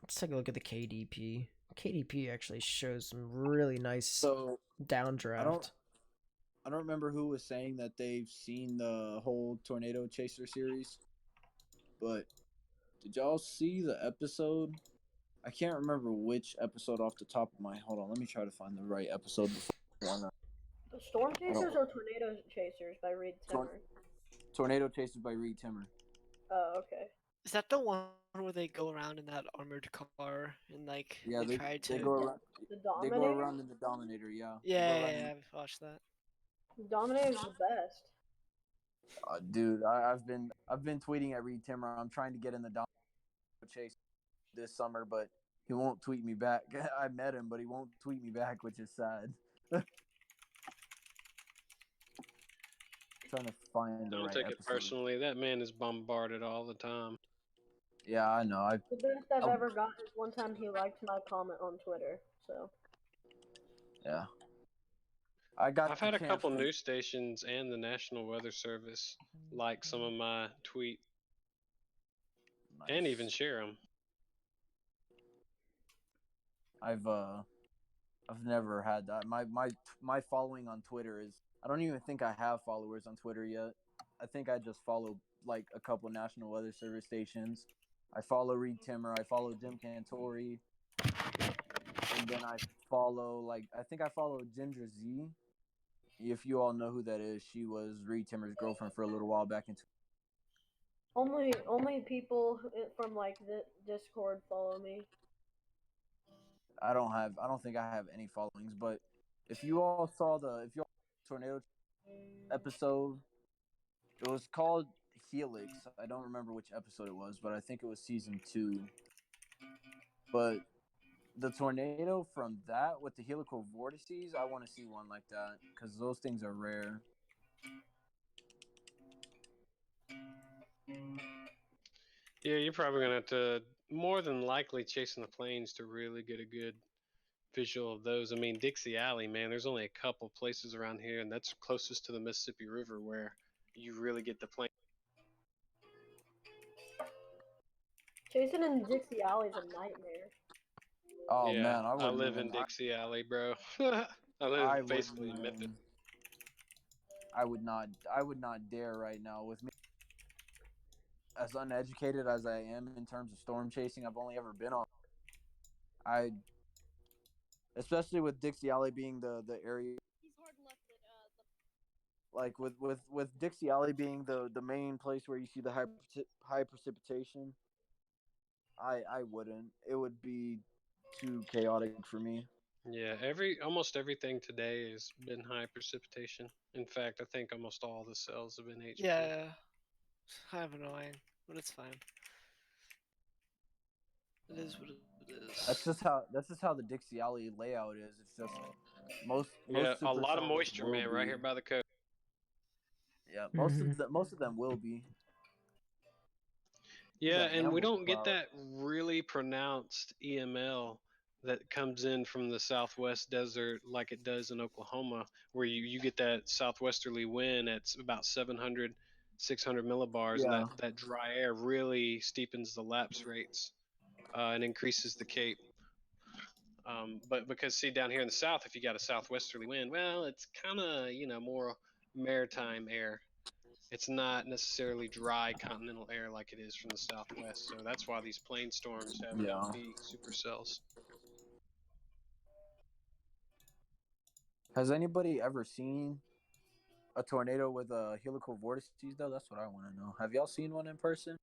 Let's take a look at the KDP. KDP actually shows some really nice downdraft. I don't remember who was saying that they've seen the whole Tornado Chaser series, but did y'all see the episode? I can't remember which episode off the top of my. Hold on, let me try to find the right episode before. Storm Chasers or Tornado Chasers by Reed Timmer? Tornado Chasers by Reed Timmer. Oh, okay. Is that the one where they go around in that armored car and like they try to? They go around. The Dominator. They go around in the Dominator. Yeah. Yeah, I've watched that. Dominator's the best. Dude, I've been tweeting at Reed Timmer. I'm trying to get in the Dominator chase this summer, but he won't tweet me back. I met him, but he won't tweet me back, which is sad. Trying to find the Don't right take it episode. personally. That man is bombarded all the time. Yeah, I know. The best I've ever gotten is one time he liked my comment on Twitter. So. Yeah. I've had a couple news stations and the National Weather Service like some of my tweet and even share them. I've never had that. My following on Twitter is, I don't even think I have followers on Twitter yet. I think I just follow like a couple National Weather Service stations. I follow Reed Timmer. I follow Jim Cantori. And then I follow I think I follow Ginger Z. If you all know who that is, she was Reed Timmer's girlfriend for a little while back in. Only people from like the Discord follow me. I don't think I have any followings, but if you all saw the Tornado episode, it was called Helix. I don't remember which episode it was, but I think it was season 2. But the tornado from that with the helical vortices, I want to see one like that because those things are rare. Yeah, you're probably gonna have to more than likely chasing the planes to really get a good visual of those. I mean, Dixie Alley, man, there's only a couple places around here, and that's closest to the Mississippi River where you really get the plane. Chasing in Dixie Alley is a nightmare. Oh yeah, man, I live in Dixie Alley, bro. I live basically in Memphis. I would not dare right now with me as uneducated as I am in terms of storm chasing. I've only ever been on. Especially with Dixie Alley being the area. Like with Dixie Alley being the main place where you see the high precipitation. I wouldn't. It would be too chaotic for me. Yeah, almost everything today has been high precipitation. In fact, I think almost all the cells have been HP. Yeah, kind of annoying, but it's fine. It is what it is. That's just how the Dixie Alley layout is. It's just most a lot of moisture, man, right here by the coast. Yeah, most of them will be. Yeah, and we don't get that really pronounced EML that comes in from the southwest desert like it does in Oklahoma, where you get that southwesterly wind at about 700, 600 millibars, and that dry air really steepens the lapse rates and increases the cape. But because, see, down here in the south, if you got a southwesterly wind, well, it's kind of, more maritime air. It's not necessarily dry continental air like it is from the southwest. So that's why these plain storms have HP supercells. Has anybody ever seen a tornado with a helical vortices, though? That's what I want to know. Have y'all seen one in person?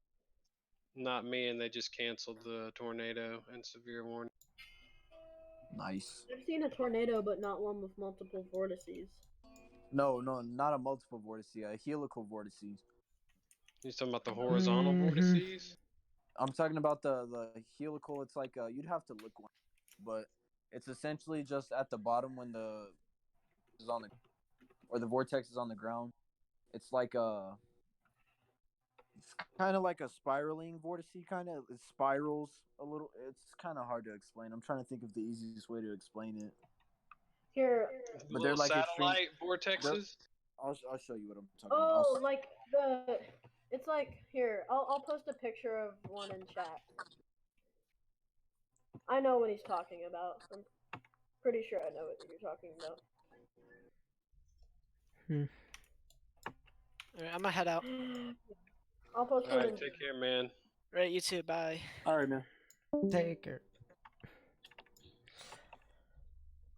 Not me, and they just canceled the tornado and severe warning. Nice. I've seen a tornado, but not one with multiple vortices. No, not a multiple vortice, a helical vortices. You're talking about the horizontal vortices? I'm talking about the helical. It's like you'd have to look one, but it's essentially just at the bottom when the is on the or the vortex is on the ground. It's like kind of like a spiraling vortice. Kind of it spirals a little. It's kind of hard to explain. I'm trying to think of the easiest way to explain it. Here. But they're Little like extreme. satellite vortexes. I'll show you what I'm talking Oh, about. like it's like here. I'll post a picture of one in chat. I know what he's talking about. I'm pretty sure I know what you're talking about. Alright, I'm gonna head out. I'll post All one right, in. take care, man. Right, you too. Bye. All right, man. Take care.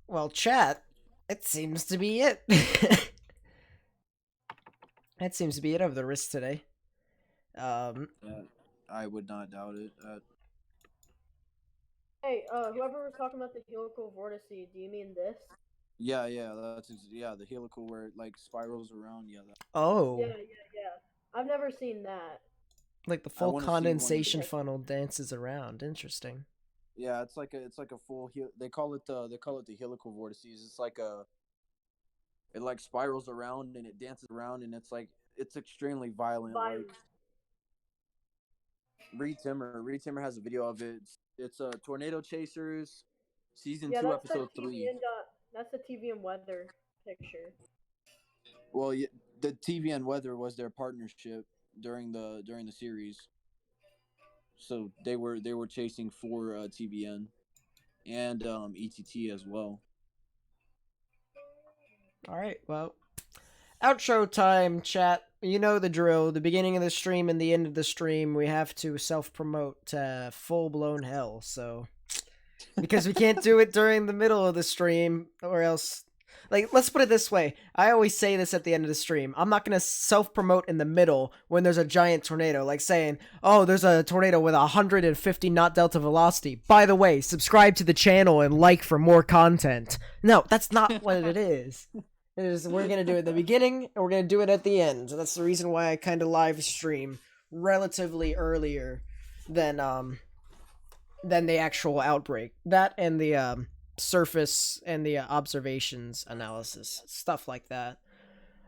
Well, chat, it seems to be it. That seems to be it of the risk today. I would not doubt it. Hey, whoever was talking about the helical vortice, do you mean this? Yeah, the helical where it like spirals around. Yeah. Oh. Yeah. I've never seen that. Like the full condensation funnel dances around. Interesting. Yeah, it's like a full. They call it the helical vortices. It's like it like spirals around and it dances around and it's extremely violent. Like Reed Timmer has a video of it. It's Tornado Chasers, season 2, episode 3. That's the TVN weather picture. Well, the TVN weather was their partnership during the series. So they were chasing for TVN and ETT as well. All right, well, outro time, chat. You know the drill. The beginning of the stream and the end of the stream, we have to self-promote full-blown hell, so... Because we can't do it during the middle of the stream, or else... Like, let's put it this way. I always say this at the end of the stream. I'm not going to self-promote in the middle when there's a giant tornado. Like saying, oh, there's a tornado with 150 knot delta velocity. By the way, subscribe to the channel and like for more content. No, that's not what it is. It is, we're going to do it at the beginning, and we're going to do it at the end. So that's the reason why I kind of live stream relatively earlier than the actual outbreak. That and the surface and the observations analysis, stuff like that.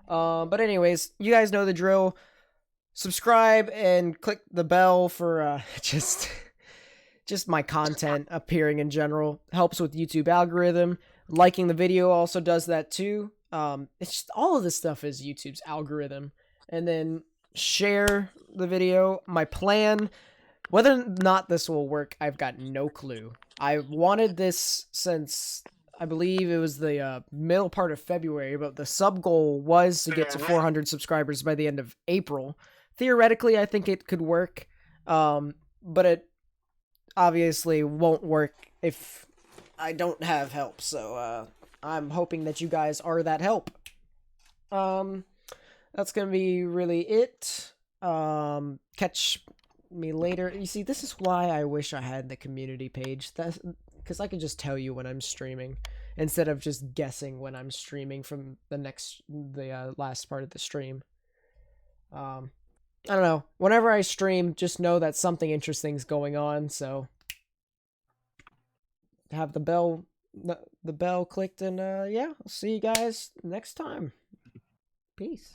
But anyways, you guys know the drill. Subscribe and click the bell for just my content appearing in general. Helps with YouTube algorithm. Liking the video also does that too. It's just all of this stuff is YouTube's algorithm. And then share the video. My plan, whether or not this will work, I've got no clue. I wanted this since I believe it was the middle part of February, but the sub goal was to get to 400 subscribers by the end of April. Theoretically, I think it could work, but it obviously won't work if I don't have help. So I'm hoping that you guys are that help. That's gonna be really it. Catch me later. You see, this is why I wish I had the community page. That's because I can just tell you when I'm streaming instead of just guessing when I'm streaming from the last part of the stream. I don't know. Whenever I stream, just know that something interesting is going on. So have the bell clicked, and yeah, I'll see you guys next time. Peace.